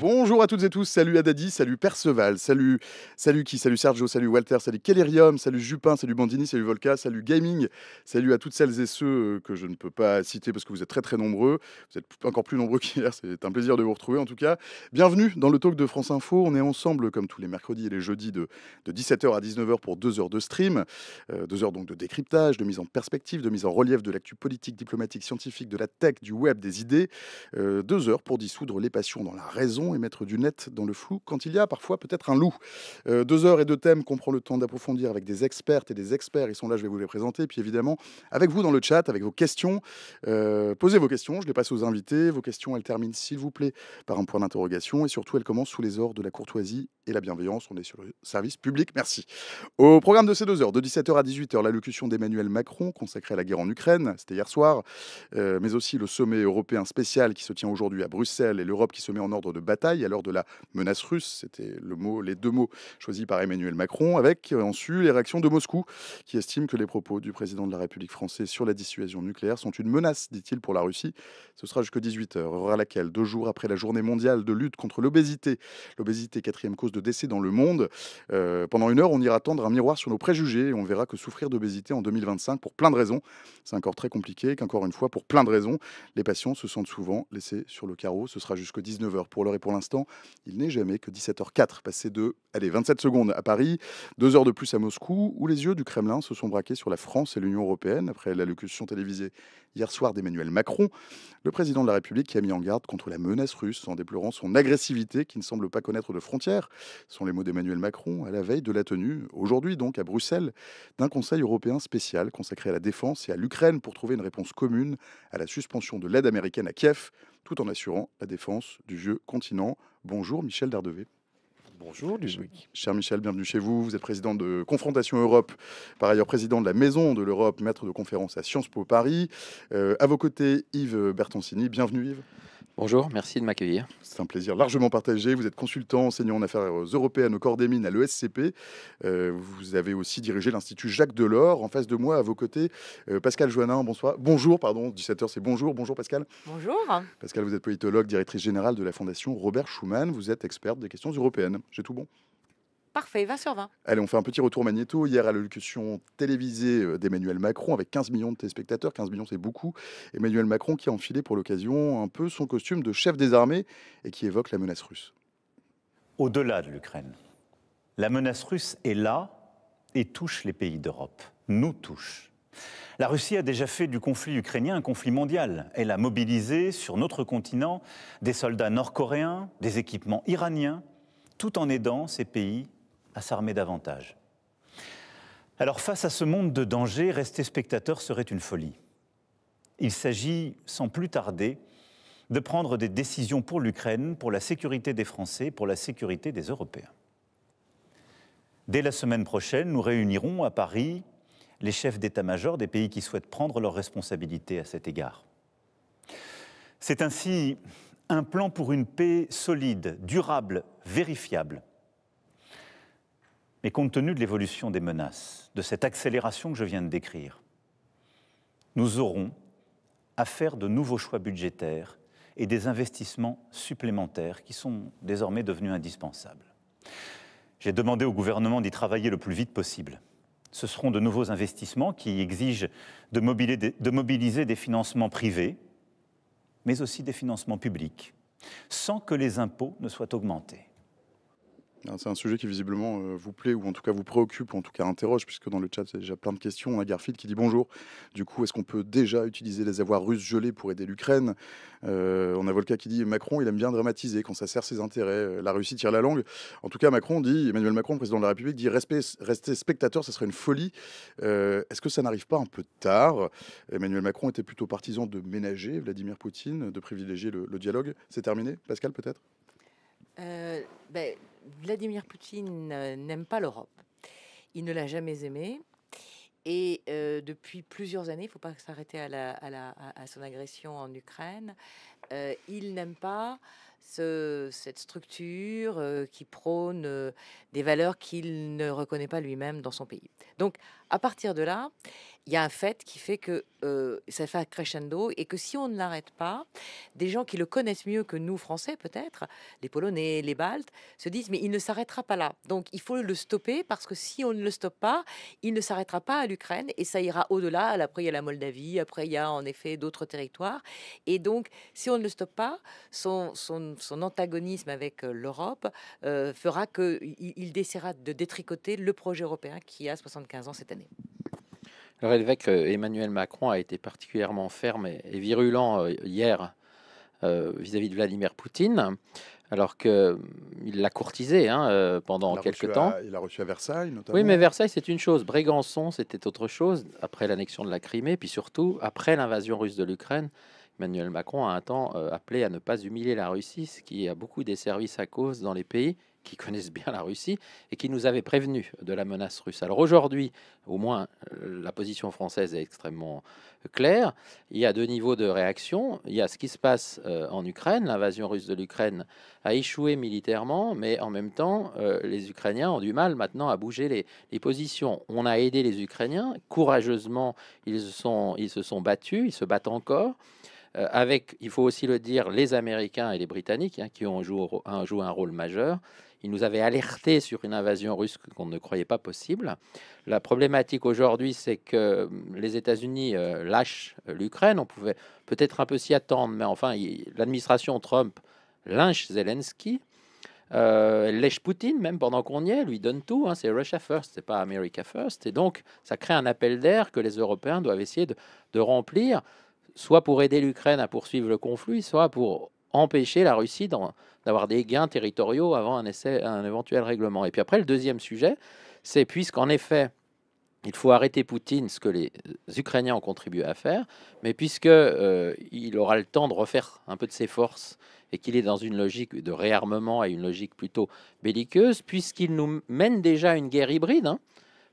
Bonjour à toutes et tous, salut Adadi, salut Perceval, salut qui, salut Sergio, salut Walter, salut Kelerium, salut Jupin, salut Bandini, salut Volca, salut Gaming, salut à toutes celles et ceux que je ne peux pas citer parce que vous êtes très très nombreux, vous êtes encore plus nombreux qu'hier, c'est un plaisir de vous retrouver en tout cas. Bienvenue dans le talk de France Info, on est ensemble comme tous les mercredis et les jeudis de 17h à 19h pour 2 heures de stream, 2 heures donc de décryptage, de mise en perspective, de mise en relief de l'actu politique, diplomatique, scientifique, de la tech, du web, des idées, 2 heures pour dissoudre les passions dans la raison et mettre du net dans le flou quand il y a parfois peut-être un loup. 2 heures et 2 thèmes qu'on prend le temps d'approfondir avec des expertes et des experts. Ils sont là, je vais vous les présenter. Puis évidemment, avec vous dans le chat, avec vos questions. Posez vos questions, je les passe aux invités. Vos questions, elles terminent, s'il vous plaît, par un point d'interrogation. Et surtout, elles commencent sous les ordres de la courtoisie et la bienveillance. On est sur le service public. Merci. Au programme de ces 2 heures, de 17h à 18h, l'allocution d'Emmanuel Macron consacrée à la guerre en Ukraine. C'était hier soir. Mais aussi le sommet européen spécial qui se tient aujourd'hui à Bruxelles et l'Europe qui se met en ordre de bataille à l'heure de la menace russe. C'était les deux mots choisis par Emmanuel Macron, avec ensuite les réactions de Moscou, qui estime que les propos du président de la République française sur la dissuasion nucléaire sont une menace, dit-il, pour la Russie. Ce sera jusqu'à 18h, heure à laquelle, 2 jours après la journée mondiale de lutte contre l'obésité, 4e cause de décès dans le monde, pendant 1 heure, on ira tendre un miroir sur nos préjugés et on verra que souffrir d'obésité en 2025, pour plein de raisons, c'est encore très compliqué, qu'encore une fois, pour plein de raisons, les patients se sentent souvent laissés sur le carreau. Ce sera jusqu'à 19h pour l'heure et pour l'instant, il n'est jamais que 17h04, passé de 27 secondes à Paris, 2 heures de plus à Moscou, où les yeux du Kremlin se sont braqués sur la France et l'Union européenne après l'allocution télévisée hier soir d'Emmanuel Macron, le président de la République qui a mis en garde contre la menace russe en déplorant son agressivité qui ne semble pas connaître de frontières. Ce sont les mots d'Emmanuel Macron à la veille de la tenue, aujourd'hui donc à Bruxelles, d'un Conseil européen spécial consacré à la défense et à l'Ukraine pour trouver une réponse commune à la suspension de l'aide américaine à Kiev, tout en assurant la défense du vieux continent. Bonjour Michel Dardevé. Bonjour Ludovic. Cher Michel, bienvenue chez vous. Vous êtes président de Confrontation Europe, par ailleurs président de la Maison de l'Europe, maître de conférence à Sciences Po Paris. À vos côtés, Yves Bertoncini. Bienvenue Yves. Bonjour, merci de m'accueillir. C'est un plaisir largement partagé. Vous êtes consultant, enseignant en affaires européennes au corps des mines à l'ESCP. Vous avez aussi dirigé l'Institut Jacques Delors. En face de moi, à vos côtés, Pascal Joannin. Bonsoir. Bonjour, pardon. 17h, c'est bonjour. Bonjour Pascal. Bonjour. Pascal, vous êtes politologue, directrice générale de la Fondation Robert Schuman. Vous êtes experte des questions européennes. J'ai tout bon? Parfait, 20 sur 20. Allez, on fait un petit retour magnéto. Hier, à l'allocution télévisée d'Emmanuel Macron, avec 15 millions de téléspectateurs, 15 millions c'est beaucoup, Emmanuel Macron qui a enfilé pour l'occasion un peu son costume de chef des armées et qui évoque la menace russe. Au-delà de l'Ukraine, la menace russe est là et touche les pays d'Europe, nous touche. La Russie a déjà fait du conflit ukrainien un conflit mondial. Elle a mobilisé sur notre continent des soldats nord-coréens, des équipements iraniens, tout en aidant ces pays à s'armer davantage. Alors face à ce monde de danger, rester spectateur serait une folie. Il s'agit, sans plus tarder, de prendre des décisions pour l'Ukraine, pour la sécurité des Français, pour la sécurité des Européens. Dès la semaine prochaine, nous réunirons à Paris les chefs d'état-major des pays qui souhaitent prendre leurs responsabilités à cet égard. C'est ainsi un plan pour une paix solide, durable, vérifiable. Mais compte tenu de l'évolution des menaces, de cette accélération que je viens de décrire, nous aurons à faire de nouveaux choix budgétaires et des investissements supplémentaires qui sont désormais devenus indispensables. J'ai demandé au gouvernement d'y travailler le plus vite possible. Ce seront de nouveaux investissements qui exigent de mobiliser des financements privés, mais aussi des financements publics, sans que les impôts ne soient augmentés. C'est un sujet qui visiblement vous plaît ou en tout cas vous préoccupe ou en tout cas interroge, puisque dans le chat il y a déjà plein de questions. On a Garfield qui dit bonjour. Du coup, est-ce qu'on peut déjà utiliser les avoirs russes gelés pour aider l'Ukraine? On a Volca qui dit Macron, il aime bien dramatiser quand ça sert ses intérêts. La Russie tire la langue. En tout cas, Emmanuel Macron, le président de la République, dit rester spectateur, ce serait une folie. Est-ce que ça n'arrive pas un peu tard? Emmanuel Macron était plutôt partisan de ménager Vladimir Poutine, de privilégier le dialogue. C'est terminé, Pascal, peut-être? Vladimir Poutine n'aime pas l'Europe. Il ne l'a jamais aimée. Et depuis plusieurs années, il ne faut pas s'arrêter à son agression en Ukraine, il n'aime pas cette structure qui prône des valeurs qu'il ne reconnaît pas lui-même dans son pays. Donc, à partir de là, il y a un fait qui fait que ça fait un crescendo et que si on ne l'arrête pas, des gens qui le connaissent mieux que nous, Français peut-être, les Polonais, les Baltes, se disent mais il ne s'arrêtera pas là. Donc il faut le stopper parce que si on ne le stoppe pas, il ne s'arrêtera pas à l'Ukraine et ça ira au-delà. Après, il y a la Moldavie, après, il y a en effet d'autres territoires. Et donc, si on ne le stoppe pas, son antagonisme avec l'Europe fera qu'il essaiera de détricoter le projet européen qui a 75 ans cette année. Alors, l'évêque Emmanuel Macron a été particulièrement ferme et virulent hier vis-à-vis de Vladimir Poutine, alors qu'il l'a courtisé pendant quelques temps. Il a reçu à Versailles, notamment. Oui, mais Versailles, c'est une chose. Brégançon, c'était autre chose, après l'annexion de la Crimée, puis surtout, après l'invasion russe de l'Ukraine. Emmanuel Macron a un temps appelé à ne pas humilier la Russie, ce qui a beaucoup desservi sa cause dans les pays qui connaissent bien la Russie et qui nous avaient prévenus de la menace russe. Alors aujourd'hui, au moins, la position française est extrêmement claire. Il y a deux niveaux de réaction. Il y a ce qui se passe en Ukraine. L'invasion russe de l'Ukraine a échoué militairement, mais en même temps, les Ukrainiens ont du mal maintenant à bouger les positions. On a aidé les Ukrainiens. Courageusement, ils se sont battus, ils se battent encore. Avec, il faut aussi le dire, les Américains et les Britanniques qui ont joué un rôle majeur. Ils nous avaient alertés sur une invasion russe qu'on ne croyait pas possible. La problématique aujourd'hui, c'est que les États-Unis lâchent l'Ukraine. On pouvait peut-être un peu s'y attendre, mais enfin, l'administration Trump lynche Zelensky. Elle lèche Poutine, même pendant qu'on y est, lui donne tout. C'est Russia first, c'est pas America first. Et donc, ça crée un appel d'air que les Européens doivent essayer de remplir, soit pour aider l'Ukraine à poursuivre le conflit, soit pour empêcher la Russie d'avoir des gains territoriaux avant un éventuel règlement. Et puis après, le deuxième sujet, c'est puisqu'en effet, il faut arrêter Poutine, ce que les Ukrainiens ont contribué à faire, mais puisque il aura le temps de refaire un peu de ses forces et qu'il est dans une logique de réarmement et une logique plutôt belliqueuse, puisqu'il nous mène déjà une guerre hybride,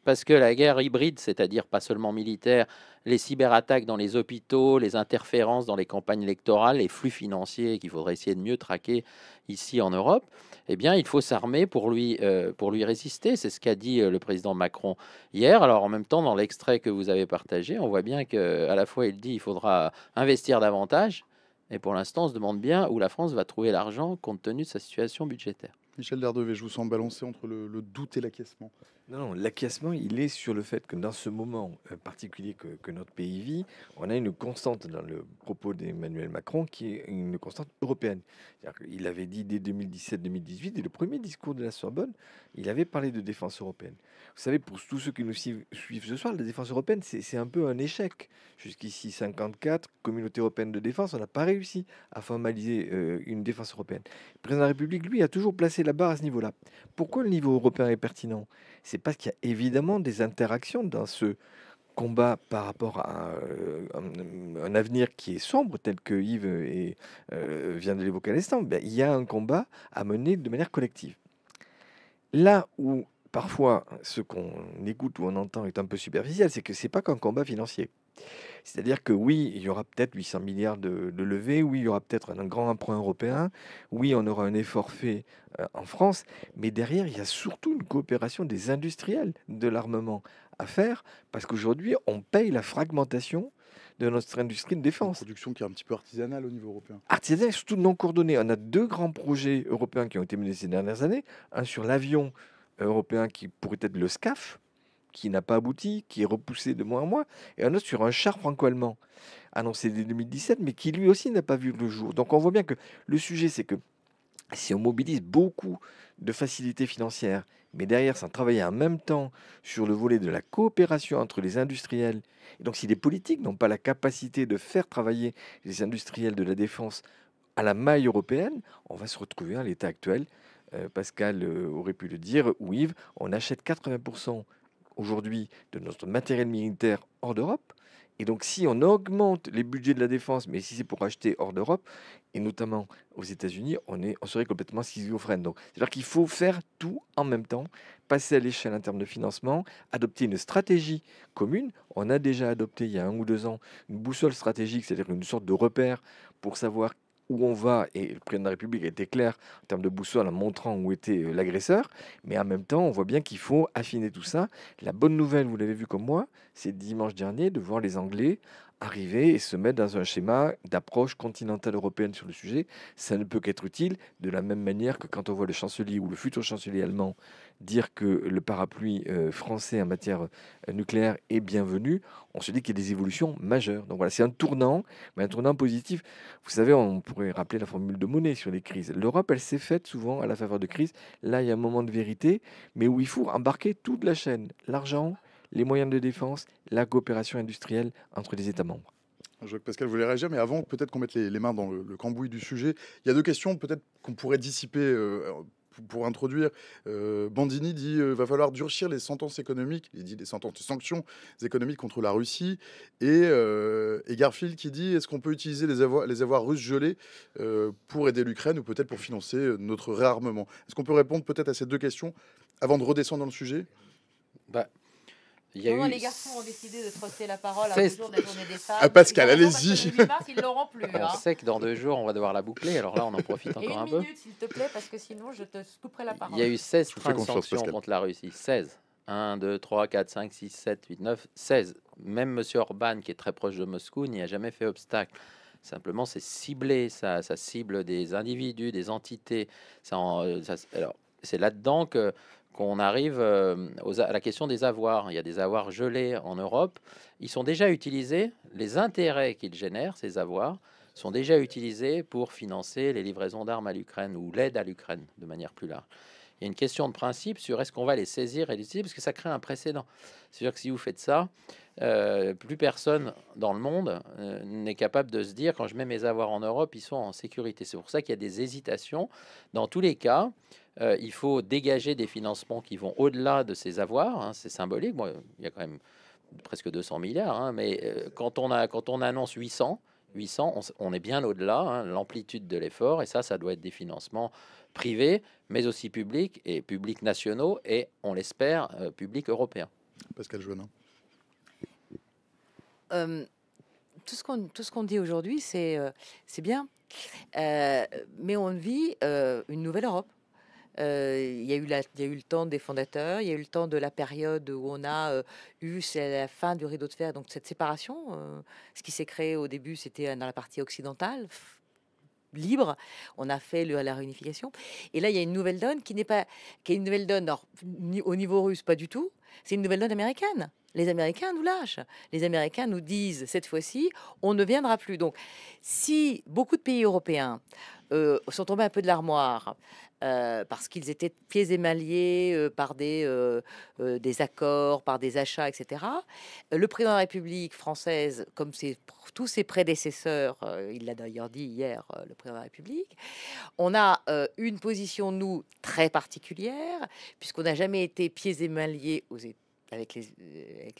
parce que la guerre hybride, c'est-à-dire pas seulement militaire, les cyberattaques dans les hôpitaux, les interférences dans les campagnes électorales, les flux financiers qu'il faudrait essayer de mieux traquer ici en Europe, eh bien, il faut s'armer pour lui résister. C'est ce qu'a dit le président Macron hier. Alors, en même temps, dans l'extrait que vous avez partagé, on voit bien qu'à la fois, il dit qu'il faudra investir davantage, et pour l'instant, on se demande bien où la France va trouver l'argent compte tenu de sa situation budgétaire. Michel Derdevet, je vous sens balancer entre le doute et l'acquiescement. Non, l'acquiescement, il est sur le fait que dans ce moment particulier que notre pays vit, on a une constante dans le propos d'Emmanuel Macron qui est une constante européenne. Il avait dit dès 2017-2018, et le premier discours de la Sorbonne, il avait parlé de défense européenne. Vous savez, pour tous ceux qui nous suivent ce soir, la défense européenne, c'est un peu un échec. Jusqu'ici, 54, communauté européenne de défense, on n'a pas réussi à formaliser une défense européenne. Le président de la République, lui, a toujours placé la barre à ce niveau-là. Pourquoi le niveau européen est pertinent ? C'est parce qu'il y a évidemment des interactions dans ce combat par rapport à un avenir qui est sombre, tel que Yves vient de l'évoquer à l'instant. Il y a un combat à mener de manière collective. Là où parfois ce qu'on écoute ou on entend est un peu superficiel, c'est que c'est pas qu'un combat financier. C'est-à-dire que oui, il y aura peut-être 800 milliards de levées, oui, il y aura peut-être un grand emprunt européen, oui, on aura un effort fait en France, mais derrière, il y a surtout une coopération des industriels de l'armement à faire, parce qu'aujourd'hui, on paye la fragmentation de notre industrie de Une défense. production qui est un petit peu artisanale au niveau européen. Artisanal et surtout non coordonné. On a deux grands projets européens qui ont été menés ces dernières années. Un sur l'avion européen qui pourrait être le SCAF, qui n'a pas abouti, qui est repoussé de mois en mois, et un autre sur un char franco-allemand, annoncé dès 2017, mais qui lui aussi n'a pas vu le jour. Donc on voit bien que le sujet, c'est que si on mobilise beaucoup de facilités financières, mais derrière, sans travailler en même temps sur le volet de la coopération entre les industriels, et donc si les politiques n'ont pas la capacité de faire travailler les industriels de la défense à la maille européenne, on va se retrouver à l'état actuel. Pascal aurait pu le dire, ou Yves, on achète 80% aujourd'hui de notre matériel militaire hors d'Europe. Et donc, si on augmente les budgets de la défense, mais si c'est pour acheter hors d'Europe, et notamment aux États-Unis, on serait complètement schizophrène. Donc, c'est-à-dire qu'il faut faire tout en même temps, passer à l'échelle en termes de financement, adopter une stratégie commune. On a déjà adopté il y a 1 ou 2 ans une boussole stratégique, c'est-à-dire une sorte de repère pour savoir où on va, et le président de la République a été clair en termes de boussole en montrant où était l'agresseur, mais en même temps, on voit bien qu'il faut affiner tout ça. La bonne nouvelle, vous l'avez vu comme moi, c'est dimanche dernier de voir les Anglais arriver et se mettre dans un schéma d'approche continentale européenne sur le sujet. Ça ne peut qu'être utile, de la même manière que quand on voit le chancelier ou le futur chancelier allemand dire que le parapluie français en matière nucléaire est bienvenu, on se dit qu'il y a des évolutions majeures. Donc voilà, c'est un tournant, mais un tournant positif. Vous savez, on pourrait rappeler la formule de Monnet sur les crises. L'Europe, elle s'est faite souvent à la faveur de crises. Là, il y a un moment de vérité, mais où il faut embarquer toute la chaîne. L'argent, les moyens de défense, la coopération industrielle entre les États membres. Je vois que Pascal voulait réagir, mais avant, peut-être qu'on mette les mains dans le cambouis du sujet. Il y a deux questions, peut-être qu'on pourrait dissiper pour introduire. Bandini dit va falloir durcir les sentences économiques. Il dit les sanctions économiques contre la Russie. Et Garfield qui dit est-ce qu'on peut utiliser les avoirs russes gelés pour aider l'Ukraine ou peut-être pour financer notre réarmement? Est-ce qu'on peut répondre peut-être à ces deux questions avant de redescendre dans le sujet? Bah, il y a Comment eu les garçons ont décidé de trosser la parole à 16 deux jours de la journée des femmes? Ah, Pascal, Ils auront raison, allez-y. parce que le 8 mars, ils l'auront plus. On Hein. sait que dans 2 jours, on va devoir la boucler. Alors là, on en profite Et encore un une peu. minute, s'il te plaît, parce que sinon, je te couperai la parole. Il y a eu 16 Je vous fais trains de confiance, sanctions Pascal. contre la Russie. 16. 1, 2, 3, 4, 5, 6, 7, 8, 9, 16. Même M. Orban, qui est très proche de Moscou, n'y a jamais fait obstacle. Simplement, c'est ciblé. Ça cible des individus, des entités. Alors, c'est là-dedans qu'on arrive à la question des avoirs. Il y a des avoirs gelés en Europe. Ils sont déjà utilisés. Les intérêts qu'ils génèrent, ces avoirs, sont déjà utilisés pour financer les livraisons d'armes à l'Ukraine ou l'aide à l'Ukraine de manière plus large. Il y a une question de principe sur est-ce qu'on va les saisir et les utiliser, parce que ça crée un précédent. C'est-à-dire que si vous faites ça, plus personne dans le monde n'est capable de se dire quand je mets mes avoirs en Europe, ils sont en sécurité. C'est pour ça qu'il y a des hésitations. Dans tous les cas, il faut dégager des financements qui vont au-delà de ces avoirs. Hein, c'est symbolique. Bon, il y a quand même presque 200 milliards, hein, mais quand on annonce 800, on est bien au-delà, hein, l'amplitude de l'effort, et ça doit être des financements privés, mais aussi publics, et publics nationaux, et on l'espère, publics européens. Pascal Joannin. Tout ce qu'on dit aujourd'hui, c'est bien. Mais on vit une nouvelle Europe. Il y a eu le temps des fondateurs, il y a eu le temps de la période où on a eu, c'est la fin du rideau de fer, donc cette séparation. Ce qui s'est créé au début, c'était dans la partie occidentale, libre. On a fait la réunification. Et là, il y a une nouvelle donne qui est une nouvelle donne, alors, au niveau russe, pas du tout. C'est une nouvelle donne américaine. Les Américains nous lâchent. Les Américains nous disent, cette fois-ci, on ne viendra plus. Donc, si beaucoup de pays européens sont tombés un peu de l'armoire, parce qu'ils étaient pieds et mailliés par des accords, par des achats, etc. Le président de la République française, comme tous ses prédécesseurs, il l'a d'ailleurs dit hier, le président de la République, on a une position, nous, très particulière, puisqu'on n'a jamais été pieds et mailliés avec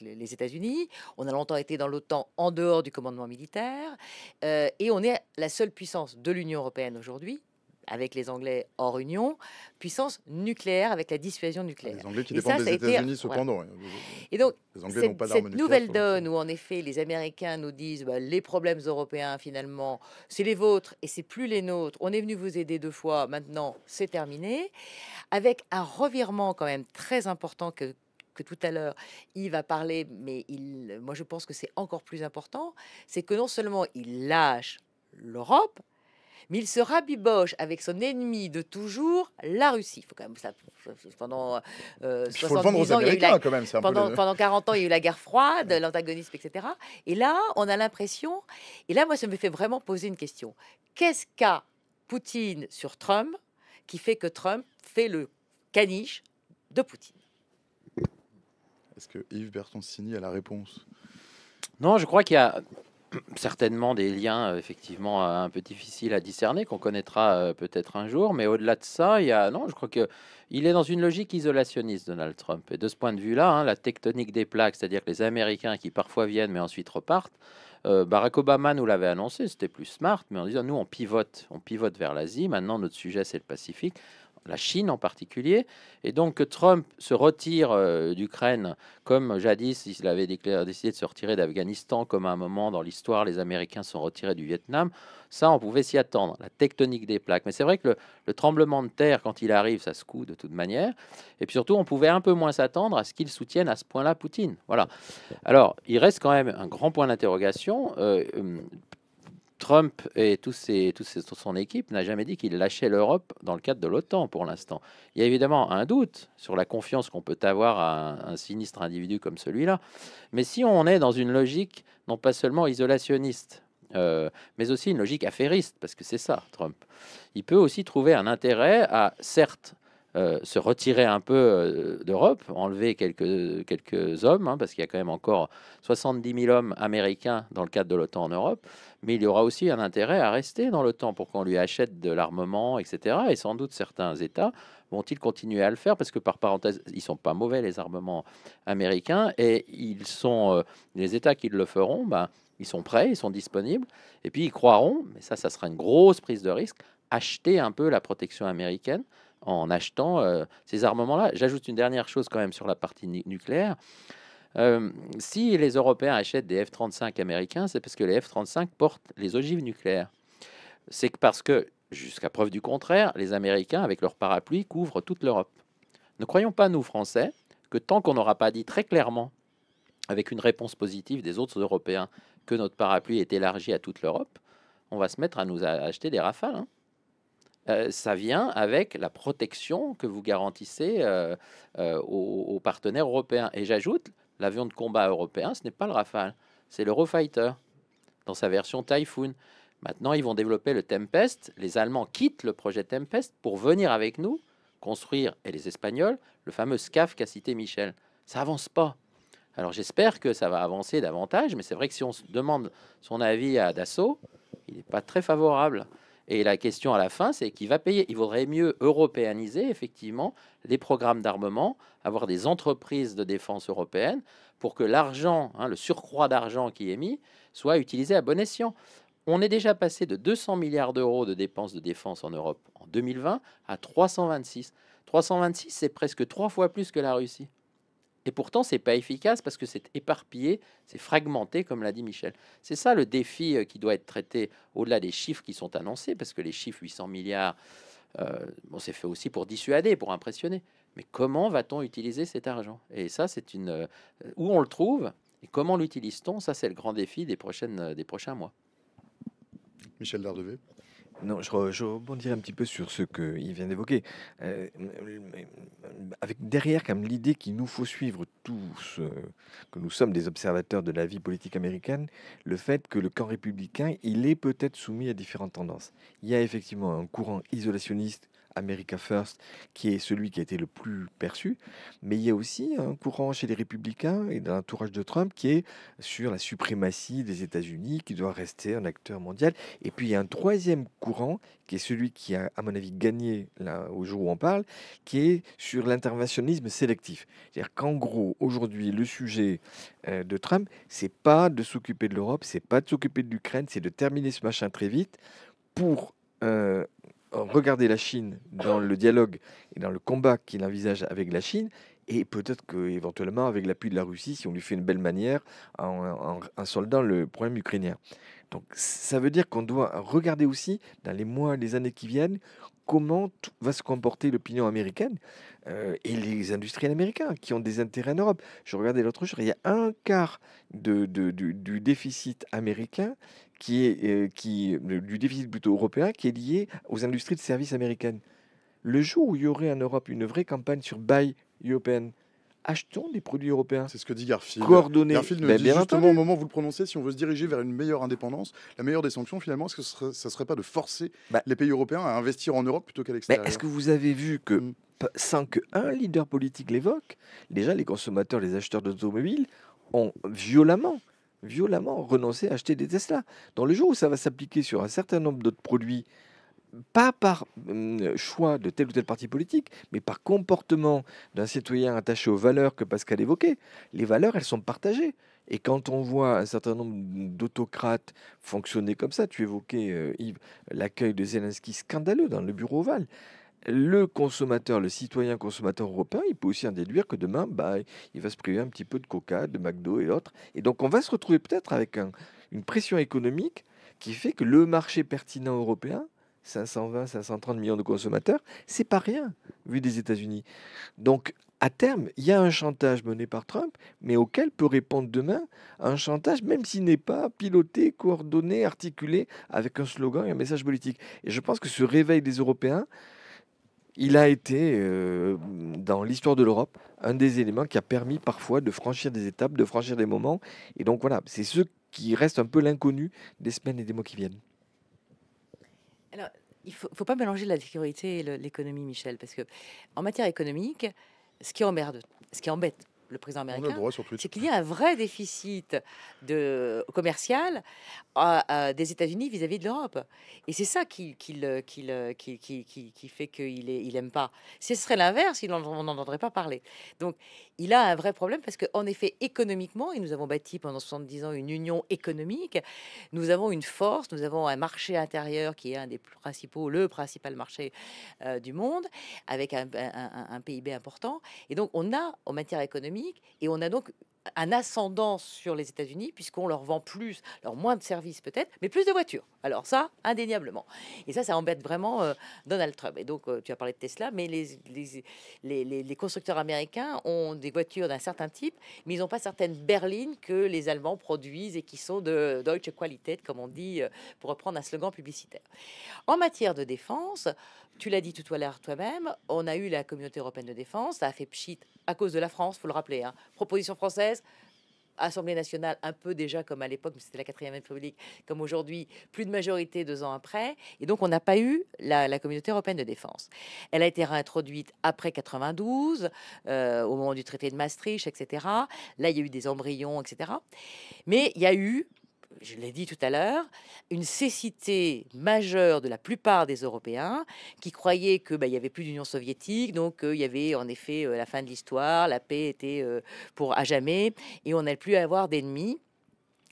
les États-Unis. On a longtemps été dans l'OTAN en dehors du commandement militaire. Et on est la seule puissance de l'Union européenne aujourd'hui, avec les Anglais hors Union, puissance nucléaire avec la dissuasion nucléaire. Les Anglais qui Et dépendent ça des a été- États-Unis, cependant. voilà. Et donc, Les Anglais n'ont pas d'armes cette nucléaires nouvelle sur le sol. donne où, en effet, les Américains nous disent bah, les problèmes européens, finalement, c'est les vôtres et c'est plus les nôtres. On est venu vous aider 2 fois, maintenant, c'est terminé. Avec un revirement quand même très important que tout à l'heure, Yves va parler, mais moi, je pense que c'est encore plus important, c'est que non seulement il lâche l'Europe, mais il se rabiboche avec son ennemi de toujours, la Russie. Il faut quand même ça. Pendant Il faut le vendre aux 70 ans, il y a eu Américains, quand même. C'est un peu pendant 40 ans, il y a eu la guerre froide, l'antagonisme, etc. Et là, on a l'impression, et là, moi, ça me fait vraiment poser une question. Qu'est-ce qu'a Poutine sur Trump qui fait que Trump fait le caniche de Poutine? Est-ce que Yves Bertoncini a la réponse? Non, je crois qu'il y a certainement des liens effectivement un peu difficiles à discerner qu'on connaîtra peut-être un jour, mais au-delà de ça, je crois que il est dans une logique isolationniste, Donald Trump. Et de ce point de vue-là, hein, la tectonique des plaques, c'est-à-dire que les Américains qui parfois viennent mais ensuite repartent. Barack Obama nous l'avait annoncé, c'était plus smart, mais en disant nous on pivote vers l'Asie. Maintenant notre sujet c'est le Pacifique. la Chine en particulier. Et donc que Trump se retire d'Ukraine, comme jadis il avait décidé de se retirer d'Afghanistan, comme à un moment dans l'histoire les Américains sont retirés du Vietnam, ça on pouvait s'y attendre, la tectonique des plaques. Mais c'est vrai que le tremblement de terre, quand il arrive, ça secoue de toute manière. Et puis surtout, on pouvait un peu moins s'attendre à ce qu'il soutienne à ce point-là Poutine. Voilà. Alors, il reste quand même un grand point d'interrogation. Trump et son équipe n'a jamais dit qu'il lâchait l'Europe dans le cadre de l'OTAN pour l'instant. Il y a évidemment un doute sur la confiance qu'on peut avoir à un sinistre individu comme celui-là. Mais si on est dans une logique non pas seulement isolationniste, mais aussi une logique affairiste, parce que c'est ça, Trump, il peut aussi trouver un intérêt à, certes, se retirer un peu d'Europe, enlever quelques hommes, hein, parce qu'il y a quand même encore 70 000 hommes américains dans le cadre de l'OTAN en Europe, mais il y aura aussi un intérêt à rester dans l'OTAN pour qu'on lui achète de l'armement, etc. Et sans doute certains États vont-ils continuer à le faire, parce que par parenthèse, ils sont pas mauvais les armements américains, et ils sont les États qui le feront, ben, ils sont prêts, ils sont disponibles, et puis ils croiront, mais ça sera une grosse prise de risque, acheter un peu la protection américaine en achetant ces armements-là. J'ajoute une dernière chose quand même sur la partie nucléaire. Si les Européens achètent des F-35 américains, c'est parce que les F-35 portent les ogives nucléaires. C'est parce que, jusqu'à preuve du contraire, les Américains, avec leur parapluie, couvrent toute l'Europe. Ne croyons pas, nous, Français, que tant qu'on n'aura pas dit très clairement, avec une réponse positive des autres Européens, que notre parapluie est élargi à toute l'Europe, on va se mettre à nous acheter des Rafales, hein. Ça vient avec la protection que vous garantissez aux partenaires européens. Et j'ajoute, l'avion de combat européen, ce n'est pas le Rafale, c'est l'Eurofighter, dans sa version Typhoon. Maintenant, ils vont développer le Tempest. Les Allemands quittent le projet Tempest pour venir avec nous construire, et les Espagnols, le fameux SCAF qu'a cité Michel. Ça avance pas. Alors j'espère que ça va avancer davantage, mais c'est vrai que si on se demande son avis à Dassault, il n'est pas très favorable. Et la question à la fin, c'est qui va payer. Il vaudrait mieux européaniser effectivement les programmes d'armement, avoir des entreprises de défense européennes pour que l'argent, hein, le surcroît d'argent qui est mis, soit utilisé à bon escient. On est déjà passé de 200 milliards d'euros de dépenses de défense en Europe en 2020 à 326. 326, c'est presque 3 fois plus que la Russie. Et pourtant, c'est pas efficace parce que c'est éparpillé, c'est fragmenté, comme l'a dit Michel. C'est ça le défi qui doit être traité au-delà des chiffres qui sont annoncés, parce que les chiffres 800 milliards, bon, c'est fait aussi pour dissuader, pour impressionner. Mais comment va-t-on utiliser cet argent? Et ça, c'est une où on le trouve et comment l'utilise-t-on? Ça, c'est le grand défi des prochains mois. Michel Dardevé. Non, je rebondirai un petit peu sur ce qu'il vient d'évoquer. Avec derrière comme l'idée qu'il nous faut suivre tous, que nous sommes des observateurs de la vie politique américaine, le fait que le camp républicain, il est peut-être soumis à différentes tendances. Il y a effectivement un courant isolationniste, America First, qui est celui qui a été le plus perçu, mais il y a aussi un courant chez les républicains et dans l'entourage de Trump qui est sur la suprématie des États-Unis, qui doit rester un acteur mondial. Et puis il y a un troisième courant qui est celui qui a, à mon avis, gagné là, au jour où on parle, qui est sur l'interventionnisme sélectif. C'est-à-dire qu'en gros, aujourd'hui, le sujet de Trump, c'est pas de s'occuper de l'Europe, c'est pas de s'occuper de l'Ukraine, c'est de terminer ce machin très vite pour regarder la Chine dans le dialogue et dans le combat qu'il envisage avec la Chine, et peut-être qu'éventuellement, avec l'appui de la Russie, si on lui fait une belle manière, en soldant le problème ukrainien. Donc ça veut dire qu'on doit regarder aussi, dans les mois, les années qui viennent, comment va se comporter l'opinion américaine et les industriels américains qui ont des intérêts en Europe. Je regardais l'autre jour, il y a un quart du déficit américain du déficit plutôt européen qui est lié aux industries de services américaines. Le jour où il y aurait en Europe une vraie campagne sur Buy European, achetons des produits européens. C'est ce que dit Garfield. Coordonnés. Garfield nous Ben, dit bien justement entendu. au moment où vous le prononcez, si on veut se diriger vers une meilleure indépendance, la meilleure des sanctions finalement, est-ce que ça serait pas de forcer Bah, les pays européens à investir en Europe plutôt qu'à Mais l'extérieur? est-ce que vous avez vu que, Mm. sans qu'un leader politique l'évoque, déjà les consommateurs, les acheteurs d'automobiles ont violemment renoncé à acheter des Tesla. Dans le jour où ça va s'appliquer sur un certain nombre d'autres produits, pas par choix de tel ou tel parti politique, mais par comportement d'un citoyen attaché aux valeurs que Pascal évoquait, les valeurs, elles sont partagées. Et quand on voit un certain nombre d'autocrates fonctionner comme ça, tu évoquais, Yves, l'accueil de Zelensky scandaleux dans le bureau ovale. le consommateur, le citoyen consommateur européen, il peut aussi en déduire que demain, bah, il va se priver un petit peu de Coca, de McDo et autres. Et donc, on va se retrouver peut-être avec une pression économique qui fait que le marché pertinent européen, 520, 530 millions de consommateurs, c'est pas rien vu des États-Unis. Donc, à terme, il y a un chantage mené par Trump, mais auquel peut répondre demain un chantage, même s'il n'est pas piloté, coordonné, articulé avec un slogan et un message politique. Et je pense que ce réveil des Européens, il a été, dans l'histoire de l'Europe, un des éléments qui a permis parfois de franchir des étapes, de franchir des moments. Et donc voilà, c'est ce qui reste un peu l'inconnu des semaines et des mois qui viennent. Alors, il faut pas mélanger la sécurité et l'économie, Michel, parce que en matière économique, ce qui embête le président On a le américain, droit sur Twitch. c'est qu'il y a un vrai déficit commercial des États-Unis vis-à-vis de l'Europe. Et c'est ça qui fait qu'il aime pas. Si ce serait l'inverse, on n'en entendrait pas parler. Donc, il a un vrai problème parce qu'en effet, économiquement, et nous avons bâti pendant 70 ans une union économique, nous avons une force, nous avons un marché intérieur qui est le principal marché du monde, avec un PIB important. Et donc, on a, en matière économique, et on a donc un ascendant sur les États-Unis puisqu'on leur vend plus, alors moins de services peut-être, mais plus de voitures. Alors ça, indéniablement. Et ça embête vraiment Donald Trump. Et donc, tu as parlé de Tesla, mais les constructeurs américains ont des voitures d'un certain type, mais ils n'ont pas certaines berlines que les Allemands produisent et qui sont de Deutsche Qualität, comme on dit, pour reprendre un slogan publicitaire. En matière de défense, tu l'as dit tout à l'heure toi-même, on a eu la communauté européenne de défense, ça a fait pchit à cause de la France, faut le rappeler. Hein. Proposition française, Assemblée nationale, un peu déjà comme à l'époque, mais c'était la 4e République, comme aujourd'hui, plus de majorité 2 ans après. Et donc, on n'a pas eu la communauté européenne de défense. Elle a été réintroduite après 92, au moment du traité de Maastricht, etc. Là, il y a eu des embryons, etc. Mais il y a eu, je l'ai dit tout à l'heure, une cécité majeure de la plupart des Européens qui croyaient que il y avait plus d'Union soviétique, donc il y avait en effet la fin de l'histoire, la paix était pour à jamais, et on n'allait plus avoir d'ennemis.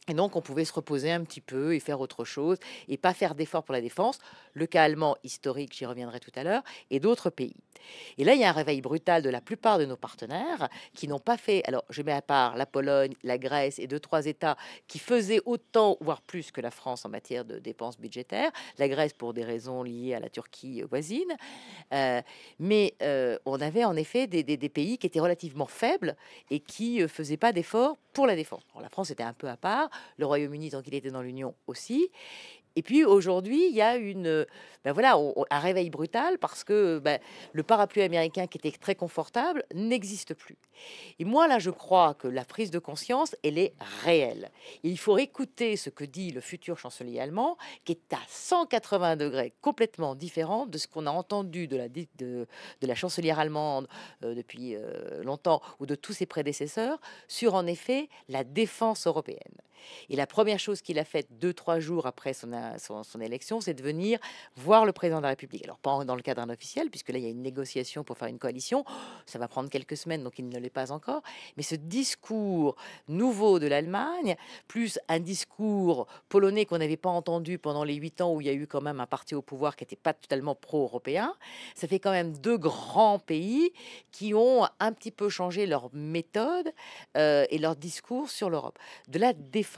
Et donc, on pouvait se reposer un petit peu et faire autre chose et pas faire d'efforts pour la défense. Le cas allemand historique, j'y reviendrai tout à l'heure, et d'autres pays. Et là, il y a un réveil brutal de la plupart de nos partenaires qui n'ont pas fait. Alors, je mets à part la Pologne, la Grèce et 2, 3 États qui faisaient autant, voire plus que la France en matière de dépenses budgétaires. La Grèce pour des raisons liées à la Turquie voisine. Mais on avait en effet des pays qui étaient relativement faibles et qui faisaient pas d'efforts pour la défense. Alors, la France était un peu à part, le Royaume-Uni tant qu'il était dans l'Union aussi. Et puis aujourd'hui, il y a un réveil brutal parce que le parapluie américain qui était très confortable n'existe plus. Et moi, là, je crois que la prise de conscience, elle est réelle. Et il faut écouter ce que dit le futur chancelier allemand, qui est à 180 degrés complètement différent de ce qu'on a entendu de la chancelière allemande depuis longtemps ou de tous ses prédécesseurs sur, en effet, la défense européenne. Et la première chose qu'il a faite 2, 3 jours après son élection, c'est de venir voir le président de la République. Alors, pas dans le cadre d'un officiel, puisque là, il y a une négociation pour faire une coalition. Ça va prendre quelques semaines, donc il ne l'est pas encore. Mais ce discours nouveau de l'Allemagne, plus un discours polonais qu'on n'avait pas entendu pendant les 8 ans où il y a eu quand même un parti au pouvoir qui n'était pas totalement pro-européen, ça fait quand même 2 grands pays qui ont un petit peu changé leur méthode et leur discours sur l'Europe. De la défense.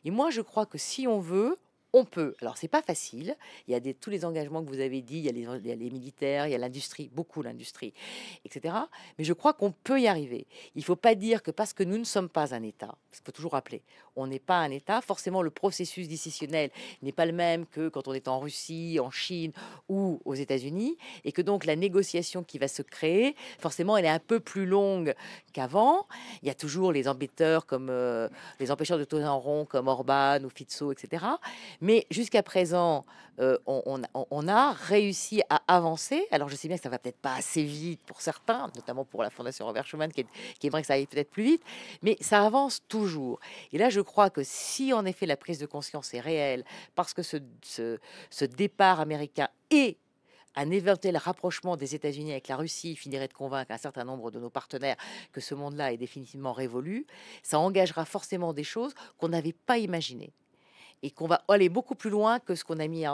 Et moi, je crois que si on veut, on peut. Alors, c'est pas facile. Il y a tous les engagements que vous avez dit. Il y a les militaires, il y a l'industrie, beaucoup l'industrie, etc. Mais je crois qu'on peut y arriver. Il faut pas dire que parce que nous ne sommes pas un État, parce qu'il faut toujours rappeler, on n'est pas un État. Forcément, le processus décisionnel n'est pas le même que quand on est en Russie, en Chine ou aux États-Unis, et que donc la négociation qui va se créer, forcément, elle est un peu plus longue qu'avant. Il y a toujours les embêteurs comme les empêcheurs de tourner en rond comme Orban ou Fico, etc. Mais jusqu'à présent, on a réussi à avancer. Alors, je sais bien que ça va peut-être pas assez vite pour certains, notamment pour la Fondation Robert Schuman, qui aimerait que ça aille peut-être plus vite, mais ça avance toujours. Et là, je crois que si, en effet, la prise de conscience est réelle, parce que ce départ américain et un éventuel rapprochement des États-Unis avec la Russie finirait de convaincre un certain nombre de nos partenaires que ce monde-là est définitivement révolu, ça engagera forcément des choses qu'on n'avait pas imaginées. et qu'on va aller beaucoup plus loin que ce qu'on a mis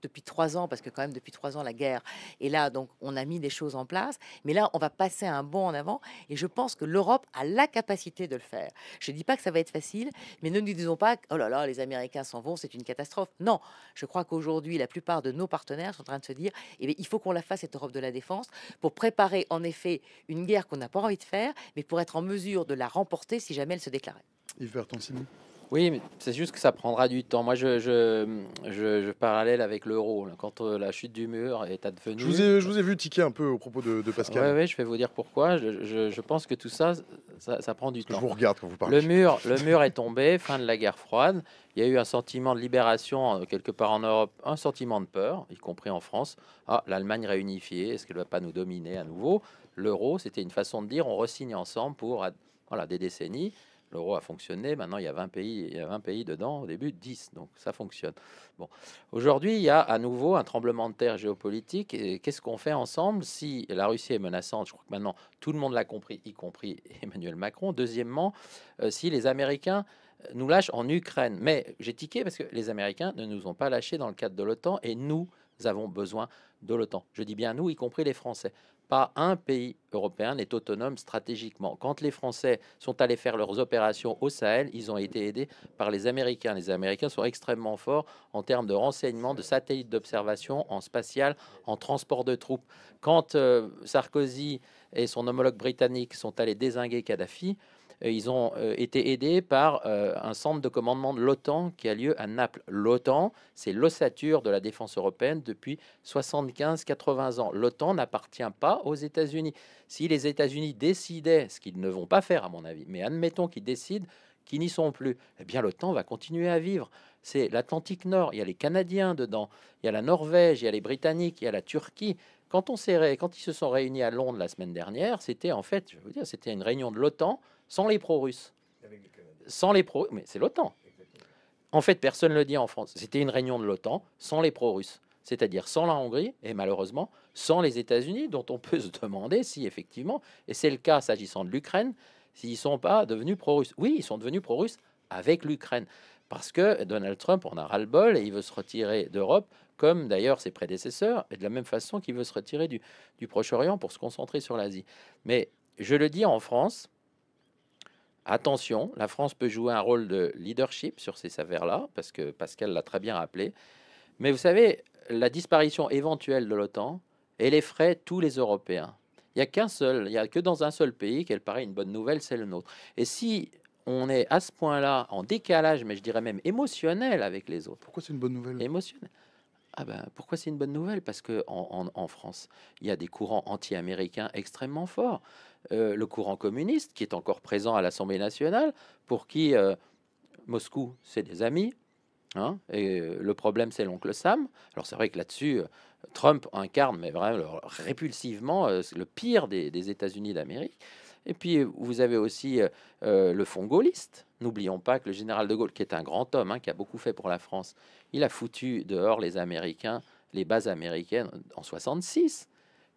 depuis 3 ans, parce que quand même depuis 3 ans la guerre est là, donc on a mis des choses en place, mais là on va passer un bond en avant, et je pense que l'Europe a la capacité de le faire. Je ne dis pas que ça va être facile, mais ne nous disons pas que, oh là là, les Américains s'en vont, c'est une catastrophe. Non, je crois qu'aujourd'hui la plupart de nos partenaires sont en train de se dire, eh bien, il faut qu'on la fasse, cette Europe de la défense, pour préparer en effet une guerre qu'on n'a pas envie de faire, mais pour être en mesure de la remporter si jamais elle se déclarait. Yves Bertoncini. Oui, mais c'est juste que ça prendra du temps. Moi, je parallèle avec l'euro. Là. Quand la chute du mur est advenue. Je vous ai vu tiquer un peu au propos de Pascal. Oui, je vais vous dire pourquoi. Je pense que tout ça, ça prend du Je temps. vous regarde quand vous parlez. Le mur est tombé, fin de la guerre froide. Il y a eu un sentiment de libération quelque part en Europe, un sentiment de peur, y compris en France. Ah, l'Allemagne réunifiée, est-ce qu'elle ne va pas nous dominer à nouveau? L'euro, c'était une façon de dire on re-signe ensemble pour voilà, des décennies. L'euro a fonctionné. Maintenant, il y a 20 pays, il y a 20 pays dedans. Au début, 10. Donc, ça fonctionne. Bon. Aujourd'hui, il y a à nouveau un tremblement de terre géopolitique. Et qu'est-ce qu'on fait ensemble si la Russie est menaçante? Je crois que maintenant, tout le monde l'a compris, y compris Emmanuel Macron. Deuxièmement, si les Américains nous lâchent en Ukraine. Mais j'ai tiqué parce que les Américains ne nous ont pas lâchés dans le cadre de l'OTAN. Et nous avons besoin de l'OTAN. Je dis bien nous, y compris les Français. Pas un pays européen n'est autonome stratégiquement. Quand les Français sont allés faire leurs opérations au Sahel, ils ont été aidés par les Américains. Les Américains sont extrêmement forts en termes de renseignement, de satellites d'observation, en spatial, en transport de troupes. Quand Sarkozy et son homologue britannique sont allés dézinguer Kadhafi, ils ont été aidés par un centre de commandement de l'OTAN qui a lieu à Naples. L'OTAN, c'est l'ossature de la défense européenne depuis 75-80 ans. L'OTAN n'appartient pas aux États-Unis. Si les États-Unis décidaient, ce qu'ils ne vont pas faire à mon avis, mais admettons qu'ils décident qu'ils n'y sont plus, eh bien l'OTAN va continuer à vivre. C'est l'Atlantique Nord, il y a les Canadiens dedans, il y a la Norvège, il y a les Britanniques, il y a la Turquie. Quand ils se sont réunis à Londres la semaine dernière, c'était en fait, je veux dire, c'était une réunion de l'OTAN sans les pro-russes. Sans les pro, mais c'est l'OTAN. En fait, personne ne le dit en France. C'était une réunion de l'OTAN sans les pro-russes, c'est-à-dire sans la Hongrie et malheureusement sans les États-Unis, dont on peut se demander si effectivement, et c'est le cas s'agissant de l'Ukraine, s'ils ne sont pas devenus pro-russes. Oui, ils sont devenus pro-russes avec l'Ukraine, parce que Donald Trump en a ras-le-bol et il veut se retirer d'Europe, comme d'ailleurs ses prédécesseurs, et de la même façon qu'il veut se retirer du Proche-Orient pour se concentrer sur l'Asie. Mais je le dis en France, attention, la France peut jouer un rôle de leadership sur ces affaires-là, parce que Pascal l'a très bien rappelé. Mais vous savez, la disparition éventuelle de l'OTAN, elle effraie tous les Européens. Il n'y a que dans un seul pays qu'elle paraît une bonne nouvelle, c'est le nôtre. Et si on est à ce point-là en décalage, mais je dirais même émotionnel avec les autres. Pourquoi c'est une bonne nouvelle? Émotionnel. Ah ben, pourquoi c'est une bonne nouvelle? Parce que en France, il y a des courants anti-américains extrêmement forts. Le courant communiste, qui est encore présent à l'Assemblée nationale, pour qui Moscou, c'est des amis. Hein, et le problème, c'est l'oncle Sam. Alors c'est vrai que là-dessus, Trump incarne, mais vraiment répulsivement, le pire des États-Unis d'Amérique. Et puis vous avez aussi le fond gaulliste. N'oublions pas que le général de Gaulle, qui est un grand homme, hein, qui a beaucoup fait pour la France, il a foutu dehors les Américains, les bases américaines en 66.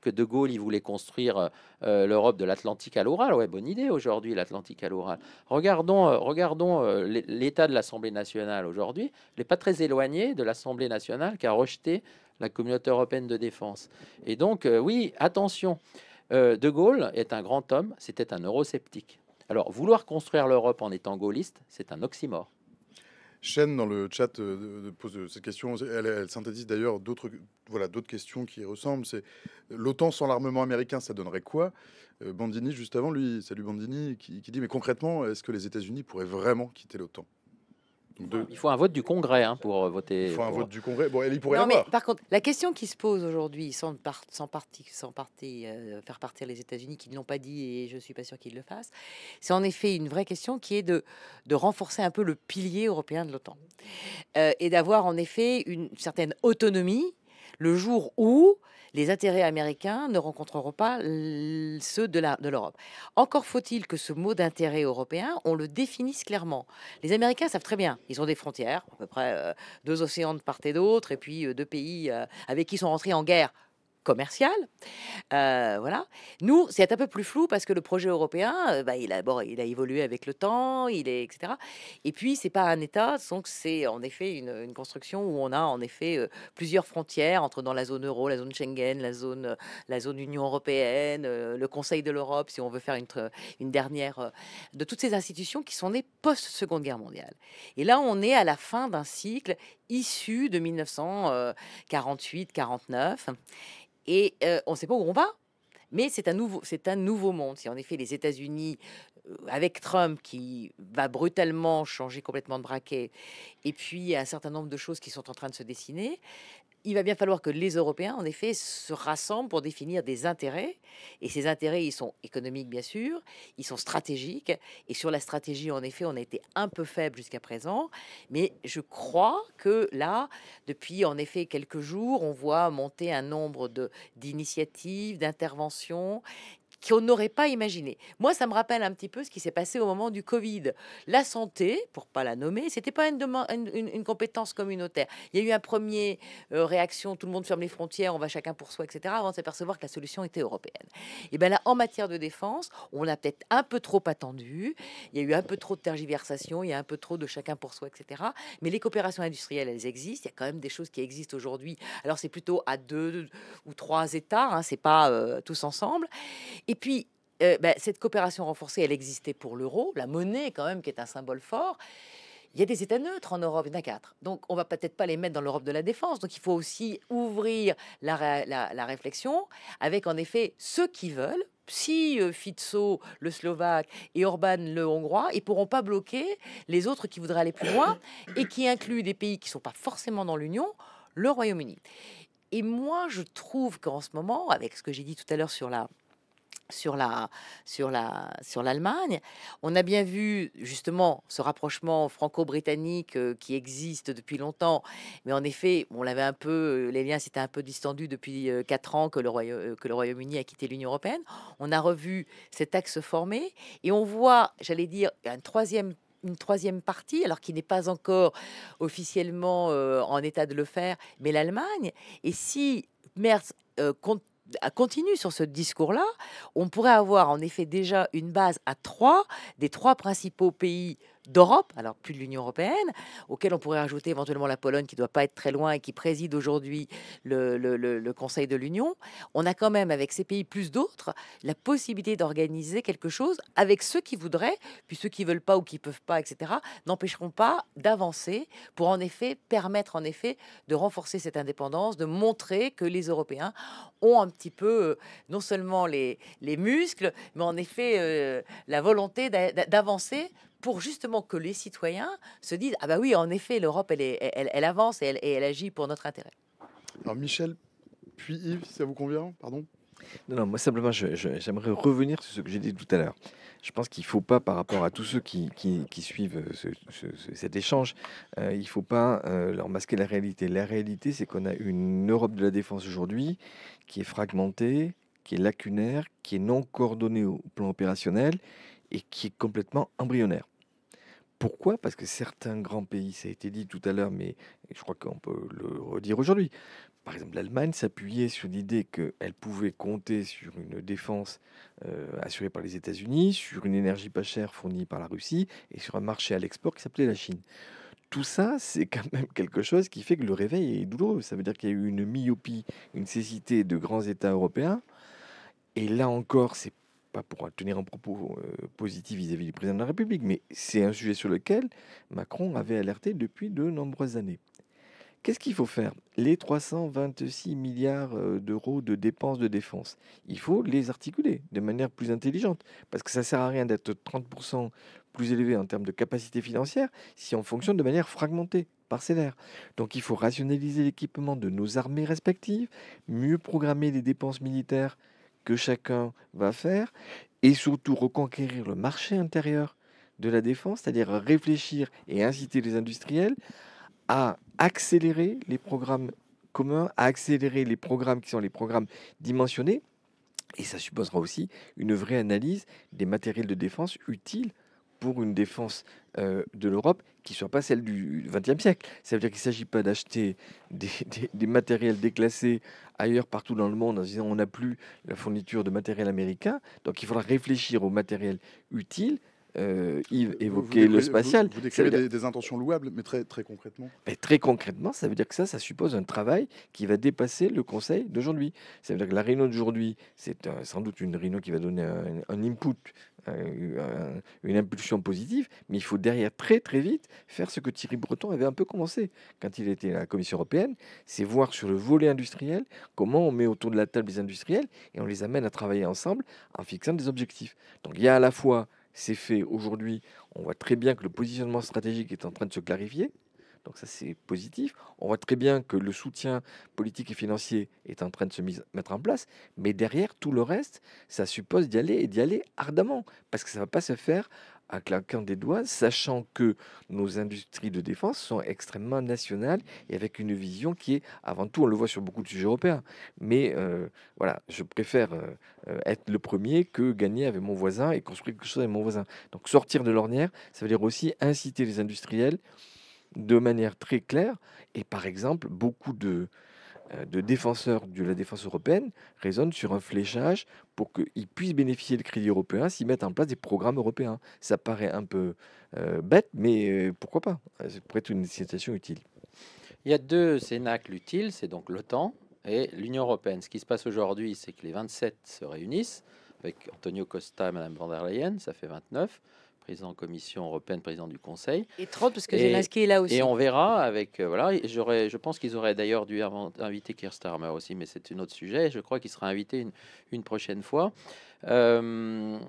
Que de Gaulle, il voulait construire l'Europe de l'Atlantique à l'Oural. Ouais, bonne idée aujourd'hui, l'Atlantique à l'Oural. Regardons l'état de l'Assemblée nationale aujourd'hui. Il n'est pas très éloigné de l'Assemblée nationale qui a rejeté la communauté européenne de défense. Et donc, oui, attention, de Gaulle est un grand homme, c'était un eurosceptique. Alors, vouloir construire l'Europe en étant gaulliste, c'est un oxymore. Chen, dans le chat, pose cette question. Elle synthétise d'ailleurs d'autres questions qui ressemblent. C'est l'OTAN sans l'armement américain, ça donnerait quoi? Bandini, juste avant, lui, salut Bandini, qui dit, mais concrètement, est-ce que les États-Unis pourraient vraiment quitter l'OTAN? Il faut un vote du Congrès hein, pour voter. Il faut un vote du Congrès. Bon, il pourrait Non, mais l'avoir. par contre, la question qui se pose aujourd'hui, sans faire partir les États-Unis, qui ne l'ont pas dit, et je suis pas sûr qu'ils le fassent, c'est en effet une vraie question qui est de renforcer un peu le pilier européen de l'OTAN et d'avoir en effet une certaine autonomie le jour où les intérêts américains ne rencontreront pas ceux de l'Europe. Encore faut-il que ce mot d'intérêt européen, on le définisse clairement. Les Américains savent très bien, ils ont des frontières, à peu près 2 océans de part et d'autre, et puis 2 pays avec qui ils sont rentrés en guerre commercial. Voilà. Nous, c'est un peu plus flou parce que le projet européen, il a évolué avec le temps, etc. Et puis, c'est pas un État, donc c'est en effet une construction où on a en effet plusieurs frontières entre dans la zone euro, la zone Schengen, la zone Union européenne, le Conseil de l'Europe, si on veut faire une dernière de toutes ces institutions qui sont nées post-Seconde Guerre mondiale. Et là, on est à la fin d'un cycle issu de 1948-49. Et on ne sait pas où on va, mais c'est un nouveau monde. Si en effet les États-Unis, avec Trump qui va brutalement changer complètement de braquet, et puis un certain nombre de choses qui sont en train de se dessiner, il va bien falloir que les Européens, en effet, se rassemblent pour définir des intérêts. Et ces intérêts, ils sont économiques, bien sûr, ils sont stratégiques. Et sur la stratégie, en effet, on a été un peu faible jusqu'à présent. Mais je crois que là, depuis, en effet, quelques jours, on voit monter un nombre d'initiatives, d'interventions qu'on n'aurait pas imaginé. Moi, ça me rappelle un petit peu ce qui s'est passé au moment du Covid. La santé, pour pas la nommer, c'était pas une compétence communautaire. Il y a eu un premier réaction, tout le monde ferme les frontières, on va chacun pour soi, etc., avant de s'apercevoir que la solution était européenne. Et bien là, en matière de défense, on a peut-être un peu trop attendu, il y a eu un peu trop de tergiversation, il y a un peu trop de chacun pour soi, etc. Mais les coopérations industrielles, elles existent. Il y a quand même des choses qui existent aujourd'hui. Alors c'est plutôt à 2 ou 3 États, hein, c'est pas tous ensemble. Et puis, cette coopération renforcée, elle existait pour l'euro, la monnaie quand même, qui est un symbole fort. Il y a des États neutres en Europe, il y en a 4. Donc, on va peut-être pas les mettre dans l'Europe de la défense. Donc, il faut aussi ouvrir la réflexion avec, en effet, ceux qui veulent. Si Fico, le Slovaque, et Orban, le Hongrois, ils pourront pas bloquer les autres qui voudraient aller plus loin et qui incluent des pays qui sont pas forcément dans l'Union, le Royaume-Uni. Et moi, je trouve qu'en ce moment, avec ce que j'ai dit tout à l'heure sur l'Allemagne. On a bien vu justement ce rapprochement franco-britannique qui existe depuis longtemps, mais en effet, on l'avait un peu, les liens s'étaient un peu distendus depuis 4 ans que le Royaume-Uni a quitté l'Union européenne. On a revu cet axe se former et on voit, j'allais dire, une troisième partie, alors qui n'est pas encore officiellement en état de le faire, mais l'Allemagne. Et si Merz continue sur ce discours-là, on pourrait avoir en effet déjà une base à 3 des 3 principaux pays d'Europe, alors plus de l'Union européenne, auquel on pourrait ajouter éventuellement la Pologne qui ne doit pas être très loin et qui préside aujourd'hui le Conseil de l'Union. On a quand même avec ces pays plus d'autres la possibilité d'organiser quelque chose avec ceux qui voudraient, puis ceux qui veulent pas ou qui peuvent pas, etc., n'empêcheront pas d'avancer pour en effet permettre en effet de renforcer cette indépendance, de montrer que les Européens ont un petit peu non seulement les muscles, mais en effet la volonté d'avancer pour justement que les citoyens se disent ah bah oui, en effet, l'Europe elle avance et elle agit pour notre intérêt. Alors Michel, puis Yves, si ça vous convient, pardon. Non, moi simplement, j'aimerais revenir sur ce que j'ai dit tout à l'heure. Je pense qu'il ne faut pas, par rapport à tous ceux qui suivent cet échange, il ne faut pas leur masquer la réalité. La réalité, c'est qu'on a une Europe de la défense aujourd'hui qui est fragmentée, qui est lacunaire, qui est non coordonnée au plan opérationnel et qui est complètement embryonnaire. Pourquoi? Parce que certains grands pays, ça a été dit tout à l'heure, mais je crois qu'on peut le redire aujourd'hui. Par exemple, l'Allemagne s'appuyait sur l'idée qu'elle pouvait compter sur une défense assurée par les États-Unis, sur une énergie pas chère fournie par la Russie et sur un marché à l'export qui s'appelait la Chine. Tout ça, c'est quand même quelque chose qui fait que le réveil est douloureux. Ça veut dire qu'il y a eu une myopie, une cécité de grands États européens. Et là encore, c'est pas pour tenir un propos positif vis-à-vis du président de la République, mais c'est un sujet sur lequel Macron avait alerté depuis de nombreuses années. Qu'est-ce qu'il faut faire? Les 326 milliards d'euros de dépenses de défense, il faut les articuler de manière plus intelligente, parce que ça sert à rien d'être 30% plus élevé en termes de capacité financière si on fonctionne de manière fragmentée, parcellaire. Donc il faut rationaliser l'équipement de nos armées respectives, mieux programmer les dépenses militaires que chacun va faire, et surtout reconquérir le marché intérieur de la défense, c'est-à-dire réfléchir et inciter les industriels à accélérer les programmes communs, à accélérer les programmes qui sont les programmes dimensionnés, et ça supposera aussi une vraie analyse des matériels de défense utiles pour une défense de l'Europe qui ne soit pas celle du XXe siècle. Ça veut dire qu'il ne s'agit pas d'acheter des matériels déclassés ailleurs, partout dans le monde, en se disant on n'a plus la fourniture de matériel américain. Donc il faudra réfléchir au matériel utile. Yves évoquait le spatial. Vous décrivez des intentions louables, mais très concrètement. Mais très concrètement, ça veut dire que ça suppose un travail qui va dépasser le Conseil d'aujourd'hui. Ça veut dire que la réunion d'aujourd'hui, c'est sans doute une réunion qui va donner un input, une impulsion positive, mais il faut derrière très vite faire ce que Thierry Breton avait un peu commencé quand il était à la Commission européenne, c'est voir sur le volet industriel comment on met autour de la table les industriels et on les amène à travailler ensemble en fixant des objectifs. Donc il y a à la fois c'est fait aujourd'hui. On voit très bien que le positionnement stratégique est en train de se clarifier. Donc ça, c'est positif. On voit très bien que le soutien politique et financier est en train de se mettre en place. Mais derrière, tout le reste, ça suppose d'y aller et d'y aller ardemment. Parce que ça ne va pas se faire en claquant des doigts, sachant que nos industries de défense sont extrêmement nationales et avec une vision qui est, avant tout, on le voit sur beaucoup de sujets européens. Mais voilà, je préfère être le premier que gagner avec mon voisin et construire quelque chose avec mon voisin. Donc sortir de l'ornière, ça veut dire aussi inciter les industriels de manière très claire. Et par exemple, beaucoup de défenseurs de la défense européenne raisonnent sur un fléchage pour qu'ils puissent bénéficier de crédits européens s'ils mettent en place des programmes européens. Ça paraît un peu bête, mais pourquoi pas? Ça pourrait être une incitation utile. Il y a deux cénacles utiles, c'est donc l'OTAN et l'Union européenne. Ce qui se passe aujourd'hui, c'est que les 27 se réunissent avec Antonio Costa et Madame von der Leyen, ça fait 29, président de la Commission européenne, président du Conseil. Et 30 parce que Zelensky est là aussi. Et on verra avec voilà. Je pense qu'ils auraient d'ailleurs dû inviter Keir Starmer aussi, mais c'est un autre sujet. Je crois qu'il sera invité une prochaine fois. On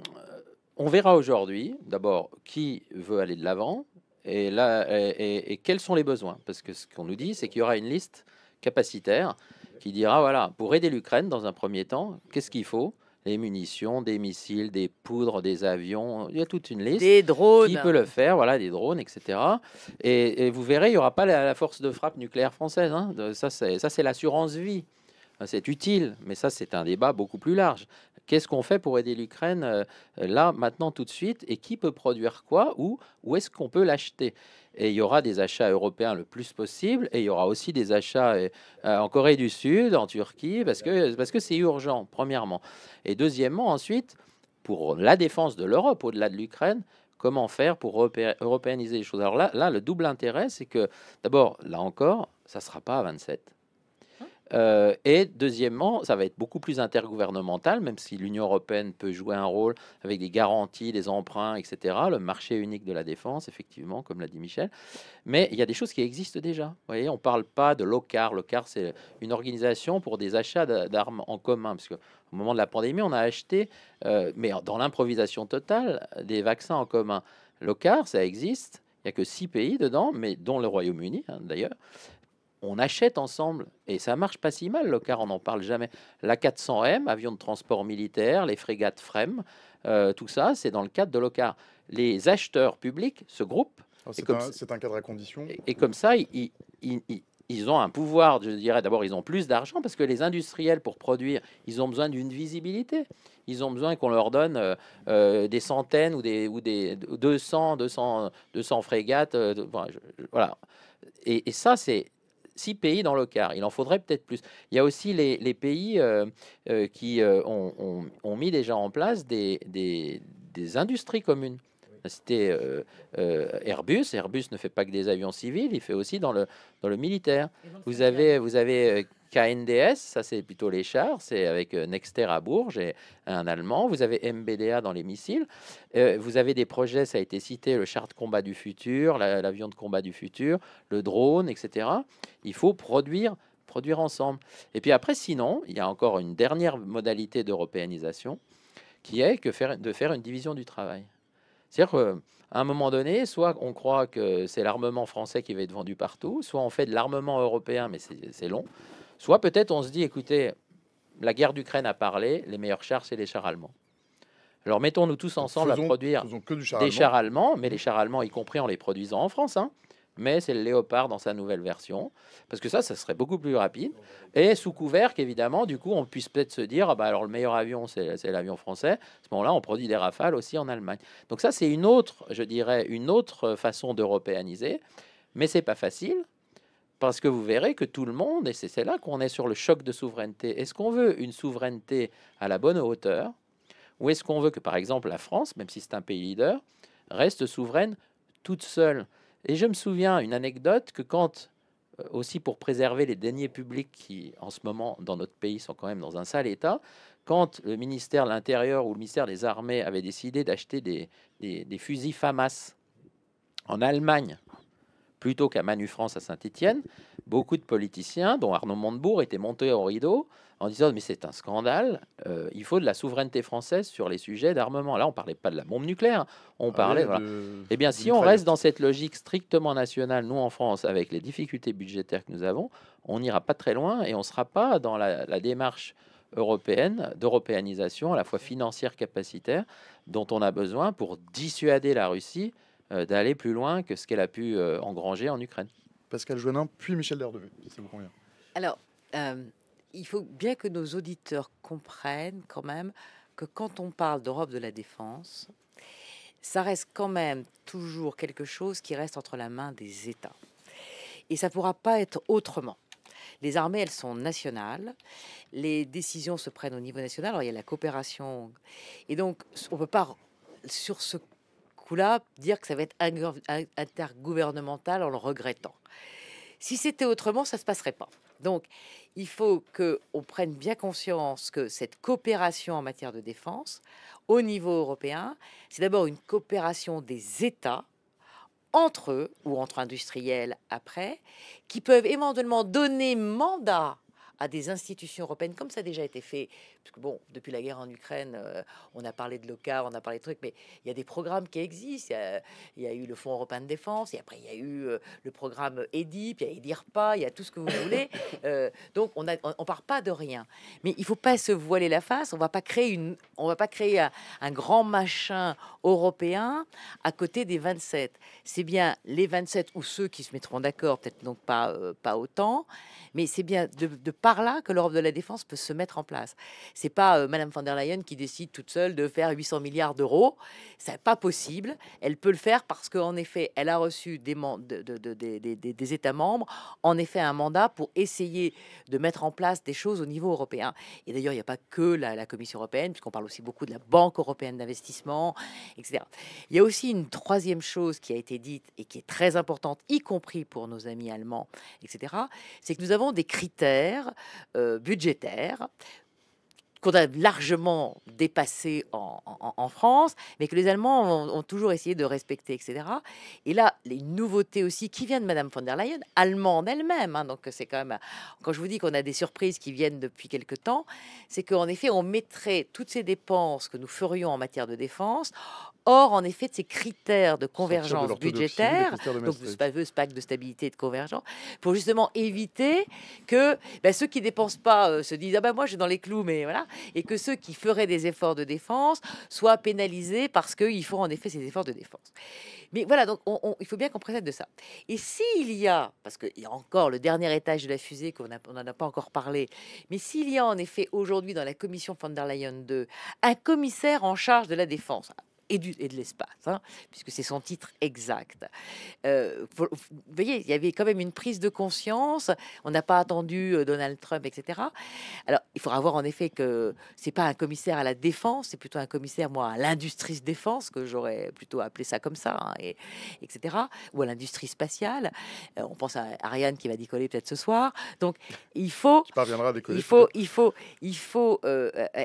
verra aujourd'hui d'abord qui veut aller de l'avant et là et quels sont les besoins, parce que ce qu'on nous dit, c'est qu'il y aura une liste capacitaire qui dira voilà, pour aider l'Ukraine dans un premier temps, qu'est-ce qu'il faut? Des munitions, des missiles, des poudres, des avions, il y a toute une liste. Des drones. Qui peut le faire, voilà, des drones, etc. Et vous verrez, il n'y aura pas la force de frappe nucléaire française. Hein. Ça, c'est l'assurance vie. C'est utile, mais ça, c'est un débat beaucoup plus large. Qu'est-ce qu'on fait pour aider l'Ukraine là, maintenant, tout de suite? Et qui peut produire quoi? Où est-ce qu'on peut l'acheter? Et il y aura des achats européens le plus possible. Et il y aura aussi des achats en Corée du Sud, en Turquie, parce que c'est urgent, premièrement. Et deuxièmement, ensuite, pour la défense de l'Europe, au-delà de l'Ukraine, comment faire pour européaniser les choses? Alors là, le double intérêt, c'est que, d'abord, là encore, ça ne sera pas à 27. Et deuxièmement, ça va être beaucoup plus intergouvernemental, même si l'Union européenne peut jouer un rôle avec des garanties, des emprunts, etc. Le marché unique de la défense, effectivement, comme l'a dit Michel. Mais il y a des choses qui existent déjà. Vous voyez, on ne parle pas de l'OCCAR. L'OCCAR, c'est une organisation pour des achats d'armes en commun. Parce qu'au moment de la pandémie, on a acheté, mais dans l'improvisation totale, des vaccins en commun. L'OCCAR, ça existe. Il n'y a que 6 pays dedans, mais dont le Royaume-Uni, hein, d'ailleurs. On achète ensemble, et ça marche pas si mal, l'OCCAR, on n'en parle jamais. L'A400M, avion de transport militaire, les frégates FREM, tout ça, c'est dans le cadre de l'OCCAR. Les acheteurs publics se groupent. C'est un cadre à condition. Et comme ça, ils ont un pouvoir, je dirais, d'abord, ils ont plus d'argent, parce que les industriels, pour produire, ils ont besoin d'une visibilité. Ils ont besoin qu'on leur donne des centaines ou des 200 frégates. Voilà. Et ça, c'est 6 pays dans le quart. Il en faudrait peut-être plus. Il y a aussi les pays qui ont mis déjà en place des industries communes. C'était Airbus. Airbus ne fait pas que des avions civils, il fait aussi dans le militaire. Vous avez KNDS, ça c'est plutôt les chars, c'est avec Nexter à Bourges et un Allemand. Vous avez MBDA dans les missiles. Vous avez des projets, ça a été cité, le char de combat du futur, l'avion de combat du futur, le drone, etc. Il faut produire ensemble. Et puis après, sinon, il y a encore une dernière modalité d'européanisation qui est de faire une division du travail. C'est-à-dire qu'à un moment donné, soit on croit que c'est l'armement français qui va être vendu partout, soit on fait de l'armement européen, mais c'est long. Soit peut-être on se dit, écoutez, la guerre d'Ukraine a parlé, les meilleurs chars, c'est les chars allemands. Alors mettons-nous tous ensemble à produire que du char des allemand. chars allemands, mais les chars allemands, y compris en les produisant en France. Hein. mais c'est le Léopard dans sa nouvelle version, parce que ça serait beaucoup plus rapide, et sous couvert qu'évidemment, du coup, on puisse peut-être se dire, ah bah alors le meilleur avion, c'est l'avion français. À ce moment-là, on produit des Rafales aussi en Allemagne. Donc ça, c'est une autre, je dirais, une autre façon d'européaniser, mais c'est pas facile. Parce que vous verrez que tout le monde, et c'est là qu'on est sur le choc de souveraineté, est-ce qu'on veut une souveraineté à la bonne hauteur, ou est-ce qu'on veut que, par exemple, la France, même si c'est un pays leader, reste souveraine toute seule? Et je me souviens une anecdote que quand, aussi pour préserver les deniers publics qui, en ce moment, dans notre pays, sont quand même dans un sale état, quand le ministère de l'Intérieur ou le ministère des Armées avait décidé d'acheter des fusils FAMAS en Allemagne, plutôt qu'à Manufrance à Saint-Étienne, beaucoup de politiciens, dont Arnaud Montebourg, étaient montés au rideau en disant mais c'est un scandale, il faut de la souveraineté française sur les sujets d'armement. Là, on parlait pas de la bombe nucléaire, on parlait. Voilà. Eh bien, si on reste dans cette logique strictement nationale, nous en France, avec les difficultés budgétaires que nous avons, on n'ira pas très loin et on ne sera pas dans la démarche européenne d'européanisation, à la fois financière, capacitaire, dont on a besoin pour dissuader la Russie d'aller plus loin que ce qu'elle a pu engranger en Ukraine. Pascal Joannin, puis Michel Derdevue, si ça vous convient. Alors, il faut bien que nos auditeurs comprennent quand même que quand on parle d'Europe de la défense, ça reste quand même toujours quelque chose qui reste entre la main des États. Et ça ne pourra pas être autrement. Les armées, elles sont nationales. Les décisions se prennent au niveau national. Alors, il y a la coopération. Et donc, on ne peut pas, sur ce coup-là, dire que ça va être intergouvernemental en le regrettant. Si c'était autrement, ça ne se passerait pas. Donc, il faut qu'on prenne bien conscience que cette coopération en matière de défense, au niveau européen, c'est d'abord une coopération des États entre eux, ou entre industriels après, qui peuvent éventuellement donner mandat à des institutions européennes, comme ça a déjà été fait, parce que bon, depuis la guerre en Ukraine, on a parlé de l'OCA, on a parlé de trucs, mais il y a des programmes qui existent. Il y a eu le Fonds européen de défense, et après il y a eu le programme EDIP, il y a EDIRPA, il y a tout ce que vous voulez. Donc on part pas de rien. Mais il faut pas se voiler la face. On va pas créer un grand machin européen à côté des 27. C'est bien les 27 ou ceux qui se mettront d'accord, peut-être donc pas autant, mais c'est bien de par là que l'Europe de la défense peut se mettre en place. C'est pas Madame von der Leyen qui décide toute seule de faire 800 milliards d'euros. C'est pas possible. Elle peut le faire parce qu'en effet, elle a reçu des États membres, en effet, un mandat pour essayer de mettre en place des choses au niveau européen. Et d'ailleurs, il n'y a pas que la Commission européenne, puisqu'on parle aussi beaucoup de la Banque européenne d'investissement, etc. Il y a aussi une troisième chose qui a été dite et qui est très importante, y compris pour nos amis allemands, etc. C'est que nous avons des critères budgétaires qu'on a largement dépassé en France, mais que les Allemands ont toujours essayé de respecter, etc. Et là, les nouveautés aussi qui viennent de Madame von der Leyen, allemande elle-même, hein, donc c'est quand même, quand je vous dis qu'on a des surprises qui viennent depuis quelque temps, c'est qu'en effet, on mettrait toutes ces dépenses que nous ferions en matière de défense hors, en effet, de ces critères de convergence budgétaire, donc ce fameux pacte de stabilité et de convergence, pour justement éviter que ceux qui dépensent pas se disent « Ah ben moi, je suis dans les clous, mais voilà », et que ceux qui feraient des efforts de défense soient pénalisés parce qu'ils font en effet ces efforts de défense. Mais voilà, donc il faut bien qu'on précède de ça. Et s'il y a, parce qu'il y a encore le dernier étage de la fusée qu'on n'en a pas encore parlé, mais s'il y a en effet aujourd'hui dans la commission von der Leyen 2 un commissaire en charge de la défense, et de l'espace, hein, puisque c'est son titre exact. Vous voyez, il y avait quand même une prise de conscience. On n'a pas attendu Donald Trump, etc. Alors, il faudra voir en effet que c'est pas un commissaire à la défense, c'est plutôt un commissaire, moi, à l'industrie de défense, que j'aurais plutôt appelé ça comme ça, hein, etc. Ou à l'industrie spatiale. On pense à Ariane qui va décoller peut-être ce soir. Donc, il faut, il faut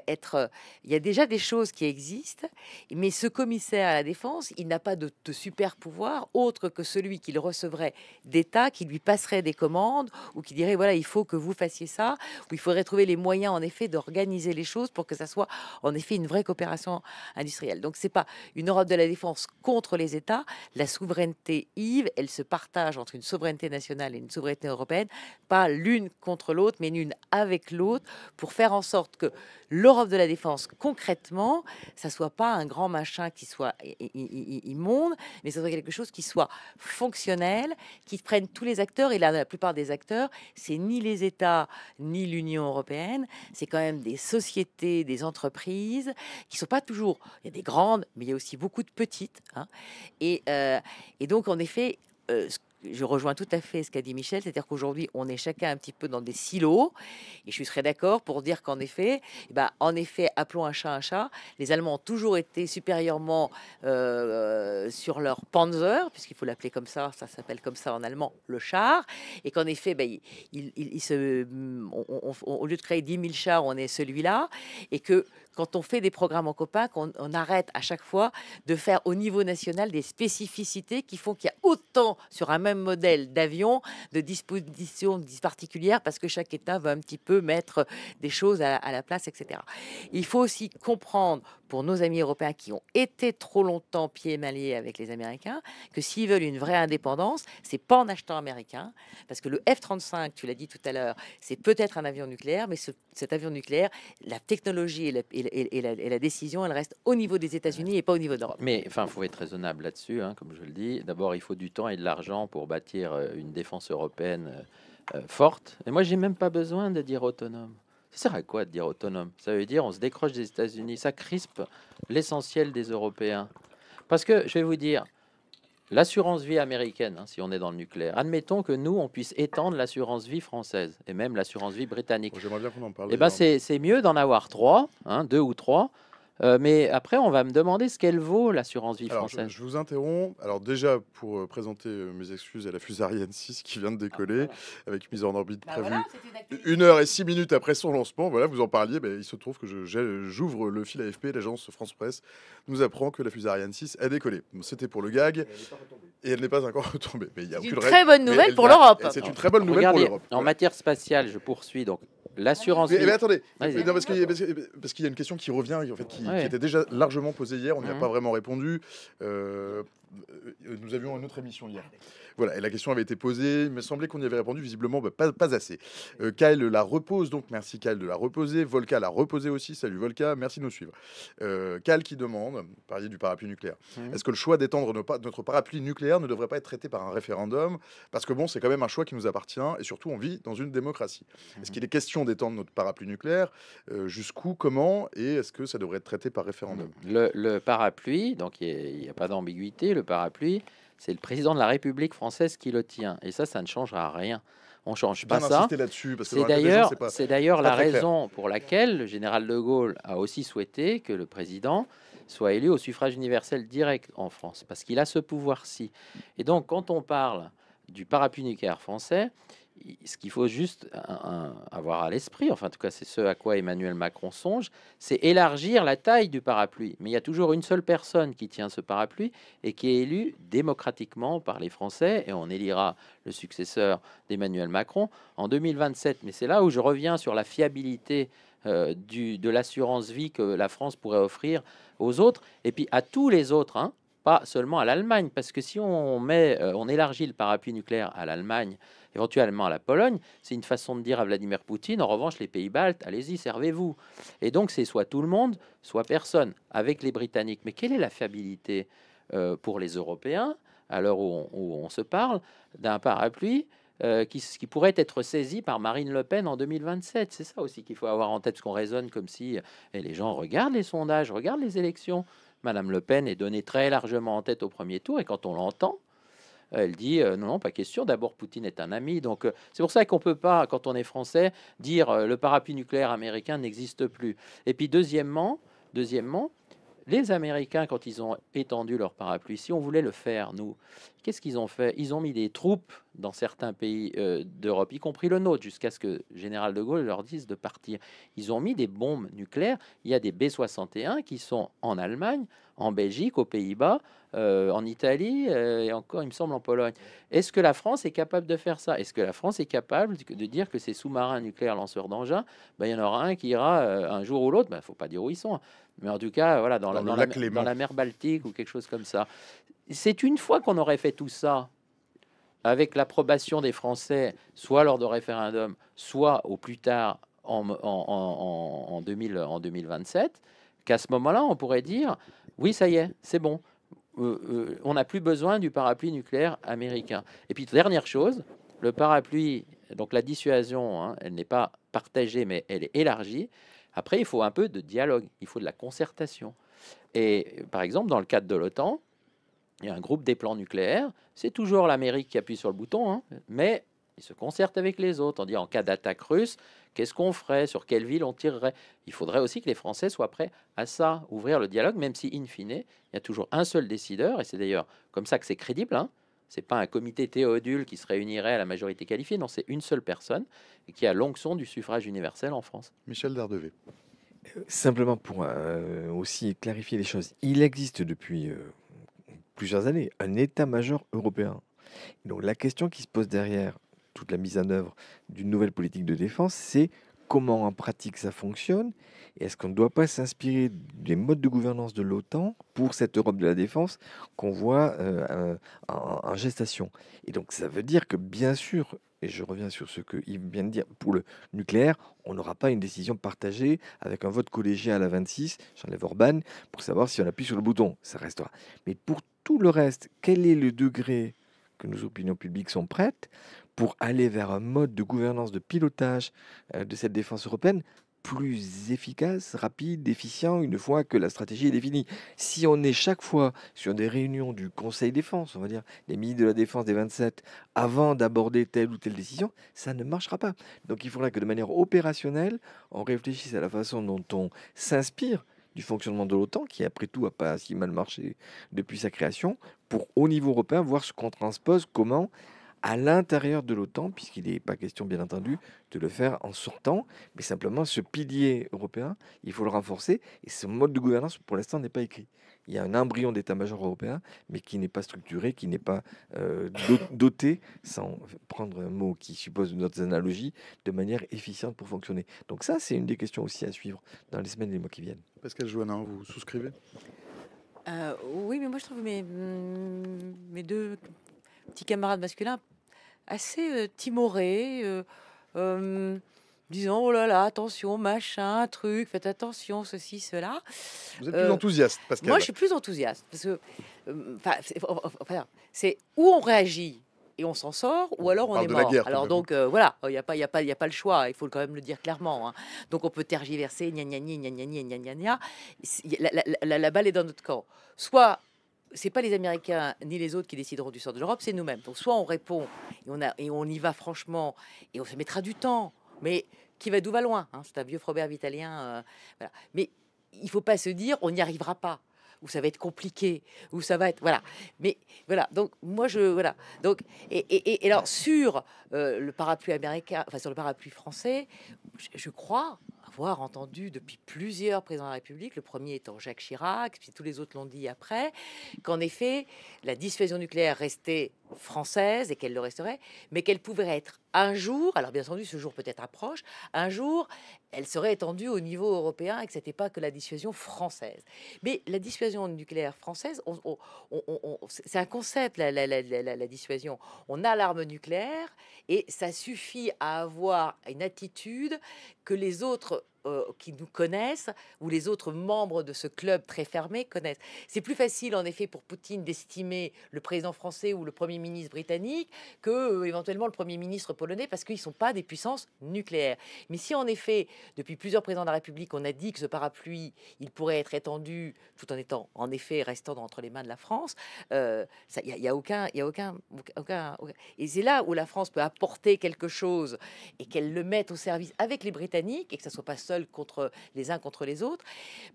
être. Il y a déjà des choses qui existent, mais ce commissaire à la défense, il n'a pas de super pouvoir autre que celui qu'il recevrait d'État, qui lui passerait des commandes ou qui dirait voilà, il faut que vous fassiez ça, ou il faudrait trouver les moyens en effet d'organiser les choses pour que ça soit en effet une vraie coopération industrielle. Donc c'est pas une Europe de la défense contre les États. La souveraineté, Yves, elle se partage entre une souveraineté nationale et une souveraineté européenne, pas l'une contre l'autre, mais l'une avec l'autre, pour faire en sorte que l'Europe de la défense, concrètement, ça soit pas un grand machin machin qui soit immonde, mais ça soit quelque chose qui soit fonctionnel, qui prenne tous les acteurs. Et là, la plupart des acteurs, c'est ni les États ni l'Union européenne, c'est quand même des sociétés, des entreprises qui sont pas toujours. Il y a des grandes, mais il y a aussi beaucoup de petites. Hein. Et donc, en effet, je rejoins tout à fait ce qu'a dit Michel, c'est-à-dire qu'aujourd'hui, on est chacun un petit peu dans des silos, et je serais d'accord pour dire qu'en effet, appelons un chat un chat. Les Allemands ont toujours été supérieurement sur leur Panzer, puisqu'il faut l'appeler comme ça s'appelle comme ça en allemand, le char, et qu'en effet, au lieu de créer 10 000 chars, on est celui-là, et que quand on fait des programmes en copac, on arrête à chaque fois de faire au niveau national des spécificités qui font qu'il y a autant sur un même modèle d'avion de dispositions particulières parce que chaque État va un petit peu mettre des choses à la place, etc. Il faut aussi comprendre pour nos amis européens qui ont été trop longtemps pieds et mains liés avec les Américains que s'ils veulent une vraie indépendance, c'est pas en achetant américain, parce que le F-35, tu l'as dit tout à l'heure, c'est peut-être un avion nucléaire, mais cet avion nucléaire, la technologie et la décision, elle reste au niveau des États-Unis et pas au niveau de l'Europe. Mais enfin, il faut être raisonnable là-dessus, hein, comme je le dis. D'abord, il faut du temps et de l'argent pour bâtir une défense européenne forte. Et moi, j'ai même pas besoin de dire autonome. Ça sert à quoi de dire autonome? Ça veut dire on se décroche des États-Unis. Ça crispe l'essentiel des Européens. Parce que, je vais vous dire, l'assurance vie américaine, hein, si on est dans le nucléaire, admettons que nous, on puisse étendre l'assurance vie française et même l'assurance vie britannique. Bon, j'aimerais bien qu'on en parle. Eh ben, c'est mieux d'en avoir 3, hein, 2 ou 3. Mais après, on va me demander ce qu'elle vaut, l'assurance vie Alors, française. je vous interromps. Alors déjà, pour présenter mes excuses à la fusée Ariane 6 qui vient de décoller, avec mise en orbite prévue 1h06 après son lancement. Voilà, vous en parliez. Il se trouve que j'ouvre le fil AFP, l'agence France Presse nous apprend que la fusée Ariane 6 a décollé. C'était pour le gag. Et elle n'est pas encore retombée. Mais il y a C'est aucune une très bonne nouvelle pour l'Europe. C'est une très bonne nouvelle pour Regardez, l'Europe. en matière spatiale, je poursuis. Donc, l'assurance vie... Mais attendez, Vas-y. non, parce qu'il y a une question qui revient, en fait, qui était déjà largement posée hier, on n'y a pas vraiment répondu. Nous avions une autre émission hier. Voilà, et la question avait été posée, il me semblait qu'on y avait répondu, visiblement pas assez. Kyle la repose, donc merci Kyle de la reposer. Volka l'a reposé aussi, salut Volka, merci de nous suivre. Kyle qui demande, parler du parapluie nucléaire, est-ce que le choix d'étendre notre parapluie nucléaire ne devrait pas être traité par un référendum? Parce que bon, c'est quand même un choix qui nous appartient, et surtout on vit dans une démocratie. Est-ce qu'il est question d'étendre notre parapluie nucléaire? Jusqu'où, comment, et est-ce que ça devrait être traité par référendum? Le parapluie, donc il n'y a pas d'ambiguïté, le parapluie, c'est le président de la République française qui le tient. Et ça ne changera rien. On ne change pas ça. Là-dessus, parce que c'est d'ailleurs la raison pour laquelle le général de Gaulle a aussi souhaité que le président soit élu au suffrage universel direct en France, parce qu'il a ce pouvoir-ci. Et donc, quand on parle du parapluie nucléaire français, ce qu'il faut juste avoir à l'esprit, enfin en tout cas c'est ce à quoi Emmanuel Macron songe, c'est élargir la taille du parapluie. Mais il y a toujours une seule personne qui tient ce parapluie et qui est élue démocratiquement par les Français, et on élira le successeur d'Emmanuel Macron en 2027. Mais c'est là où je reviens sur la fiabilité de l'assurance vie que la France pourrait offrir aux autres, et puis à tous les autres, hein, pas seulement à l'Allemagne, parce que si on élargit le parapluie nucléaire à l'Allemagne, éventuellement à la Pologne, c'est une façon de dire à Vladimir Poutine, en revanche, les pays baltes, allez-y, servez-vous. Et donc, c'est soit tout le monde, soit personne, avec les Britanniques. Mais quelle est la fiabilité pour les Européens, à l'heure où on se parle, d'un parapluie qui pourrait être saisi par Marine Le Pen en 2027? C'est ça aussi qu'il faut avoir en tête, parce qu'on raisonne comme si et les gens regardent les sondages, regardent les élections. Madame Le Pen est donnée très largement en tête au premier tour, et quand on l'entend, elle dit non, pas question. D'abord, Poutine est un ami. Donc, c'est pour ça qu'on ne peut pas, quand on est français, dire le parapluie nucléaire américain n'existe plus. Et puis, deuxièmement, les Américains, quand ils ont étendu leur parapluie, si on voulait le faire, nous, qu'est-ce qu'ils ont fait? Ils ont mis des troupes dans certains pays d'Europe, y compris le nôtre, jusqu'à ce que Général de Gaulle leur dise de partir. Ils ont mis des bombes nucléaires. Il y a des B-61 qui sont en Allemagne, en Belgique, aux Pays-Bas, en Italie et encore, il me semble, en Pologne. Est-ce que la France est capable de faire ça? Est-ce que la France est capable de dire que ces sous-marins nucléaires lanceurs d'engins, il y en aura un qui ira un jour ou l'autre, il ne faut pas dire où ils sont, mais en tout cas, voilà, dans la mer Baltique ou quelque chose comme ça. C'est une fois qu'on aurait fait tout ça, avec l'approbation des Français, soit lors de référendum, soit au plus tard en 2027, qu'à ce moment-là, on pourrait dire, oui, ça y est, c'est bon. On n'a plus besoin du parapluie nucléaire américain. Et puis, dernière chose, le parapluie, donc la dissuasion, hein, elle n'est pas partagée, mais elle est élargie. Après, il faut un peu de dialogue, il faut de la concertation. Et par exemple, dans le cadre de l'OTAN, il y a un groupe des plans nucléaires, c'est toujours l'Amérique qui appuie sur le bouton, hein, mais il se concerte avec les autres. On dit en cas d'attaque russe, qu'est-ce qu'on ferait, sur quelle ville on tirerait. Il faudrait aussi que les Français soient prêts à ça, ouvrir le dialogue, même si, in fine, il y a toujours un seul décideur, et c'est d'ailleurs comme ça que c'est crédible. Hein. C'est pas un comité Théodule qui se réunirait à la majorité qualifiée, non, c'est une seule personne et qui a l'onction du suffrage universel en France. Michel Dardevé. Simplement pour aussi clarifier les choses, il existe depuis plusieurs années un état-major européen. Donc la question qui se pose derrière toute la mise en œuvre d'une nouvelle politique de défense, c'est comment en pratique ça fonctionne et est-ce qu'on ne doit pas s'inspirer des modes de gouvernance de l'OTAN pour cette Europe de la défense qu'on voit en gestation. Et donc ça veut dire que bien sûr, et je reviens sur ce que Yves vient de dire, pour le nucléaire, on n'aura pas une décision partagée avec un vote collégial à 26, j'enlève Orban, pour savoir si on appuie sur le bouton, ça restera. Mais pour tout le reste, quel est le degré que nos opinions publiques sont prêtes pour aller vers un mode de gouvernance, de pilotage de cette défense européenne plus efficace, rapide, efficient, une fois que la stratégie est définie. Si on est chaque fois sur des réunions du Conseil défense, on va dire, des ministres de la Défense des 27, avant d'aborder telle ou telle décision, ça ne marchera pas. Donc il faudra que de manière opérationnelle, on réfléchisse à la façon dont on s'inspire du fonctionnement de l'OTAN, qui après tout n'a pas si mal marché depuis sa création, pour au niveau européen voir ce qu'on transpose, comment à l'intérieur de l'OTAN, puisqu'il n'est pas question bien entendu de le faire en sortant, mais simplement ce pilier européen, il faut le renforcer, et ce mode de gouvernance pour l'instant n'est pas écrit. Il y a un embryon d'état-major européen, mais qui n'est pas structuré, qui n'est pas doté, sans prendre un mot qui suppose d'autres analogies, de manière efficiente pour fonctionner. Donc ça, c'est une des questions aussi à suivre dans les semaines et les mois qui viennent. Pascal Jouanin, vous souscrivez? Oui, mais moi je trouve mes deux petits camarades masculins assez timorés, disant oh là là, attention, machin, truc, faites attention, ceci, cela. Vous êtes plus enthousiaste, Pascal. Moi, je suis plus enthousiaste parce que c'est où on réagit et on s'en sort, ou alors on parle est de la mort. guerre, Alors tout donc voilà, il n'y a pas le choix. Il faut quand même le dire clairement. Hein. Donc on peut tergiverser, gna gna gna gna gna gna gna gna. La balle est dans notre camp. Soit c'est pas les Américains ni les autres qui décideront du sort de l'Europe, c'est nous-mêmes. Donc soit on répond et on y va franchement et on se mettra du temps, mais qui va d'où va loin. Hein. C'est un vieux proverbe italien. Voilà. Mais il faut pas se dire on n'y arrivera pas, ou ça va être compliqué, ou ça va être voilà. Mais voilà. Donc moi voilà. Donc et alors sur le parapluie américain, enfin sur le parapluie français, je crois avoir entendu depuis plusieurs présidents de la République, le premier étant Jacques Chirac, puis tous les autres l'ont dit après, qu'en effet, la dissuasion nucléaire restait française et qu'elle le resterait, mais qu'elle pouvait être un jour, alors bien entendu ce jour peut-être approche, un jour elle serait étendue au niveau européen et que c'était pas que la dissuasion française. Mais la dissuasion nucléaire française, c'est un concept, la dissuasion. On a l'arme nucléaire et ça suffit à avoir une attitude que les autres qui nous connaissent ou les autres membres de ce club très fermé connaissent. C'est plus facile en effet pour Poutine d'estimer le président français ou le premier ministre britannique que éventuellement le premier ministre polonais parce qu'ils ne sont pas des puissances nucléaires. Mais si en effet depuis plusieurs présidents de la République on a dit que ce parapluie il pourrait être étendu tout en étant en effet restant entre les mains de la France, il y a aucun et c'est là où la France peut apporter quelque chose et qu'elle le mette au service avec les Britanniques et que ça soit pas seul contre les uns contre les autres,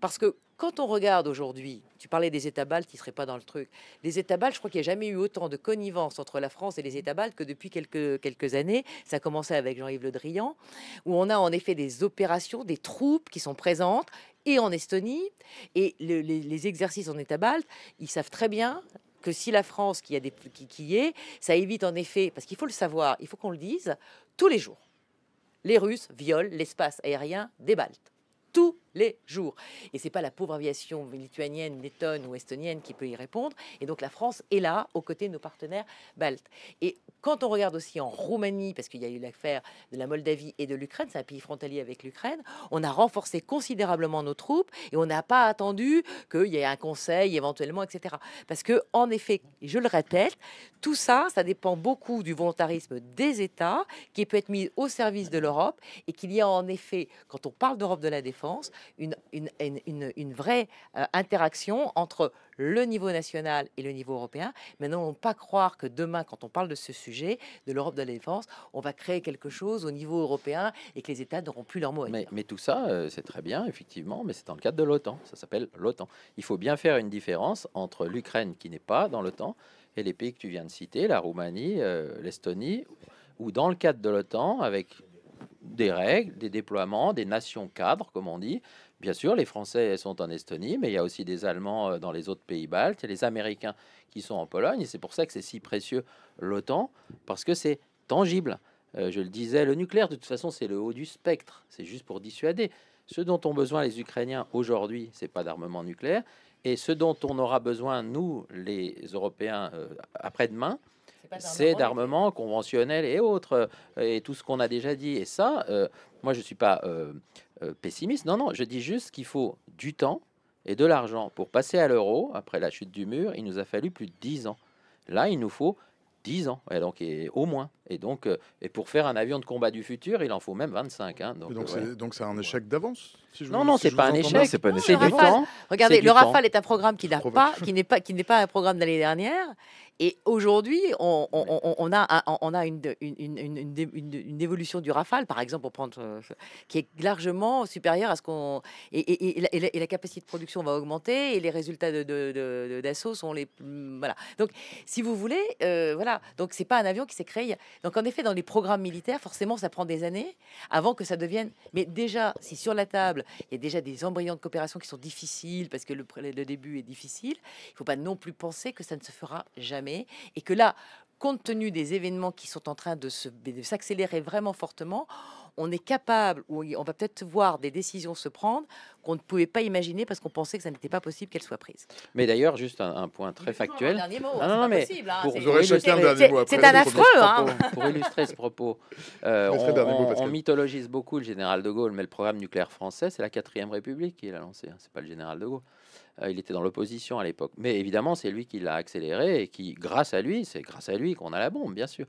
parce que quand on regarde aujourd'hui, tu parlais des États baltes qui ne seraient pas dans le truc. Les États baltes, je crois qu'il n'y a jamais eu autant de connivence entre la France et les États baltes que depuis quelques années. Ça a commencé avec Jean-Yves Le Drian, où on a en effet des opérations, des troupes qui sont présentes, et en Estonie, et les exercices en États baltes, ils savent très bien que si la France qui est, ça évite en effet, parce qu'il faut le savoir, il faut qu'on le dise, tous les jours, les Russes violent l'espace aérien des Baltes. Tous les jours. Et c'est pas la pauvre aviation lituanienne, lettonne ou estonienne qui peut y répondre. Et donc la France est là, aux côtés de nos partenaires baltes. Et quand on regarde aussi en Roumanie, parce qu'il y a eu l'affaire de la Moldavie et de l'Ukraine, c'est un pays frontalier avec l'Ukraine, on a renforcé considérablement nos troupes et on n'a pas attendu qu'il y ait un conseil éventuellement, etc. Parce que, en effet, je le répète, tout ça, ça dépend beaucoup du volontarisme des États qui peut être mis au service de l'Europe et qu'il y a en effet, quand on parle d'Europe de la défense, une vraie interaction entre le niveau national et le niveau européen. Mais non pas croire que demain, quand on parle de ce sujet, de l'Europe de la défense, on va créer quelque chose au niveau européen et que les États n'auront plus leur mot à dire. Mais tout ça, c'est très bien, effectivement, mais c'est dans le cadre de l'OTAN. Ça s'appelle l'OTAN. Il faut bien faire une différence entre l'Ukraine qui n'est pas dans l'OTAN et les pays que tu viens de citer, la Roumanie, l'Estonie, ou dans le cadre de l'OTAN, avec des règles, des déploiements, des nations cadres, comme on dit. Bien sûr, les Français sont en Estonie, mais il y a aussi des Allemands dans les autres pays baltes, il y a les Américains qui sont en Pologne, et c'est pour ça que c'est si précieux l'OTAN, parce que c'est tangible. Je le disais, le nucléaire, de toute façon, c'est le haut du spectre, c'est juste pour dissuader. Ce dont ont besoin les Ukrainiens aujourd'hui, c'est pas d'armement nucléaire, et ce dont on aura besoin, nous, les Européens, après-demain, c'est d'armement conventionnel et autres, et tout ce qu'on a déjà dit. Et ça, moi, je suis pas pessimiste. Non, non, je dis juste qu'il faut du temps et de l'argent pour passer à l'euro. Après la chute du mur, il nous a fallu plus de 10 ans. Là, il nous faut 10 ans, et donc au moins. Et donc, et pour faire un avion de combat du futur, il en faut même 25. Hein, Donc ouais. donc c'est un échec d'avance si Non, non, si c'est je pas vous un entends échec. bien. C'est pas un C'est échec. du temps. Regardez, C'est du le temps. Rafale est un programme qui n'est pas un programme de l'année dernière. Et aujourd'hui, on a une évolution du Rafale, par exemple, pour prendre, qui est largement supérieure à ce qu'on... Et la capacité de production va augmenter et les résultats d'assaut sont les... Voilà. Donc, si vous voulez, voilà. Donc, c'est pas un avion qui s'est créé. Donc, en effet, dans les programmes militaires, forcément, ça prend des années avant que ça devienne... Mais déjà, si sur la table, il y a déjà des embryons de coopération qui sont difficiles parce que le début est difficile, il ne faut pas non plus penser que ça ne se fera jamais. Et que là, compte tenu des événements qui sont en train de s'accélérer vraiment fortement, on est capable, ou on va peut-être voir des décisions se prendre qu'on ne pouvait pas imaginer parce qu'on pensait que ça n'était pas possible qu'elles soient prises. Mais d'ailleurs, juste un point très factuel. Dernier mot, Ah, non, non, mais Vous aurez chacun le dernier mot après. C'est un affreux, hein. Pour illustrer ce propos, mettrai le dernier mot, on Pascal. mythologise beaucoup le général de Gaulle, mais le programme nucléaire français, c'est la 4e République qui l'a lancé. Hein, c'est pas le général de Gaulle. Il était dans l'opposition à l'époque. Mais évidemment, c'est lui qui l'a accéléré et qui, grâce à lui, c'est grâce à lui qu'on a la bombe, bien sûr.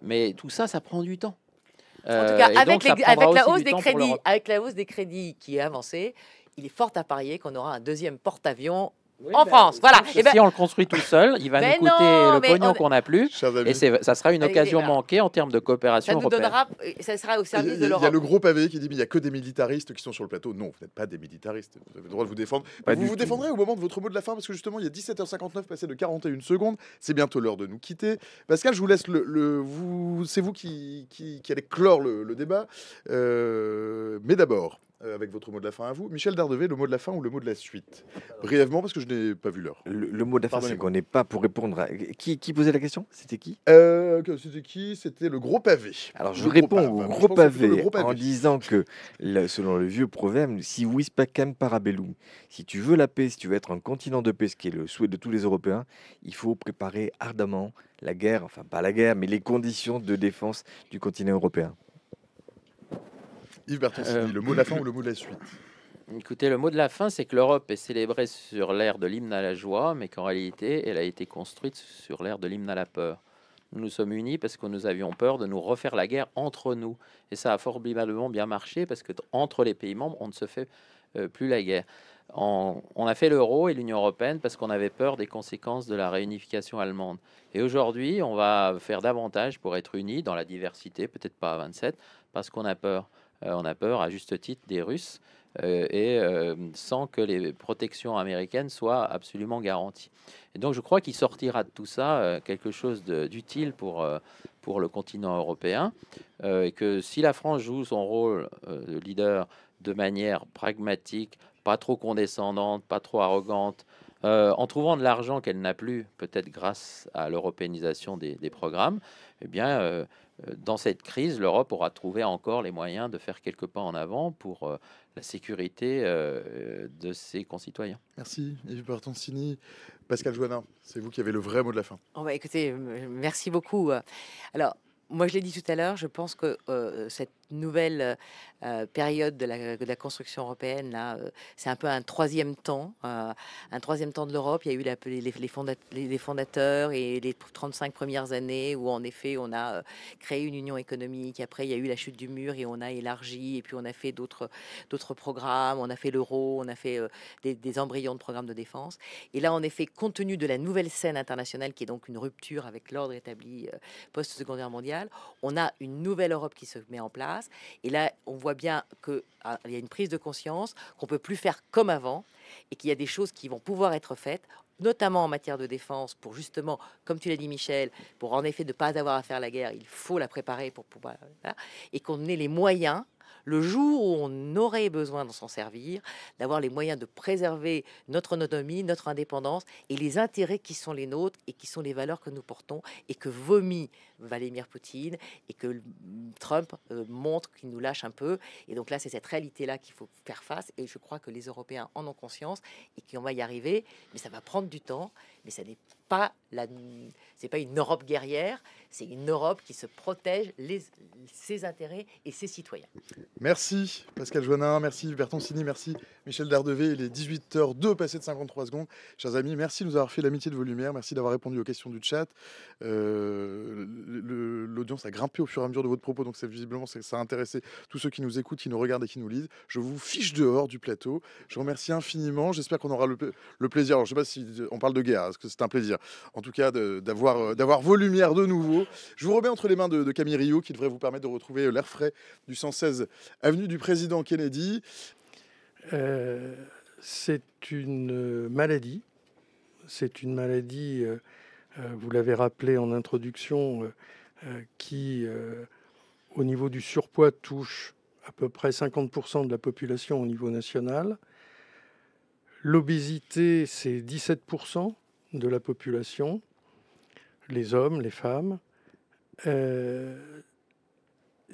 Mais tout ça, ça prend du temps. En tout cas, Et avec, donc, ça avec prendra la aussi hausse du des temps pour crédits, l'Europe. avec la hausse des crédits qui est avancée, il est fort à parier qu'on aura un deuxième porte-avions en France. Voilà. Et si on le construit tout seul, il va Mais nous coûter non, le mais pognon on- qu'on n'a plus. Chers amis, Et ça sera une Allez, occasion voilà. manquée en termes de ça coopération nous européenne. donnera, ça sera au service il de y a l'Europe. le gros pavé qui dit mais il n'y a que des militaristes qui sont sur le plateau. Non, vous n'êtes pas des militaristes. Vous avez le droit de vous défendre. Pas Vous du vous tout. défendrez au moment de votre mot de la fin parce que justement il y a 17h59 passé de 41 secondes. C'est bientôt l'heure de nous quitter. Pascal, je vous laisse c'est vous qui allez clore le débat. Mais d'abord, avec votre mot de la fin à vous, Michel Dardevet, le mot de la fin ou le mot de la suite? Brièvement parce que je n'ai pas vu l'heure. Le mot de la fin, c'est Pardonnez-moi. qu'on n'est pas pour répondre à... Qui posait la question? C'était qui? C'était qui? C'était le gros pavé. Alors, je Le réponds pave. au Je gros pense que c'est plutôt le pavé gros pavé. en disant que, selon le vieux proverbe, si vis pacem parabellum, si tu veux la paix, si tu veux être un continent de paix, ce qui est le souhait de tous les Européens, il faut préparer ardemment la guerre, enfin pas la guerre, mais les conditions de défense du continent européen. Yves Bertoncini, le mot de la fin ou le mot de la suite? Écoutez, le mot de la fin, c'est que l'Europe est célébrée sur l'ère de l'hymne à la joie, mais qu'en réalité, elle a été construite sur l'ère de l'hymne à la peur. Nous nous sommes unis parce que nous avions peur de nous refaire la guerre entre nous. Et ça a formidablement bien marché parce que entre les pays membres, on ne se fait plus la guerre. On a fait l'euro et l'Union européenne parce qu'on avait peur des conséquences de la réunification allemande. Et aujourd'hui, on va faire davantage pour être unis dans la diversité, peut-être pas à 27, parce qu'on a peur. On a peur, à juste titre, des Russes sans que les protections américaines soient absolument garanties. Et donc, je crois qu'il sortira de tout ça quelque chose d'utile pour le continent européen, et que si la France joue son rôle de leader de manière pragmatique, pas trop condescendante, pas trop arrogante, en trouvant de l'argent qu'elle n'a plus, peut-être grâce à l'européanisation des programmes, eh bien, dans cette crise, l'Europe aura trouvé encore les moyens de faire quelques pas en avant pour la sécurité de ses concitoyens. Merci Yves Bertoncini. Pascal Joannin, c'est vous qui avez le vrai mot de la fin. Écoutez, merci beaucoup. Alors, moi, je l'ai dit tout à l'heure, je pense que cette nouvelle période de la construction européenne, là, c'est un peu un troisième temps de l'Europe. Il y a eu les fondateurs et les 35 premières années où, en effet, on a créé une union économique. Après, il y a eu la chute du mur et on a élargi. Et puis, on a fait d'autres programmes. On a fait l'euro, on a fait des embryons de programmes de défense. Et là, en effet, compte tenu de la nouvelle scène internationale, qui est donc une rupture avec l'ordre établi post-Seconde Guerre mondiale, on a une nouvelle Europe qui se met en place. Et là, on voit bien qu'il y a une prise de conscience qu'on ne peut plus faire comme avant et qu'il y a des choses qui vont pouvoir être faites, notamment en matière de défense, pour justement, comme tu l'as dit Michel, pour en effet ne pas avoir à faire la guerre, il faut la préparer pour pouvoir... Voilà, et qu'on ait les moyens, le jour où on aurait besoin de s'en servir, d'avoir les moyens de préserver notre autonomie, notre indépendance et les intérêts qui sont les nôtres et qui sont les valeurs que nous portons et que vomit Vladimir Poutine et que Trump montre qu'il nous lâche un peu. Et donc là, c'est cette réalité-là qu'il faut faire face. Et je crois que les Européens en ont conscience et qu'on va y arriver. Mais ça va prendre du temps. Mais ça n'est pas c'est pas une Europe guerrière. C'est une Europe qui se protège ses intérêts et ses citoyens. Merci Pascal Joannin, merci Yves Bertoncini, merci Michel Dardevé. Il est 18h02 passé de 53 secondes. Chers amis, merci de nous avoir fait l'amitié de vos lumières. Merci d'avoir répondu aux questions du chat. L'audience a grimpé au fur et à mesure de votre propos, donc visiblement ça a intéressé tous ceux qui nous écoutent, qui nous regardent et qui nous lisent. Je vous fiche dehors du plateau. Je vous remercie infiniment. J'espère qu'on aura le plaisir. Alors, je ne sais pas si on parle de guerre, parce que c'est un plaisir. En tout cas, d'avoir vos lumières de nouveau. Je vous remets entre les mains de Camille Rio, qui devrait vous permettre de retrouver l'air frais du 116 avenue du Président Kennedy. C'est une maladie. C'est une maladie, vous l'avez rappelé en introduction, qui, au niveau du surpoids, touche à peu près 50% de la population au niveau national. L'obésité, c'est 17% de la population, les hommes, les femmes.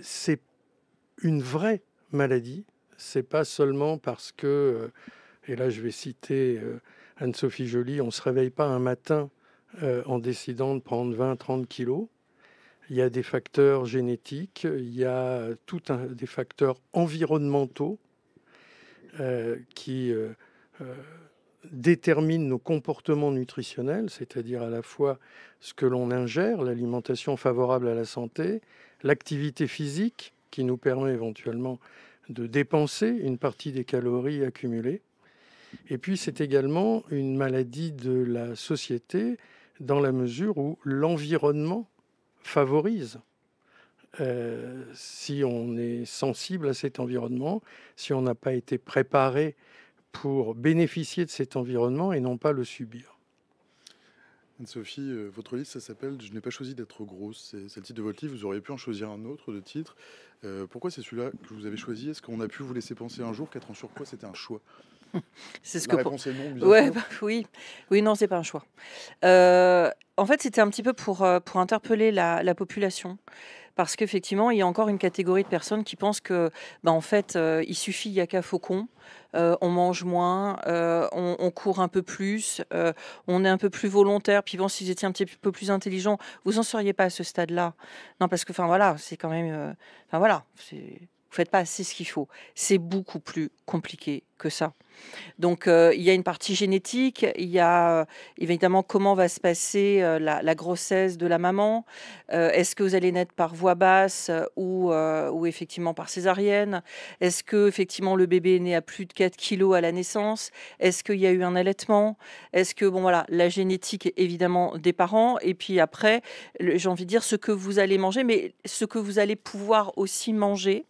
C'est une vraie maladie. C'est pas seulement parce que, et là je vais citer Anne-Sophie Joly, on ne se réveille pas un matin en décidant de prendre 20-30 kilos. Il y a des facteurs génétiques, il y a des facteurs environnementaux qui déterminent nos comportements nutritionnels, c'est-à-dire à la fois ce que l'on ingère, l'alimentation favorable à la santé, l'activité physique qui nous permet éventuellement de dépenser une partie des calories accumulées. Et puis c'est également une maladie de la société dans la mesure où l'environnement favorise. Si on est sensible à cet environnement, si on n'a pas été préparé pour bénéficier de cet environnement et non pas le subir. Anne-Sophie, votre livre, ça s'appelle « Je n'ai pas choisi d'être grosse ». C'est le titre de votre livre. Vous auriez pu en choisir un autre de titre. Pourquoi c'est celui-là que vous avez choisi? Est-ce qu'on a pu vous laisser penser un jour qu'être en surpoids, c'était un choix? C'est ce La que réponse est non, bien ouais, sûr. oui, non, c'est pas un choix. En fait, c'était un petit peu pour interpeller la population. Parce qu'effectivement, il y a encore une catégorie de personnes qui pensent que, en fait, il suffit, il n'y a qu'à faucon, on mange moins, on court un peu plus, on est un peu plus volontaire. Puis bon, si vous étiez un petit peu plus intelligent, vous n'en seriez pas à ce stade-là. Non, parce que, voilà, c'est quand même... voilà, vous faites pas assez ce qu'il faut. C'est beaucoup plus compliqué que ça. Donc, il y a une partie génétique, il y a évidemment comment va se passer la grossesse de la maman. Est-ce que vous allez naître par voie basse ou effectivement par césarienne? Est-ce que effectivement le bébé est né à plus de 4 kilos à la naissance? Est-ce qu'il y a eu un allaitement? Est-ce que, voilà, la génétique évidemment des parents, et puis après, j'ai envie de dire ce que vous allez manger, mais ce que vous allez pouvoir aussi manger,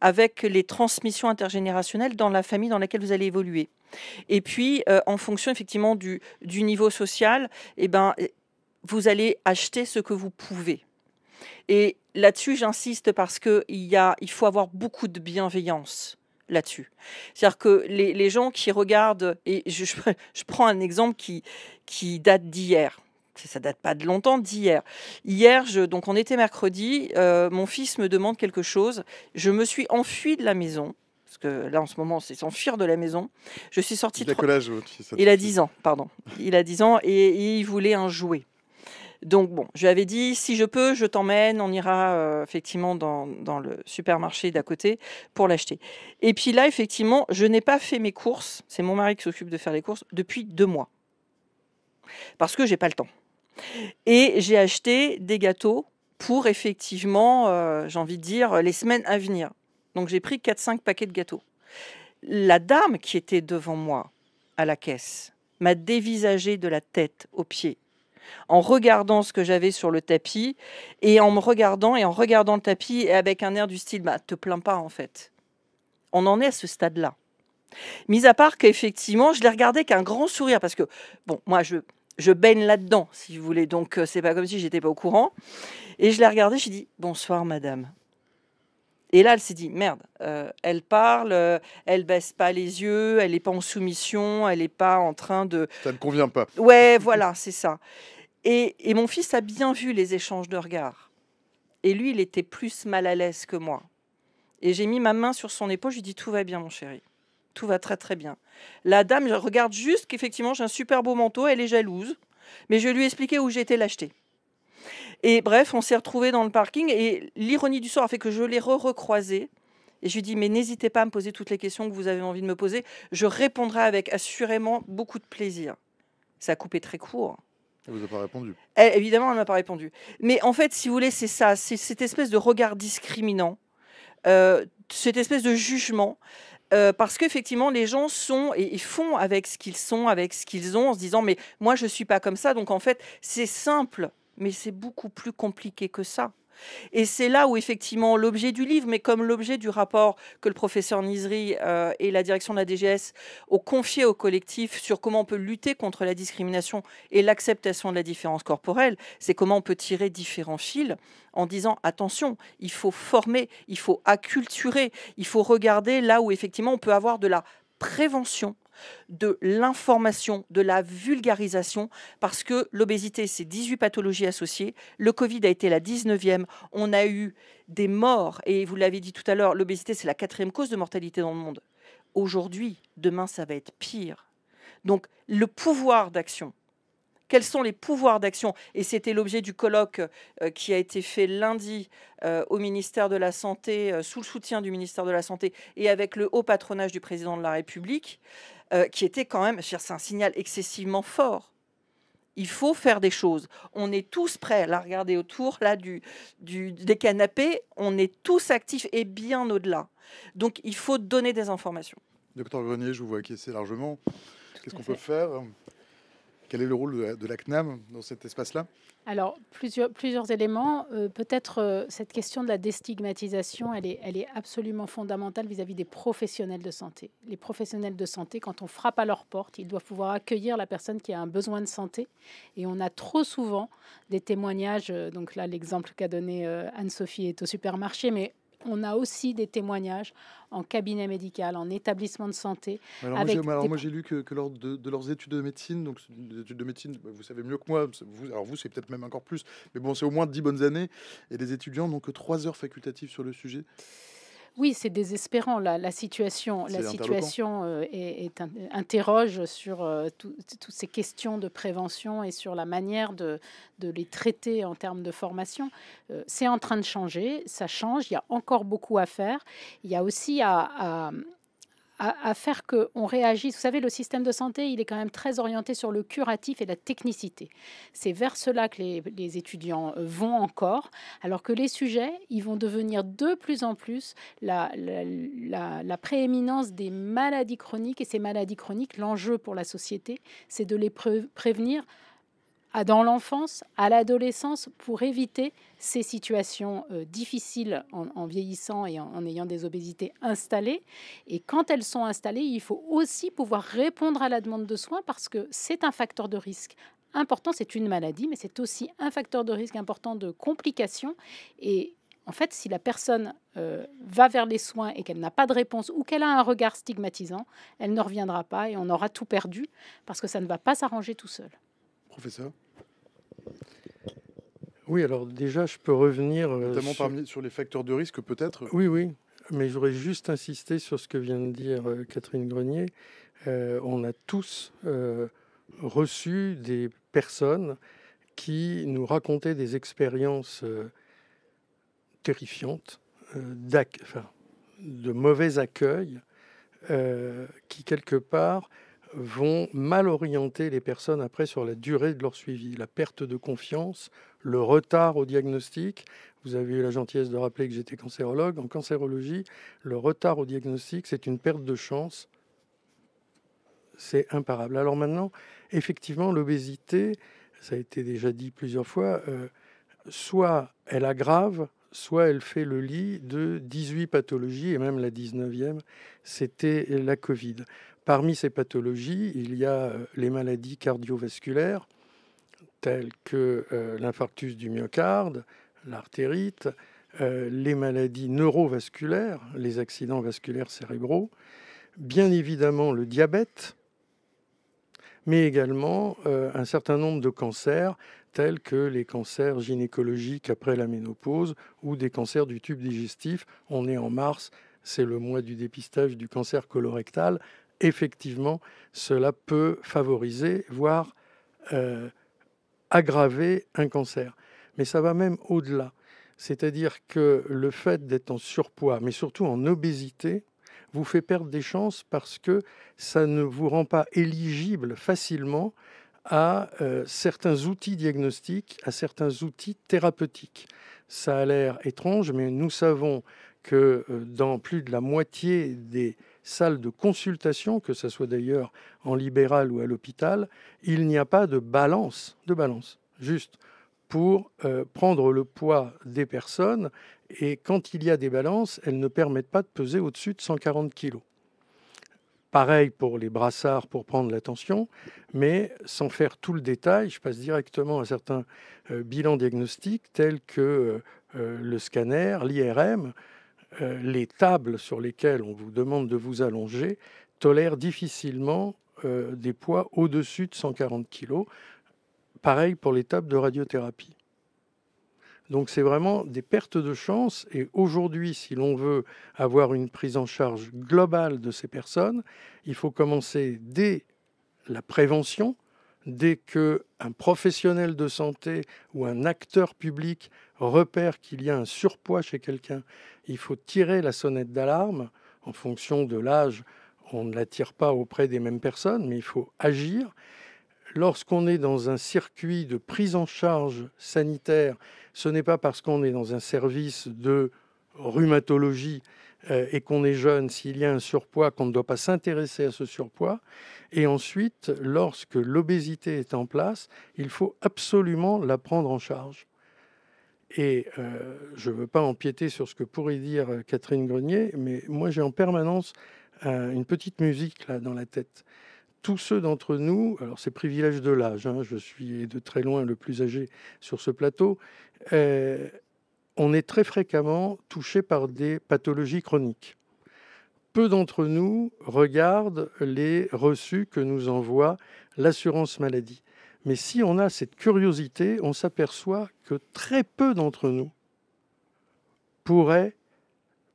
avec les transmissions intergénérationnelles dans la famille dans laquelle vous allez évoluer. Et puis, en fonction effectivement du niveau social, vous allez acheter ce que vous pouvez. Et là-dessus, j'insiste parce qu'il faut avoir beaucoup de bienveillance là-dessus. C'est-à-dire que les gens qui regardent, et je prends un exemple qui date d'hier. ça date pas de longtemps, d'hier. Donc on était mercredi, mon fils me demande quelque chose. Je me suis enfuie de la maison, parce que là en ce moment c'est s'enfuir de la maison. Je suis sortie. Il a quel âge, votre fils? Il a 10 ans, pardon. Il a 10 ans et il voulait un jouet. Donc bon, je lui avais dit, si je peux, je t'emmène, on ira effectivement dans le supermarché d'à côté pour l'acheter. Et puis là, effectivement, je n'ai pas fait mes courses, c'est mon mari qui s'occupe de faire les courses, depuis 2 mois. Parce que j'ai pas le temps. Et j'ai acheté des gâteaux pour effectivement, j'ai envie de dire, les semaines à venir. Donc j'ai pris 4-5 paquets de gâteaux. La dame qui était devant moi à la caisse m'a dévisagé de la tête aux pieds en regardant ce que j'avais sur le tapis et en me regardant et en regardant le tapis et avec un air du style bah, te plains pas en fait. On en est à ce stade-là. Mis à part qu'effectivement, je l'ai regardé qu'un grand sourire parce que bon, moi je baigne là-dedans si vous voulez, donc c'est pas comme si j'étais pas au courant. Et je l'ai regardé, j'ai dit bonsoir madame. Et là, elle s'est dit, merde, elle parle, elle baisse pas les yeux, elle n'est pas en soumission, elle n'est pas en train de... Ça ne convient pas. Ouais, voilà, c'est ça. Et mon fils a bien vu les échanges de regards. Et lui, il était plus mal à l'aise que moi. Et j'ai mis ma main sur son épaule, je lui ai dit, tout va bien, mon chéri. Tout va très, très bien. La dame, je regarde juste qu'effectivement, j'ai un super beau manteau, elle est jalouse. Mais je lui ai expliqué où j'étais l'acheter. Et bref, on s'est retrouvés dans le parking et l'ironie du sort a fait que je l'ai recroisé. Et je lui ai dit, mais n'hésitez pas à me poser toutes les questions que vous avez envie de me poser. Je répondrai avec assurément beaucoup de plaisir. Ça a coupé très court. Elle vous a pas répondu. Évidemment, elle ne m'a pas répondu. Mais en fait, si vous voulez, c'est ça. C'est cette espèce de regard discriminant, cette espèce de jugement. Parce qu'effectivement, les gens sont et ils font avec ce qu'ils sont, avec ce qu'ils ont, en se disant, mais moi, je ne suis pas comme ça. Donc, en fait, c'est simple. Mais c'est beaucoup plus compliqué que ça. Et c'est là où, effectivement, l'objet du livre, mais comme l'objet du rapport que le professeur Nizri et la direction de la DGS ont confié au collectif sur comment on peut lutter contre la discrimination et l'acceptation de la différence corporelle, c'est comment on peut tirer différents fils en disant, attention, il faut former, il faut acculturer, il faut regarder là où, effectivement, on peut avoir de la prévention, de l'information, de la vulgarisation, parce que l'obésité, c'est 18 pathologies associées. Le Covid a été la 19e. On a eu des morts, et vous l'avez dit tout à l'heure, l'obésité, c'est la 4e cause de mortalité dans le monde. Aujourd'hui, demain, ça va être pire. Donc, le pouvoir d'action. Quels sont les pouvoirs d'action? Et c'était l'objet du colloque qui a été fait lundi au ministère de la Santé, sous le soutien du ministère de la Santé et avec le haut patronage du président de la République, qui était quand même, c'est un signal excessivement fort. Il faut faire des choses. On est tous prêts. Là, regardez autour là, des canapés. On est tous actifs et bien au-delà. Donc, il faut donner des informations. Docteur Grenier, je vous vois acquiescer largement. Qu'est-ce qu'on peut faire? Quel est le rôle de la CNAM dans cet espace-là? Alors, plusieurs éléments. Peut-être cette question de la déstigmatisation, elle est absolument fondamentale vis-à-vis des professionnels de santé. Les professionnels de santé, quand on frappe à leur porte, ils doivent pouvoir accueillir la personne qui a un besoin de santé. Et on a trop souvent des témoignages. Donc là, l'exemple qu'a donné Anne-Sophie est au supermarché, mais on a aussi des témoignages en cabinet médical, en établissement de santé. Moi, j'ai lu que lors de leurs études de médecine, donc des études de médecine, vous savez mieux que moi, vous c'est peut-être même encore plus, mais bon, c'est au moins 10 bonnes années, et les étudiants n'ont que 3 heures facultatives sur le sujet. Oui, c'est désespérant. La situation interroge sur toutes ces questions de prévention et sur la manière de les traiter en termes de formation. C'est en train de changer, ça change, il y a encore beaucoup à faire. Il y a aussi à faire qu'on réagisse. Vous savez, le système de santé, il est quand même très orienté sur le curatif et la technicité. C'est vers cela que les étudiants vont encore, alors que les sujets, ils vont devenir de plus en plus la prééminence des maladies chroniques. Et ces maladies chroniques, l'enjeu pour la société, c'est de les prévenir dans l'enfance, à l'adolescence, pour éviter ces situations difficiles en vieillissant et en ayant des obésités installées. Et quand elles sont installées, il faut aussi pouvoir répondre à la demande de soins parce que c'est un facteur de risque important. C'est une maladie, mais c'est aussi un facteur de risque important de complications. Et en fait, si la personne va vers les soins et qu'elle n'a pas de réponse ou qu'elle a un regard stigmatisant, elle ne reviendra pas et on aura tout perdu parce que ça ne va pas s'arranger tout seul. Professeur? Oui, alors déjà, je peux revenir Notamment sur les facteurs de risque, peut-être. Oui, oui, mais je voudrais juste insister sur ce que vient de dire Catherine Grenier. On a tous reçu des personnes qui nous racontaient des expériences terrifiantes, de mauvais accueil, qui quelque part vont mal orienter les personnes après sur la durée de leur suivi, la perte de confiance, le retard au diagnostic. Vous avez eu la gentillesse de rappeler que j'étais cancérologue. En cancérologie, le retard au diagnostic, c'est une perte de chance. C'est imparable. Alors maintenant, effectivement, l'obésité, ça a été déjà dit plusieurs fois, soit elle aggrave, soit elle fait le lit de 18 pathologies, et même la 19e, c'était la Covid. Parmi ces pathologies, il y a les maladies cardiovasculaires, telles que l'infarctus du myocarde, l'artérite, les maladies neurovasculaires, les accidents vasculaires cérébraux, bien évidemment le diabète, mais également un certain nombre de cancers, tels que les cancers gynécologiques après la ménopause ou des cancers du tube digestif. On est en mars, c'est le mois du dépistage du cancer colorectal. Effectivement, cela peut favoriser, voire aggraver un cancer. Mais ça va même au-delà. C'est-à-dire que le fait d'être en surpoids, mais surtout en obésité, vous fait perdre des chances parce que ça ne vous rend pas éligible facilement à certains outils diagnostiques, à certains outils thérapeutiques. Ça a l'air étrange, mais nous savons que dans plus de la moitié des salles de consultation, que ce soit d'ailleurs en libéral ou à l'hôpital, il n'y a pas de balance, juste pour prendre le poids des personnes. Et quand il y a des balances, elles ne permettent pas de peser au-dessus de 140 kg. Pareil pour les brassards pour prendre la tension, mais sans faire tout le détail, je passe directement à certains bilans diagnostiques tels que le scanner, l'IRM, les tables sur lesquelles on vous demande de vous allonger tolèrent difficilement des poids au-dessus de 140 kg. Pareil pour les tables de radiothérapie. Donc c'est vraiment des pertes de chance. Et aujourd'hui, si l'on veut avoir une prise en charge globale de ces personnes, il faut commencer dès la prévention, dès qu'un professionnel de santé ou un acteur public repère qu'il y a un surpoids chez quelqu'un, il faut tirer la sonnette d'alarme. En fonction de l'âge, on ne la tire pas auprès des mêmes personnes, mais il faut agir. Lorsqu'on est dans un circuit de prise en charge sanitaire, ce n'est pas parce qu'on est dans un service de rhumatologie et qu'on est jeune, s'il y a un surpoids, qu'on ne doit pas s'intéresser à ce surpoids. Et ensuite, lorsque l'obésité est en place, il faut absolument la prendre en charge. Et je ne veux pas empiéter sur ce que pourrait dire Catherine Grenier, mais moi j'ai en permanence une petite musique là dans la tête. Tous ceux d'entre nous, alors c'est privilège de l'âge, je suis de très loin le plus âgé sur ce plateau, on est très fréquemment touché par des pathologies chroniques. Peu d'entre nous regardent les reçus que nous envoie l'assurance maladie. Mais si on a cette curiosité, on s'aperçoit que très peu d'entre nous pourraient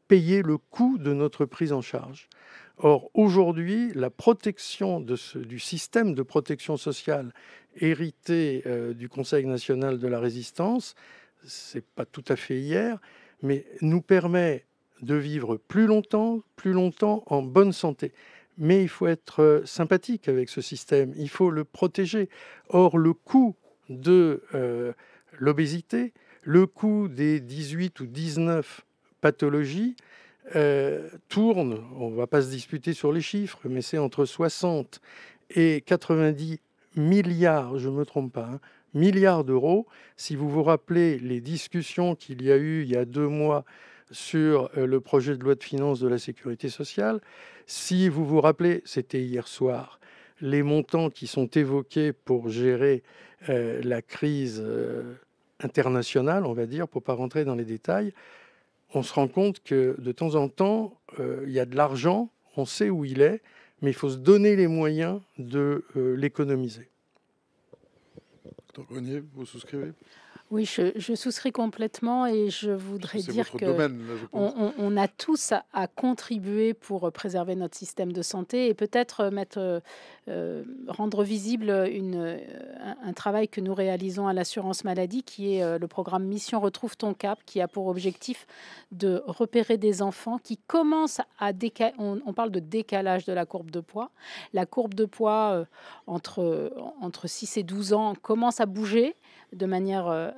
payer le coût de notre prise en charge. Or, aujourd'hui, la protection du système de protection sociale hérité du Conseil national de la résistance, c'est pas tout à fait hier, mais nous permet de vivre plus longtemps en bonne santé. Mais il faut être sympathique avec ce système, il faut le protéger. Or, le coût de l'obésité, le coût des 18 ou 19 pathologies, tourne, on ne va pas se disputer sur les chiffres, mais c'est entre 60 et 90 milliards, je ne me trompe pas, milliards d'euros. Si vous vous rappelez les discussions qu'il y a eu il y a 2 mois sur le projet de loi de finances de la sécurité sociale, si vous vous rappelez, c'était hier soir, les montants qui sont évoqués pour gérer la crise internationale, on va dire, pour ne pas rentrer dans les détails, on se rend compte que de temps en temps, il y a de l'argent, on sait où il est, mais il faut se donner les moyens de l'économiser. Dr Grenier, vous souscrivez ? Oui, je souscris complètement et je voudrais C'est dire votre que domaine, là, je pense. on a tous à contribuer pour préserver notre système de santé et peut-être rendre visible un travail que nous réalisons à l'assurance maladie, qui est le programme Mission Retrouve ton cap, qui a pour objectif de repérer des enfants qui commencent à décaler. On parle de décalage de la courbe de poids. La courbe de poids entre 6 et 12 ans commence à bouger de manière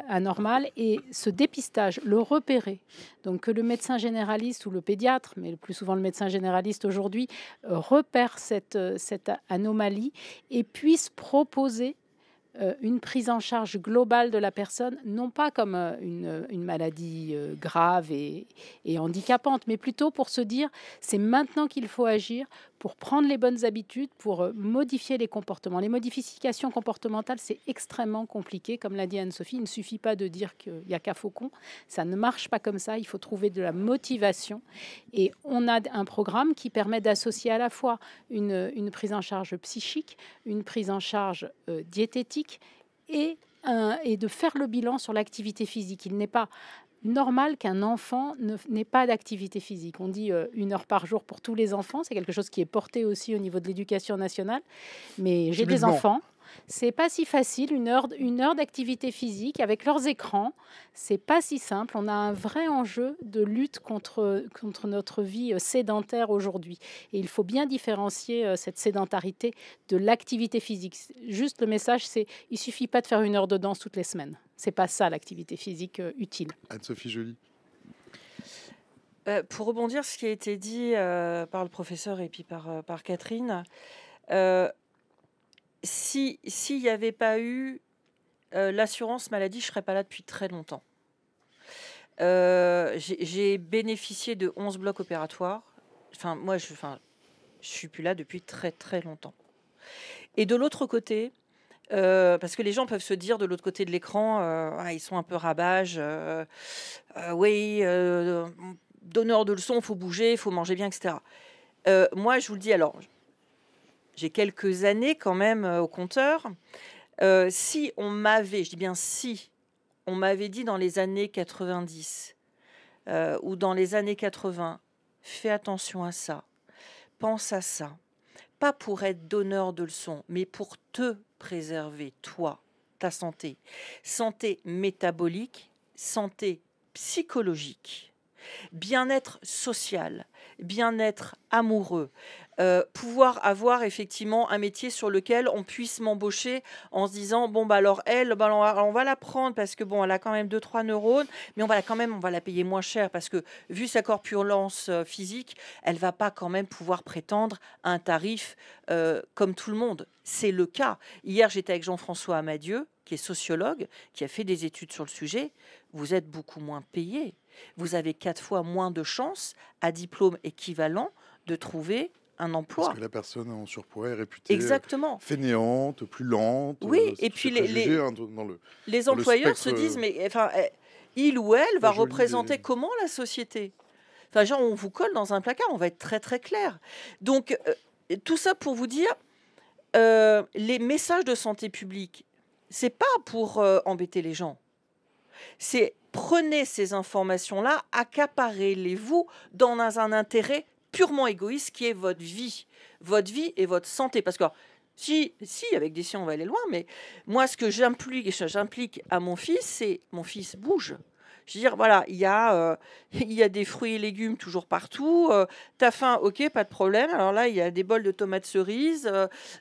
anormale, et ce dépistage, le repérer, donc que le médecin généraliste ou le pédiatre, mais le plus souvent le médecin généraliste aujourd'hui, repère cette anomalie et puisse proposer une prise en charge globale de la personne, non pas comme une maladie grave et handicapante, mais plutôt pour se dire, c'est maintenant qu'il faut agir pour prendre les bonnes habitudes, pour modifier les comportements. Les modifications comportementales, c'est extrêmement compliqué. Comme l'a dit Anne-Sophie, il ne suffit pas de dire qu'il n'y a qu'à Faucon. Ça ne marche pas comme ça. Il faut trouver de la motivation. Et on a un programme qui permet d'associer à la fois une prise en charge psychique, une prise en charge diététique et de faire le bilan sur l'activité physique. Il n'est pas normal qu'un enfant n'ait pas d'activité physique. On dit 1 heure par jour pour tous les enfants. C'est quelque chose qui est porté aussi au niveau de l'éducation nationale. Mais j'ai des enfants. C'est pas si facile, 1 heure d'activité physique avec leurs écrans. C'est pas si simple. On a un vrai enjeu de lutte contre notre vie sédentaire aujourd'hui. Et il faut bien différencier cette sédentarité de l'activité physique. Juste le message, c'est il suffit pas de faire 1 heure de danse toutes les semaines. C'est pas ça l'activité physique utile. Anne-Sophie Joly. Pour rebondir sur ce qui a été dit par le professeur et puis par Catherine, s'il n'y avait pas eu l'assurance maladie, je ne serais pas là depuis très longtemps. J'ai bénéficié de 11 blocs opératoires. Enfin, moi, je suis plus là depuis très, très longtemps. Et de l'autre côté, parce que les gens peuvent se dire de l'autre côté de l'écran, ils sont un peu rabages. Oui, donneur de leçons, il faut bouger, il faut manger bien, etc. Moi, je vous le dis, alors, j'ai quelques années quand même au compteur. Si on m'avait, je dis bien si, on m'avait dit dans les années 90 ou dans les années 80, fais attention à ça, pense à ça, pas pour être donneur de leçons, mais pour te préserver, toi, ta santé. Santé métabolique, santé psychologique, bien-être social, bien-être amoureux, pouvoir avoir effectivement un métier sur lequel on puisse m'embaucher en se disant bon bah alors elle, bah, on va la prendre parce que bon elle a quand même 2-3 neurones, mais on va la payer moins cher parce que vu sa corpulence physique, elle va pas quand même pouvoir prétendre à un tarif comme tout le monde. C'est le cas. Hier j'étais avec Jean-François Amadieu, qui est sociologue, qui a fait des études sur le sujet. Vous êtes beaucoup moins payé. Vous avez 4 fois moins de chances à diplôme équivalent de trouver un emploi. Parce que la personne en surpoids est réputée Exactement. Fainéante, plus lente. Oui, et puis les employeurs se disent, mais enfin, il ou elle va représenter comment la société? Enfin, genre, on vous colle dans un placard, on va être très très clair. Donc, tout ça pour vous dire, les messages de santé publique, c'est pas pour embêter les gens. C'est prenez ces informations-là, accaparez-les-vous dans un intérêt purement égoïste qui est votre vie et votre santé. Parce que si avec des si on va aller loin, mais moi ce que j'implique à mon fils, c'est mon fils bouge. Je veux dire, voilà, il y a des fruits et légumes toujours partout. T'as faim, ok, pas de problème. Alors là, il y a des bols de tomates cerises,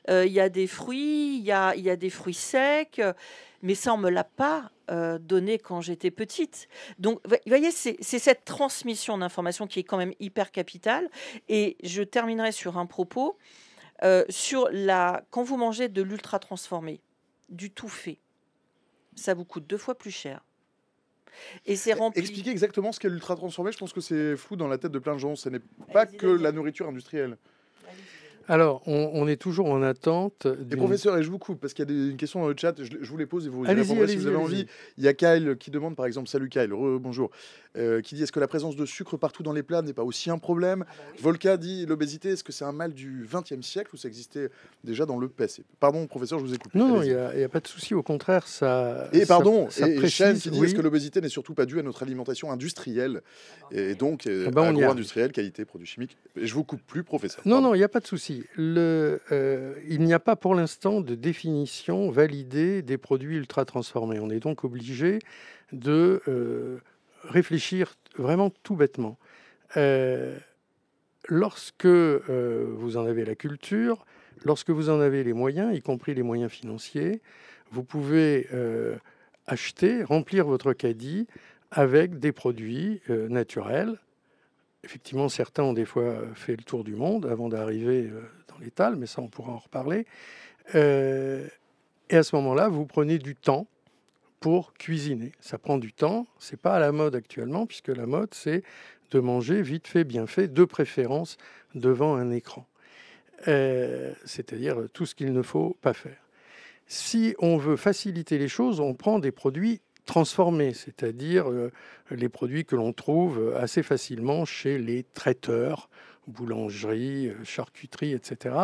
il y a des fruits, il y a des fruits secs. Mais ça, on me l'a pas donné quand j'étais petite. Donc, vous voyez, c'est cette transmission d'informations qui est quand même hyper capitale. Et je terminerai sur un propos quand vous mangez de l'ultra transformé, du tout fait, ça vous coûte 2 fois plus cher. Et c'est rempli. Expliquez exactement ce qu'est l'ultra transformé. Je pense que c'est flou dans la tête de plein de gens. Ce n'est pas que la nourriture industrielle. Alors, on est toujours en attente Et d'une... professeur, et je vous coupe parce qu'il y a une question dans le chat, je vous les pose et vous y Allez-y, répondrez si vous avez allez-y, envie. allez-y. Il y a Kyle qui demande par exemple, salut Kyle, bonjour, qui dit est-ce que la présence de sucre partout dans les plats n'est pas aussi un problème? Volca dit l'obésité, est-ce que c'est un mal du XXe siècle ou ça existait déjà dans le passé? Pardon, professeur, je vous ai coupé. Non, Allez-y. il n'y a pas de souci, au contraire, ça... Et pardon, ça et Shane qui dit oui. est-ce que l'obésité n'est surtout pas due à notre alimentation industrielle et donc Ah ben, on y arrive. agro-industrielle, qualité, produits chimiques? Et je vous coupe plus, professeur. Non, Pardon. non, il n'y a pas de souci. Il n'y a pas pour l'instant de définition validée des produits ultra transformés. On est donc obligé de réfléchir vraiment tout bêtement. Lorsque vous en avez la culture, lorsque vous en avez les moyens, y compris les moyens financiers, vous pouvez acheter, remplir votre caddie avec des produits naturels. Effectivement, certains ont des fois fait le tour du monde avant d'arriver dans l'étal, mais ça, on pourra en reparler. Et à ce moment-là, vous prenez du temps pour cuisiner. Ça prend du temps. C'est pas à la mode actuellement, puisque la mode, c'est de manger vite fait, bien fait, de préférence devant un écran. C'est-à-dire tout ce qu'il ne faut pas faire. Si on veut faciliter les choses, on prend des produits transformés, c'est-à-dire les produits que l'on trouve assez facilement chez les traiteurs, boulangeries, charcuteries, etc.,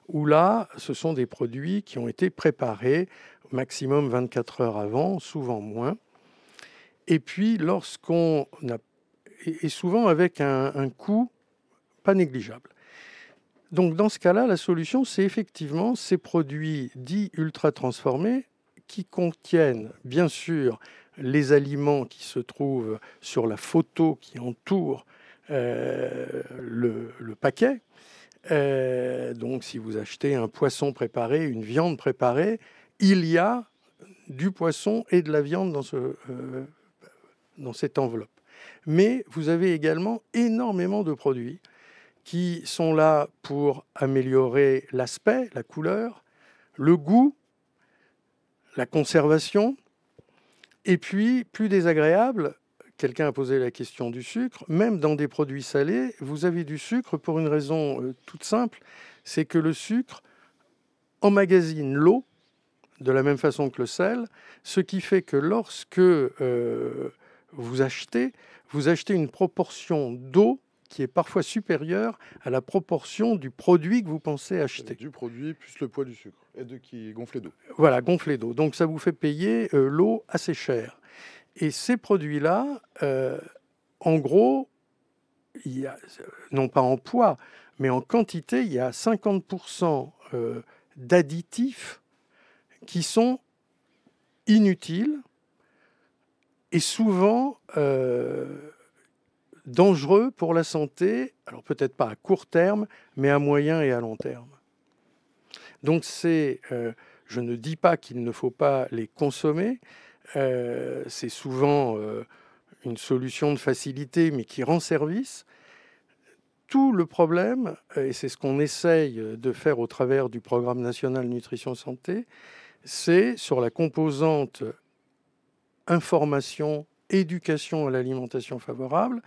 où là, ce sont des produits qui ont été préparés au maximum 24 heures avant, souvent moins. Et puis, lorsqu'on a... Et souvent avec un coût pas négligeable. Donc, dans ce cas-là, la solution, c'est effectivement ces produits dits ultra transformés qui contiennent, bien sûr, les aliments qui se trouvent sur la photo qui entoure le paquet. Donc, si vous achetez un poisson préparé, une viande préparée, il y a du poisson et de la viande dans cette enveloppe. Mais vous avez également énormément de produits qui sont là pour améliorer l'aspect, la couleur, le goût, la conservation, et puis, plus désagréable, quelqu'un a posé la question du sucre, même dans des produits salés, vous avez du sucre pour une raison toute simple, c'est que le sucre emmagasine l'eau, de la même façon que le sel, ce qui fait que lorsque vous achetez une proportion d'eau qui est parfois supérieure à la proportion du produit que vous pensez acheter. Du produit plus le poids du sucre et qui est gonflé d'eau. Voilà, gonflé d'eau. Donc ça vous fait payer l'eau assez cher. Et ces produits-là, en gros, il y a, non pas en poids, mais en quantité, il y a 50% d'additifs qui sont inutiles et souvent dangereux pour la santé, alors peut-être pas à court terme, mais à moyen et à long terme. Donc je ne dis pas qu'il ne faut pas les consommer, c'est souvent une solution de facilité, mais qui rend service. Tout le problème, et c'est ce qu'on essaye de faire au travers du programme national Nutrition Santé, c'est sur la composante information, éducation à l'alimentation favorable,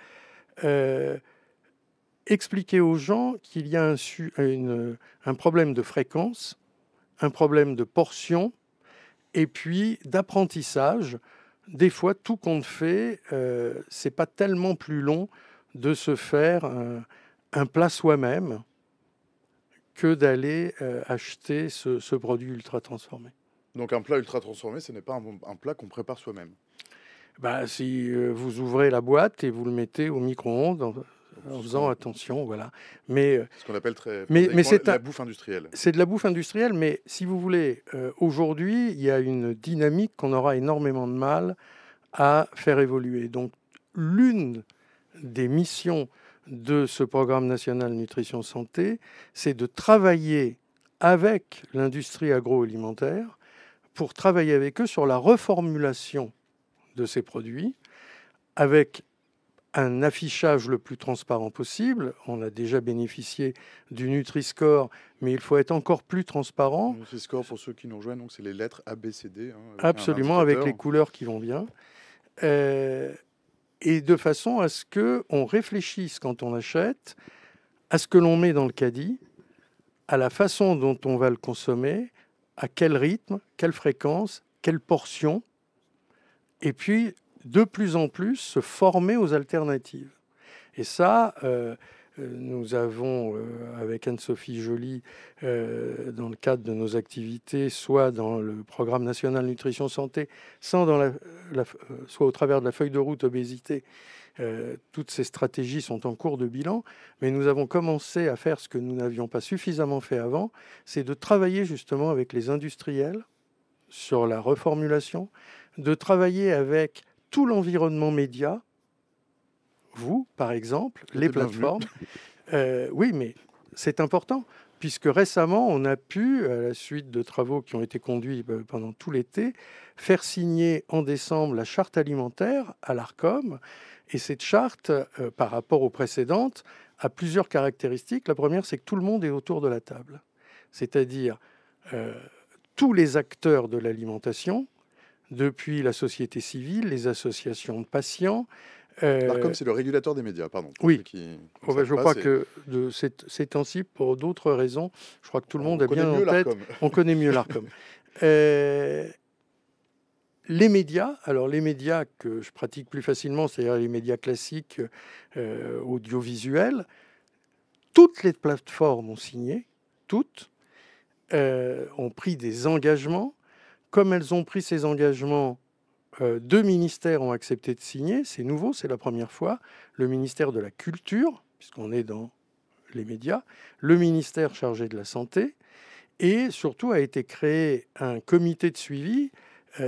expliquer aux gens qu'il y a un problème de fréquence, un problème de portion, et puis d'apprentissage. Des fois, tout compte fait, c'est pas tellement plus long de se faire un plat soi-même que d'aller acheter ce produit ultra transformé. Donc un plat ultra transformé, ce n'est pas un plat qu'on prépare soi-même. Bah, si vous ouvrez la boîte et vous le mettez au micro-ondes en faisant attention, voilà. Mais ce qu'on appelle c'est la bouffe industrielle. C'est de la bouffe industrielle, mais si vous voulez, aujourd'hui, il y a une dynamique qu'on aura énormément de mal à faire évoluer. Donc, l'une des missions de ce programme national Nutrition Santé, c'est de travailler avec l'industrie agroalimentaire pour travailler avec eux sur la reformulation de ces produits, avec un affichage le plus transparent possible. On a déjà bénéficié du Nutri-Score, mais il faut être encore plus transparent. Nutri-Score, pour ceux qui nous rejoignent, donc c'est les lettres A, B, C, D. Absolument, avec les couleurs qui vont bien. Et de façon à ce qu'on réfléchisse quand on achète à ce que l'on met dans le caddie, à la façon dont on va le consommer, à quel rythme, quelle fréquence, quelle portion, et puis de plus en plus se former aux alternatives. Et ça, nous avons, avec Anne-Sophie Joly, dans le cadre de nos activités, soit dans le programme national nutrition santé, soit au travers de la feuille de route obésité, toutes ces stratégies sont en cours de bilan, mais nous avons commencé à faire ce que nous n'avions pas suffisamment fait avant, c'est de travailler justement avec les industriels sur la reformulation, de travailler avec tout l'environnement média, vous, par exemple, les plateformes. Oui, mais c'est important, puisque récemment, on a pu, à la suite de travaux qui ont été conduits pendant tout l'été, faire signer en décembre la charte alimentaire à l'ARCOM. Et cette charte, par rapport aux précédentes, a plusieurs caractéristiques. La première, c'est que tout le monde est autour de la table. C'est-à-dire tous les acteurs de l'alimentation, depuis la société civile, les associations de patients. L'ARCOM, c'est le régulateur des médias, pardon. Oui, je crois que de ces temps-ci, pour d'autres raisons, je crois que tout le monde a bien en tête. On connaît mieux l'ARCOM. Les médias, alors les médias que je pratique plus facilement, c'est-à-dire les médias classiques, audiovisuels, toutes les plateformes ont signé, toutes, ont pris des engagements. Comme elles ont pris ces engagements, 2 ministères ont accepté de signer. C'est nouveau, c'est la première fois. Le ministère de la Culture, puisqu'on est dans les médias, le ministère chargé de la Santé, et surtout a été créé un comité de suivi,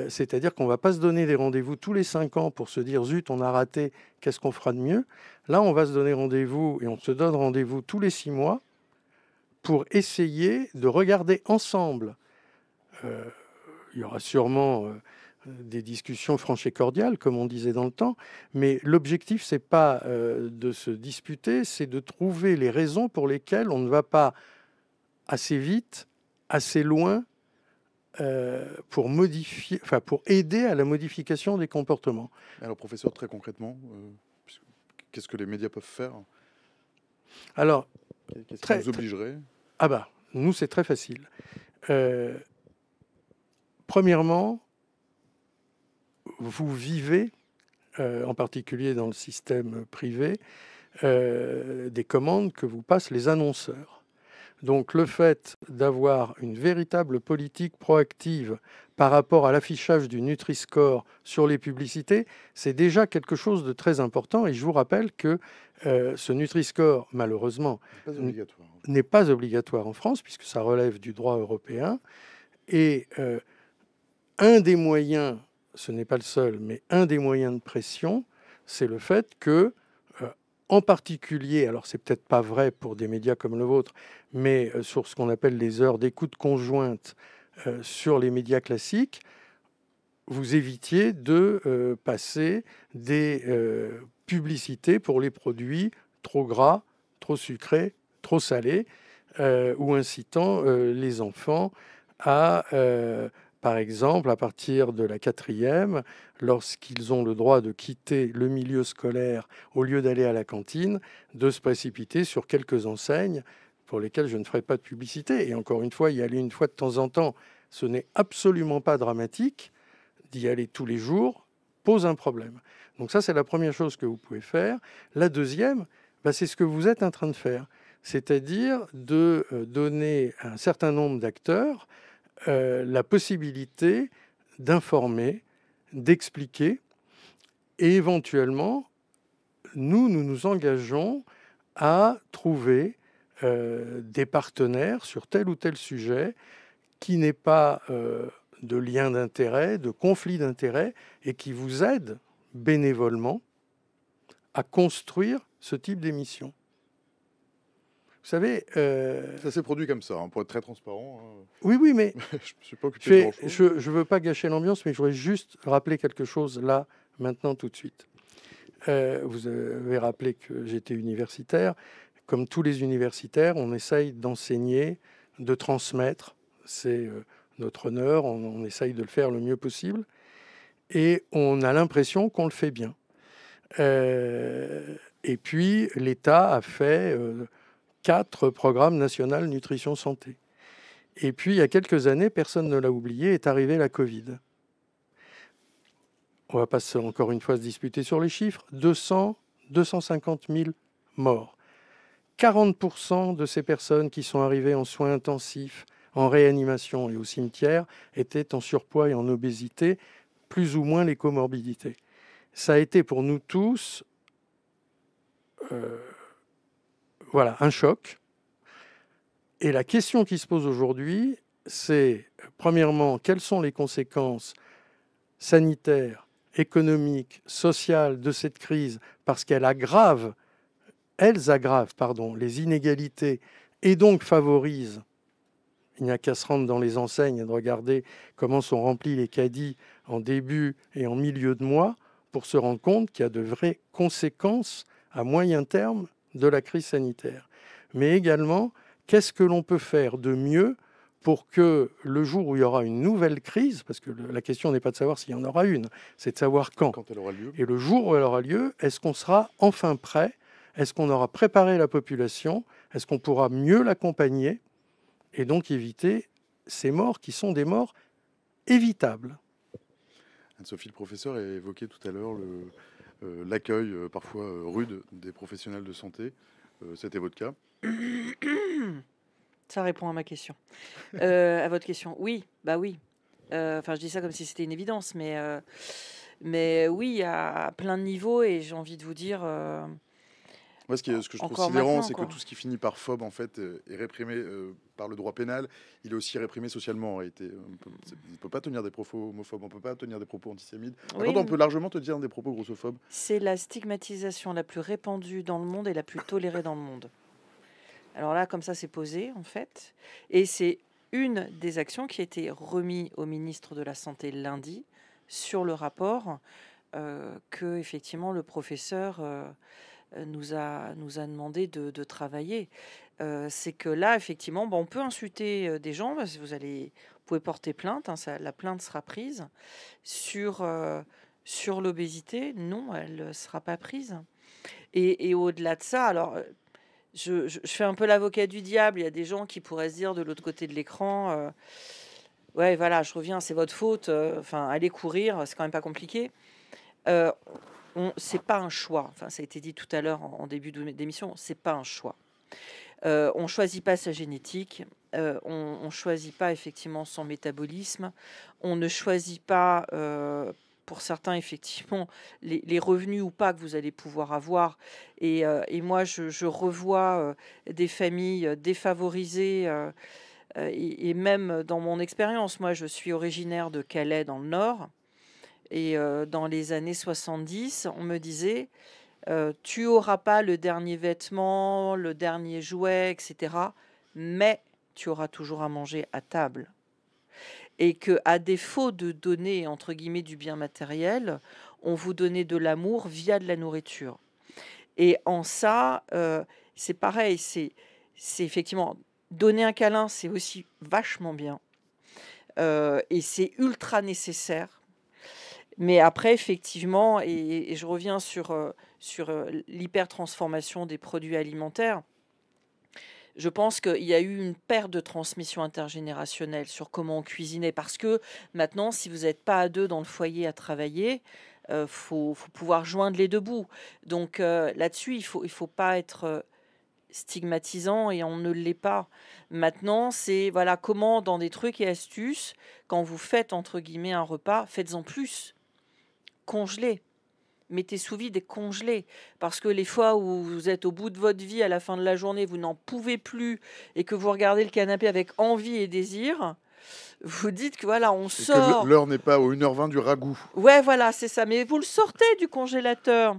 c'est-à-dire qu'on ne va pas se donner des rendez-vous tous les 5 ans pour se dire « zut, on a raté, qu'est-ce qu'on fera de mieux ?» Là, on va se donner rendez-vous et on se donne rendez-vous tous les 6 mois pour essayer de regarder ensemble. Il y aura sûrement des discussions franches et cordiales, comme on disait dans le temps, mais l'objectif, ce n'est pas de se disputer, c'est de trouver les raisons pour lesquelles on ne va pas assez vite, assez loin, pour aider à la modification des comportements. Alors, professeur, très concrètement, qu'est-ce que les médias peuvent faire? Alors, qu'est-ce qui nous obligerait? Nous, c'est très facile. Premièrement, vous vivez, en particulier dans le système privé, des commandes que vous passent les annonceurs. Donc le fait d'avoir une véritable politique proactive par rapport à l'affichage du Nutri-Score sur les publicités, c'est déjà quelque chose de très important. Et je vous rappelle que ce Nutri-Score, malheureusement, n'est pas obligatoire en France, puisque ça relève du droit européen. Et un des moyens, ce n'est pas le seul, mais un des moyens de pression, c'est le fait que, en particulier, alors c'est peut-être pas vrai pour des médias comme le vôtre, mais sur ce qu'on appelle les heures d'écoute conjointe sur les médias classiques, vous évitiez de passer des publicités pour les produits trop gras, trop sucrés, trop salés, ou incitant les enfants à... par exemple, à partir de la 4e, lorsqu'ils ont le droit de quitter le milieu scolaire, au lieu d'aller à la cantine, de se précipiter sur quelques enseignes pour lesquelles je ne ferai pas de publicité. Et encore une fois, y aller une fois de temps en temps, ce n'est absolument pas dramatique. D'y aller tous les jours pose un problème. Donc ça, c'est la première chose que vous pouvez faire. La deuxième, c'est ce que vous êtes en train de faire, c'est-à-dire de donner à un certain nombre d'acteurs la possibilité d'informer, d'expliquer, et éventuellement, nous nous engageons à trouver des partenaires sur tel ou tel sujet qui n'est pas de lien d'intérêt, de conflit d'intérêt, et qui vous aident bénévolement à construire ce type d'émission. Vous savez... Ça s'est produit comme ça, pour être très transparent. Oui, mais je ne suis pas occupé de grand-chose. Je ne veux pas gâcher l'ambiance, mais je voudrais juste rappeler quelque chose là, maintenant, tout de suite. Vous avez rappelé que j'étais universitaire. Comme tous les universitaires, on essaye d'enseigner, de transmettre. C'est notre honneur, on essaye de le faire le mieux possible. Et on a l'impression qu'on le fait bien. Et puis, l'État a fait... 4 programmes nationaux nutrition santé. Et puis, il y a quelques années, personne ne l'a oublié, est arrivée la Covid. On ne va pas encore une fois se disputer sur les chiffres. 250 000 morts. 40% de ces personnes qui sont arrivées en soins intensifs, en réanimation et au cimetière étaient en surpoids et en obésité, plus ou moins les comorbidités. Ça a été pour nous tous un choc. Et la question qui se pose aujourd'hui, c'est, premièrement, quelles sont les conséquences sanitaires, économiques, sociales de cette crise, parce qu'elles aggravent les inégalités et donc favorisent. Il n'y a qu'à se rendre dans les enseignes et de regarder comment sont remplis les caddies en début et en milieu de mois pour se rendre compte qu'il y a de vraies conséquences à moyen terme de la crise sanitaire. Mais également, qu'est-ce que l'on peut faire de mieux pour que le jour où il y aura une nouvelle crise, parce que la question n'est pas de savoir s'il y en aura une, c'est de savoir quand. Quand elle aura lieu. Et le jour où elle aura lieu, est-ce qu'on sera enfin prêt? Est-ce qu'on aura préparé la population? Est-ce qu'on pourra mieux l'accompagner et donc éviter ces morts qui sont des morts évitables? Anne-Sophie, le professeur a évoqué tout à l'heure l'accueil parfois rude des professionnels de santé. C'était votre cas? Ça répond à ma question. À votre question. Oui, bah oui. Enfin, je dis ça comme si c'était une évidence, mais oui, il y a plein de niveaux et j'ai envie de vous dire... Moi, ce que je trouve encore sidérant, maintenant, c'est que quoi. tout ce qui finit par phobe, en fait, est réprimé par le droit pénal. Il est aussi réprimé socialement, en réalité. On ne peut pas tenir des propos homophobes, on ne peut pas tenir des propos antisémites. Par Oui, contre, on peut largement te dire des propos grossophobes. c'est la stigmatisation la plus répandue dans le monde et la plus tolérée dans le monde. Alors là, comme ça, c'est posé, en fait. Et c'est une des actions qui a été remise au ministre de la Santé lundi sur le rapport que, effectivement, le professeur nous a demandé de travailler. C'est que là, effectivement, on peut insulter des gens, parce que vous pouvez porter plainte, hein, la plainte sera prise. Sur l'obésité, non, elle ne sera pas prise. Et au-delà de ça, alors... Je fais un peu l'avocat du diable. Il y a des gens qui pourraient se dire de l'autre côté de l'écran, ouais, voilà, je reviens, c'est votre faute. Enfin, allez courir, c'est quand même pas compliqué. C'est pas un choix. Enfin, ça a été dit tout à l'heure en début d'émission. C'est pas un choix. On choisit pas sa génétique. On choisit pas effectivement son métabolisme. On ne choisit pas. Pour certains, effectivement, les revenus ou pas que vous allez pouvoir avoir. Et moi, je revois des familles défavorisées. Et même dans mon expérience, moi, je suis originaire de Calais, dans le Nord. Et dans les années 70, on me disait, tu auras pas le dernier vêtement, le dernier jouet, etc. Mais tu auras toujours à manger à table. Et que, à défaut de donner, entre guillemets, du bien matériel, on vous donnait de l'amour via de la nourriture. Et en ça, c'est pareil, c'est effectivement, donner un câlin, c'est aussi vachement bien. Et c'est ultra nécessaire. Mais après, effectivement, et je reviens sur l'hypertransformation des produits alimentaires, je pense qu'il y a eu une perte de transmission intergénérationnelle sur comment on cuisinait. Parce que maintenant, si vous n'êtes pas à deux dans le foyer à travailler, faut pouvoir joindre les deux bouts. Donc là-dessus, il faut pas être stigmatisant et on ne l'est pas. Maintenant, c'est voilà comment dans des trucs et astuces, quand vous faites entre guillemets un repas, faites-en plus. Congelez. Mettez sous vide et congelez. Parce que les fois où vous êtes au bout de votre vie, à la fin de la journée, vous n'en pouvez plus et que vous regardez le canapé avec envie et désir, vous dites que voilà, on sort. Que l'heure n'est pas aux 1h20 du ragoût. Ouais, voilà, c'est ça. Mais vous le sortez du congélateur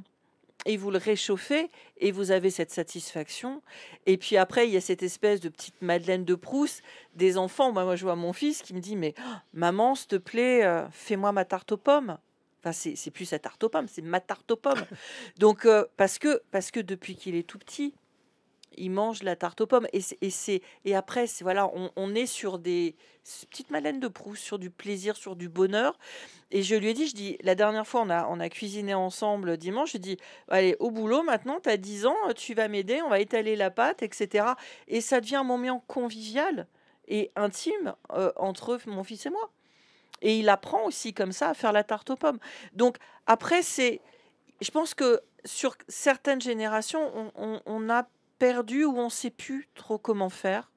et vous le réchauffez et vous avez cette satisfaction. Et puis après, il y a cette espèce de petite Madeleine de Proust des enfants. Moi, je vois mon fils qui me dit, mais maman, s'il te plaît, fais-moi ma tarte aux pommes. Enfin, c'est plus sa tarte aux pommes, c'est ma tarte aux pommes. Donc, parce que depuis qu'il est tout petit, il mange la tarte aux pommes. Et après, voilà, on est sur des petites Madeleines de Proust, sur du plaisir, sur du bonheur. Et je lui ai dit, la dernière fois, on a cuisiné ensemble dimanche. Je dis, allez, au boulot, maintenant, tu as 10 ans, tu vas m'aider, on va étaler la pâte, etc. Et ça devient un moment convivial et intime entre mon fils et moi. Et il apprend aussi comme ça à faire la tarte aux pommes. Donc, après, je pense que sur certaines générations, on a perdu ou on ne sait plus trop comment faire.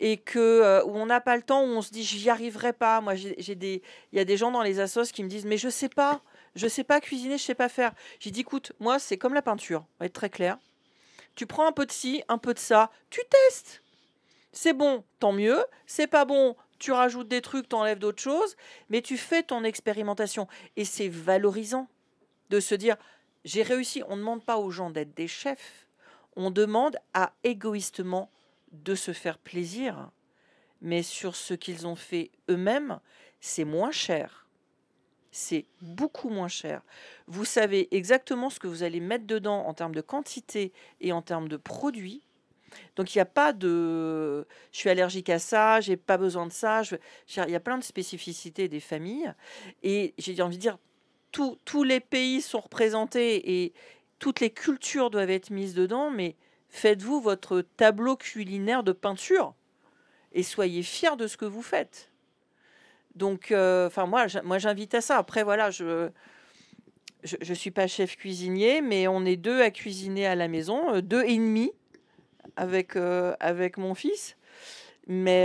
Et où on n'a pas le temps, où on se dit j'y arriverai pas. Moi, il y a des gens dans les assos qui me disent mais je sais pas cuisiner, je sais pas faire. J'ai dit écoute, moi c'est comme la peinture, on va être très clair. Tu prends un peu de ci, un peu de ça, tu testes. C'est bon, tant mieux. C'est pas bon, tu rajoutes des trucs, t'enlèves d'autres choses, mais tu fais ton expérimentation. Et c'est valorisant de se dire j'ai réussi. On ne demande pas aux gens d'être des chefs, on demande à égoïstement de se faire plaisir, mais sur ce qu'ils ont fait eux-mêmes, c'est moins cher. C'est beaucoup moins cher. Vous savez exactement ce que vous allez mettre dedans en termes de quantité et en termes de produits. Donc il n'y a pas de je suis allergique à ça, j'ai pas besoin de ça. Il y a plein de spécificités des familles. Et j'ai envie de dire, tous les pays sont représentés et toutes les cultures doivent être mises dedans, mais faites-vous votre tableau culinaire de peinture et soyez fiers de ce que vous faites. Donc, moi, j'invite à ça. Après, voilà, je suis pas chef cuisinier, mais on est 2 à cuisiner à la maison, 2 et demi avec mon fils. Mais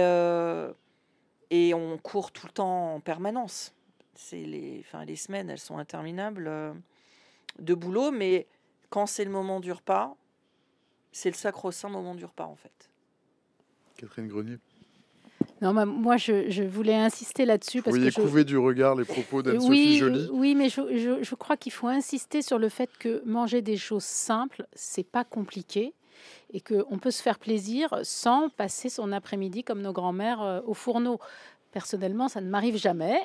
et on court tout le temps en permanence. Les semaines, elles sont interminables de boulot, mais quand c'est le moment du repas, c'est le sacro-saint moment du repas, en fait. Catherine Grenier. Non, moi, je voulais insister là-dessus. Vous voyez couver du regard les propos d'Anne-Sophie Joly. Oui, mais je crois qu'il faut insister sur le fait que manger des choses simples, c'est pas compliqué et qu'on peut se faire plaisir sans passer son après-midi comme nos grands-mères au fourneau. Personnellement, ça ne m'arrive jamais.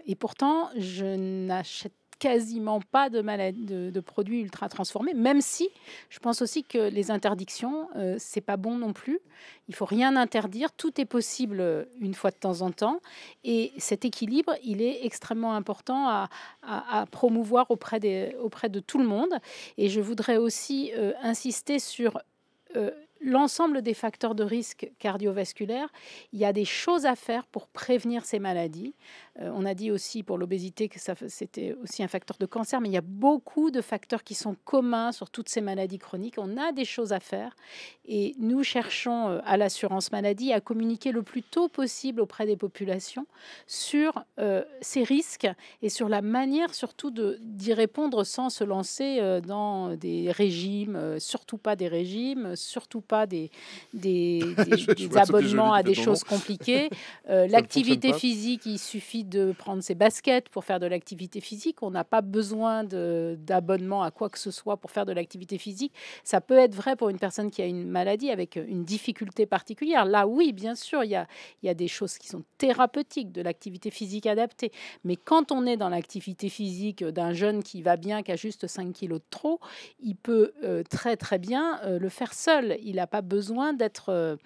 Et pourtant, je n'achète quasiment pas de produits ultra transformés, même si je pense aussi que les interdictions, c'est pas bon non plus. Il faut rien interdire, tout est possible une fois de temps en temps, et cet équilibre, il est extrêmement important à promouvoir auprès de tout le monde. Et je voudrais aussi insister sur l'ensemble des facteurs de risque cardiovasculaire. Il y a des choses à faire pour prévenir ces maladies. On a dit aussi pour l'obésité que c'était aussi un facteur de cancer, mais il y a beaucoup de facteurs qui sont communs sur toutes ces maladies chroniques. On a des choses à faire et nous cherchons à l'assurance maladie à communiquer le plus tôt possible auprès des populations sur ces risques et sur la manière surtout d'y répondre sans se lancer dans des régimes, surtout pas des régimes, surtout pas des abonnements à des choses compliquées. L'activité physique, il suffit de prendre ses baskets pour faire de l'activité physique. On n'a pas besoin d'abonnement à quoi que ce soit pour faire de l'activité physique. Ça peut être vrai pour une personne qui a une maladie avec une difficulté particulière. Là, oui, bien sûr, il y a des choses qui sont thérapeutiques, de l'activité physique adaptée. Mais quand on est dans l'activité physique d'un jeune qui va bien, qui a juste 5 kilos de trop, il peut très, très bien le faire seul. Il n'a pas besoin d'être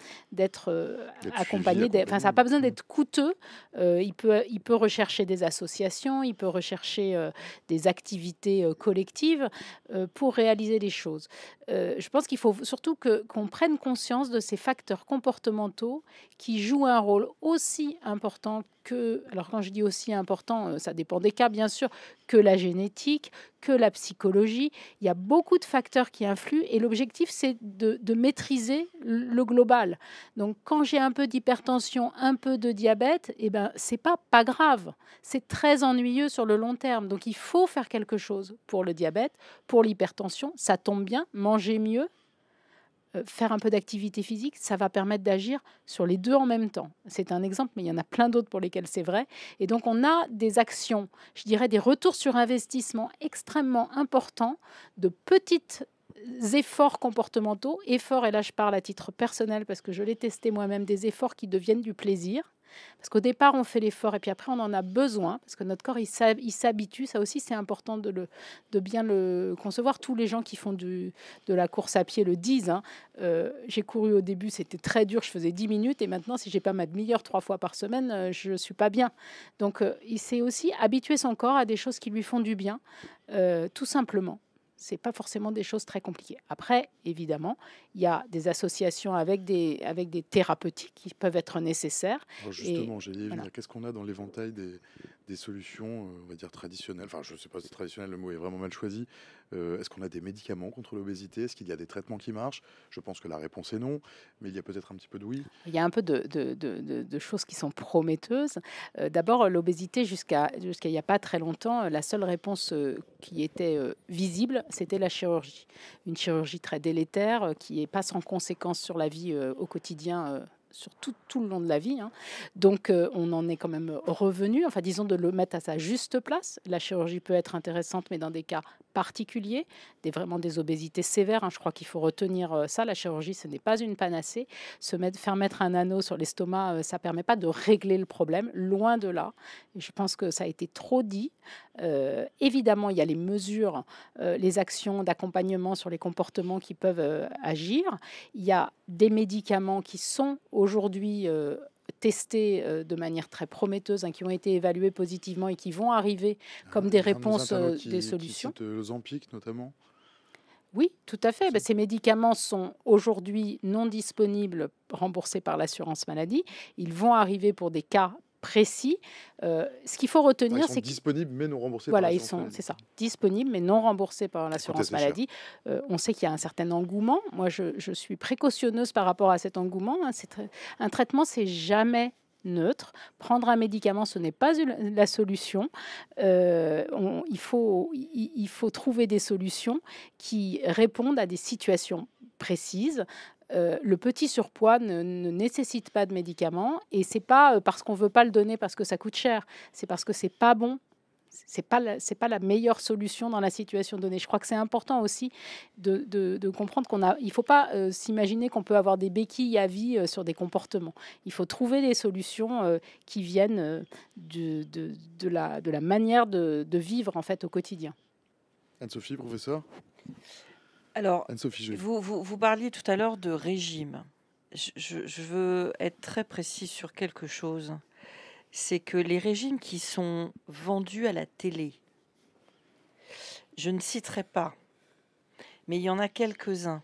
accompagné. Ça n'a pas besoin d'être coûteux. Il peut rechercher des associations, il peut rechercher des activités collectives pour réaliser les choses. Je pense qu'il faut surtout qu'on prenne conscience de ces facteurs comportementaux qui jouent un rôle aussi important alors quand je dis aussi important, ça dépend des cas bien sûr, que la génétique, que la psychologie. Il y a beaucoup de facteurs qui influent et l'objectif c'est de maîtriser le global. Donc quand j'ai un peu d'hypertension, un peu de diabète, c'est pas grave. C'est très ennuyeux sur le long terme. Donc il faut faire quelque chose pour le diabète, pour l'hypertension. Ça tombe bien, manger mieux. Faire un peu d'activité physique, ça va permettre d'agir sur les deux en même temps. C'est un exemple, mais il y en a plein d'autres pour lesquels c'est vrai. Et donc, on a des actions, je dirais des retours sur investissement extrêmement importants, de petits efforts comportementaux. Efforts, et là je parle à titre personnel parce que je l'ai testé moi-même, des efforts qui deviennent du plaisir. Parce qu'au départ, on fait l'effort et puis après, on en a besoin parce que notre corps, il s'habitue. Ça aussi, c'est important de bien le concevoir. Tous les gens qui font de la course à pied le disent. Hein. J'ai couru au début, c'était très dur, je faisais 10 minutes et maintenant, si j'ai pas ma demi-heure 3 fois par semaine, je suis pas bien. Donc, il sait aussi habituer son corps à des choses qui lui font du bien, tout simplement. C'est pas forcément des choses très compliquées. Après, évidemment, il y a des associations avec des thérapeutiques qui peuvent être nécessaires. Alors justement, Et j'allais y venir. voilà. Qu'est-ce qu'on a dans l'éventail des solutions, on va dire traditionnelles? Enfin, je ne sais pas si traditionnel, le mot est vraiment mal choisi. Est-ce qu'on a des médicaments contre l'obésité? Est-ce qu'il y a des traitements qui marchent? Je pense que la réponse est non, mais il y a peut-être un petit peu de oui. Il y a un peu de choses qui sont prometteuses. D'abord, l'obésité, jusqu'à il n'y a pas très longtemps, la seule réponse qui était visible, c'était la chirurgie. Une chirurgie très délétère qui n'est pas sans conséquence sur la vie au quotidien. Sur tout le long de la vie. Hein. Donc, on en est quand même revenu, enfin, disons, de le mettre à sa juste place. La chirurgie peut être intéressante, mais dans des cas particuliers, vraiment des obésités sévères. Hein. Je crois qu'il faut retenir ça. La chirurgie, ce n'est pas une panacée. Faire mettre un anneau sur l'estomac, ça ne permet pas de régler le problème, loin de là. Et je pense que ça a été trop dit. Évidemment, il y a les mesures, les actions d'accompagnement sur les comportements qui peuvent agir. Il y a des médicaments qui sont aujourd'hui testés de manière très prometteuse, hein, qui ont été évalués positivement et qui vont arriver comme des Il y a un de nos réponses, internautes des solutions. Qui cite Ozempic notamment. Oui, tout à fait. Ces médicaments sont aujourd'hui non disponibles, remboursés par l'assurance maladie. Ils vont arriver pour des cas précis. Ce qu'il faut retenir, Ils c'est sont que disponibles mais non remboursés voilà, par ils l'assurance sont, maladie. c'est ça, disponibles mais non remboursés par l'assurance c'est cher. maladie. On sait qu'il y a un certain engouement. Moi, je suis précautionneuse par rapport à cet engouement. Hein. Un traitement, c'est jamais neutre. Prendre un médicament, ce n'est pas la solution. Il faut trouver des solutions qui répondent à des situations précises. Le petit surpoids ne nécessite pas de médicaments et c'est pas parce qu'on veut pas le donner parce que ça coûte cher, c'est parce que c'est pas bon. C'est pas la meilleure solution dans la situation donnée. Je crois que c'est important aussi de comprendre il faut pas s'imaginer qu'on peut avoir des béquilles à vie sur des comportements. Il faut trouver des solutions qui viennent de la manière de vivre en fait au quotidien. Anne-Sophie, professeur. Alors, Anne-Sophie Joly. vous parliez tout à l'heure de régime. Je veux être très précis sur quelque chose. C'est que les régimes qui sont vendus à la télé, je ne citerai pas, mais il y en a quelques-uns.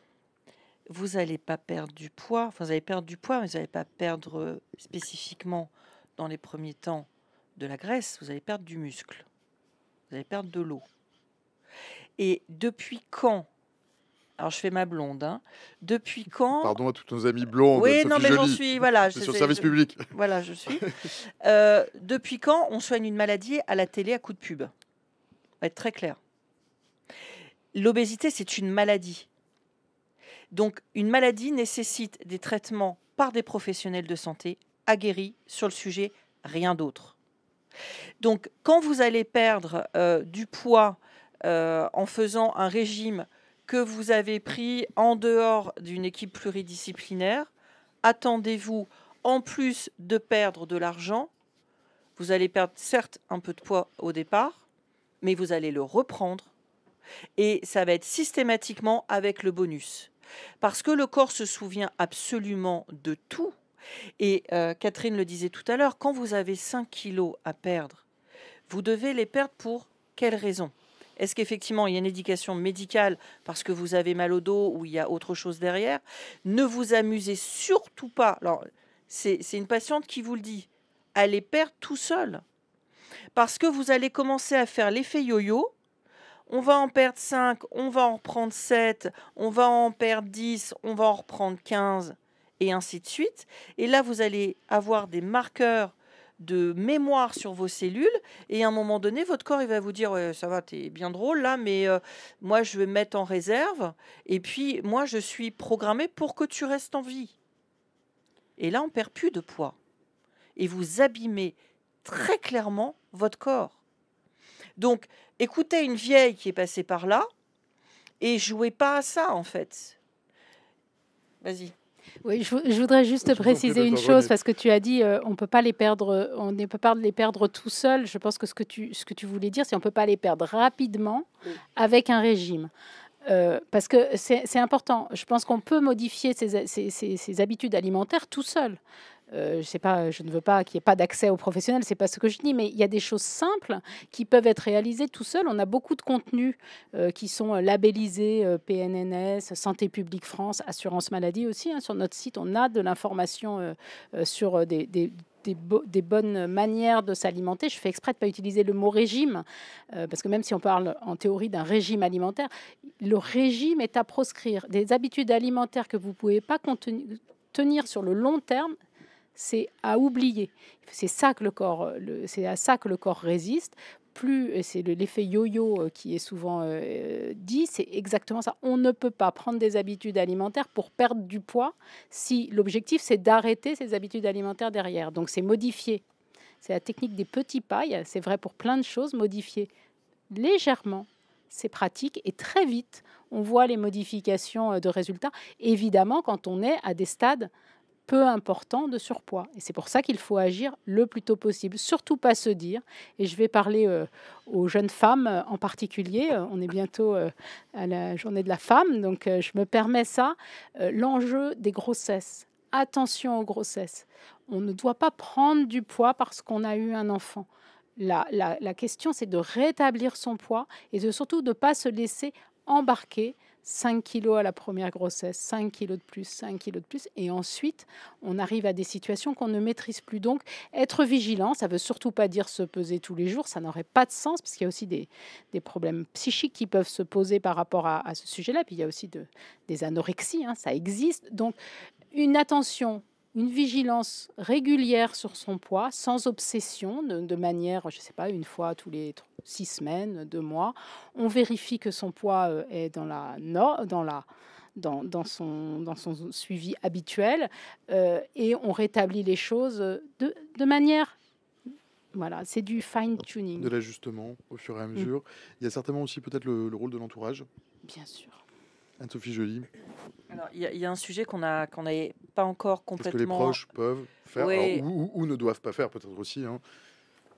Vous n'allez pas perdre du poids, enfin vous allez perdre du poids, mais vous n'allez pas perdre spécifiquement dans les premiers temps de la graisse, vous allez perdre du muscle, vous allez perdre de l'eau. Et depuis quand? Alors je fais ma blonde. Hein. Depuis quand? Pardon à tous nos amis blonds. Oui, Sophie non, mais j'en Joly. suis. Voilà, C'est sur le service public. Voilà, je suis. Depuis quand on soigne une maladie à la télé à coup de pub? On va être très clair. L'obésité, c'est une maladie. Donc, une maladie nécessite des traitements par des professionnels de santé aguerris sur le sujet, rien d'autre. Donc, quand vous allez perdre du poids en faisant un régime que vous avez pris en dehors d'une équipe pluridisciplinaire, attendez-vous, en plus de perdre de l'argent, vous allez perdre certes un peu de poids au départ, mais vous allez le reprendre et ça va être systématiquement avec le bonus. Parce que le corps se souvient absolument de tout. Et Catherine le disait tout à l'heure, quand vous avez 5 kilos à perdre, vous devez les perdre pour quelle raison? Est-ce qu'effectivement, il y a une indication médicale parce que vous avez mal au dos ou il y a autre chose derrière? Ne vous amusez surtout pas. Alors, c'est une patiente qui vous le dit. Allez perdre tout seul. Parce que vous allez commencer à faire l'effet yo-yo. On va en perdre 5, on va en reprendre 7, on va en perdre 10, on va en reprendre 15, et ainsi de suite. Et là, vous allez avoir des marqueurs de mémoire sur vos cellules et à un moment donné votre corps il va vous dire ouais, ça va, t'es bien drôle là, mais moi je vais me mettre en réserve et puis moi je suis programmé pour que tu restes en vie. Et là on perd plus de poids et vous abîmez très clairement votre corps. Donc écoutez une vieille qui est passée par là et jouez pas à ça en fait. Vas-y. Oui, je voudrais juste Je vous en prie, préciser une docteur chose, Renet. parce que tu as dit on peut pas les perdre, on ne peut pas les perdre tout seul. Je pense que ce que tu voulais dire, c'est on peut pas les perdre rapidement avec un régime. Parce que c'est important. Je pense qu'on peut modifier ses habitudes alimentaires tout seul. Je ne veux pas qu'il n'y ait pas d'accès aux professionnels, c'est pas ce que je dis, mais il y a des choses simples qui peuvent être réalisées tout seul. On a beaucoup de contenus qui sont labellisés PNNS, Santé publique France, Assurance maladie aussi. Hein. Sur notre site, on a de l'information sur des bonnes manières de s'alimenter. Je fais exprès de ne pas utiliser le mot régime, parce que même si on parle en théorie d'un régime alimentaire, le régime est à proscrire. Des habitudes alimentaires que vous ne pouvez pas tenir sur le long terme, c'est à oublier. C'est ça que le corps, c'est à ça que le corps résiste. Plus, et c'est l'effet yo-yo qui est souvent dit, c'est exactement ça. On ne peut pas prendre des habitudes alimentaires pour perdre du poids si l'objectif c'est d'arrêter ces habitudes alimentaires derrière. Donc c'est modifier. C'est la technique des petits pas. C'est vrai pour plein de choses. Modifier légèrement, c'est pratique et très vite on voit les modifications de résultats. Évidemment, quand on est à des stades peu important de surpoids. Et c'est pour ça qu'il faut agir le plus tôt possible. Surtout pas se dire, et je vais parler aux jeunes femmes en particulier, on est bientôt à la journée de la femme, donc je me permets ça, l'enjeu des grossesses. Attention aux grossesses. On ne doit pas prendre du poids parce qu'on a eu un enfant. La question, c'est de rétablir son poids et surtout de ne pas se laisser embarquer 5 kilos à la première grossesse, 5 kilos de plus, 5 kilos de plus. Et ensuite, on arrive à des situations qu'on ne maîtrise plus. Donc, être vigilant, ça ne veut surtout pas dire se peser tous les jours. Ça n'aurait pas de sens, parce qu'il y a aussi des problèmes psychiques qui peuvent se poser par rapport à ce sujet-là. Puis, il y a aussi des anorexies, hein, ça existe. Donc, une attention, une vigilance régulière sur son poids, sans obsession, de manière, je ne sais pas, une fois tous les 6 semaines, 2 mois. On vérifie que son poids est dans son suivi habituel et on rétablit les choses de manière... Voilà, c'est du fine-tuning. De l'ajustement au fur et à mesure. Il y a certainement aussi peut-être le rôle de l'entourage. Bien sûr. Anne-Sophie Joly. Alors, il y a un sujet qu'on n'avait pas encore complètement... Parce que les proches peuvent faire, Oui. alors, ou ne doivent pas faire peut-être aussi. Hein.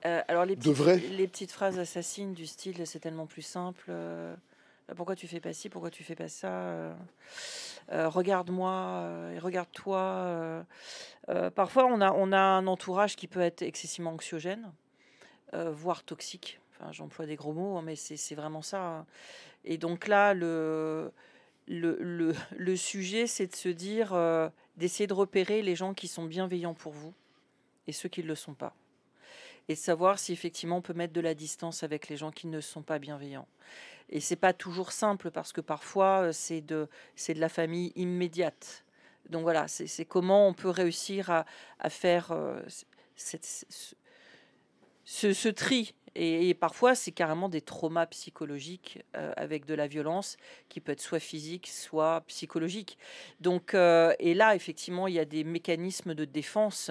Alors les vrai. petites phrases assassines du style c'est tellement plus simple, pourquoi tu fais pas ci, pourquoi tu fais pas ça, regarde-moi et regarde-toi. Parfois on a un entourage qui peut être excessivement anxiogène, voire toxique. Enfin, j'emploie des gros mots, hein, mais c'est vraiment ça. Hein. Et donc là, le sujet, c'est de se dire, d'essayer de repérer les gens qui sont bienveillants pour vous et ceux qui ne le sont pas. Et de savoir si effectivement on peut mettre de la distance avec les gens qui ne sont pas bienveillants. Et c'est pas toujours simple parce que parfois c'est de la famille immédiate. Donc voilà, c'est comment on peut réussir à faire ce tri. Et parfois, c'est carrément des traumas psychologiques avec de la violence qui peut être soit physique, soit psychologique. Donc, et là, effectivement, il y a des mécanismes de défense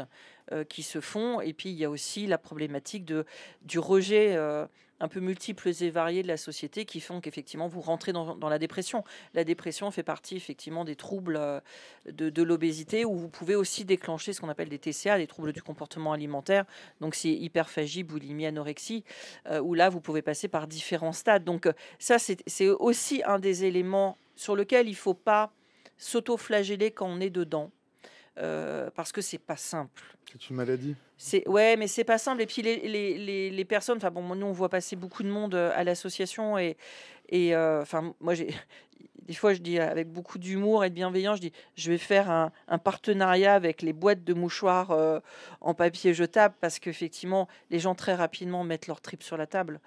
qui se font. Et puis, il y a aussi la problématique du rejet un peu multiples et variés de la société qui font qu'effectivement, vous rentrez dans la dépression. La dépression fait partie, effectivement, des troubles de l'obésité où vous pouvez aussi déclencher ce qu'on appelle des TCA, les troubles du comportement alimentaire. Donc, c'est hyperphagie, boulimie, anorexie, où là, vous pouvez passer par différents stades. Donc, ça, c'est aussi un des éléments sur lequel il ne faut pas s'auto-flageller quand on est dedans. Parce que c'est pas simple. C'est une maladie. Ouais, mais c'est pas simple. Et puis les personnes, enfin bon, nous on voit passer beaucoup de monde à l'association et enfin moi des fois je dis avec beaucoup d'humour et de bienveillance, je dis je vais faire un partenariat avec les boîtes de mouchoirs en papier jetable parce qu'effectivement les gens très rapidement mettent leur trip sur la table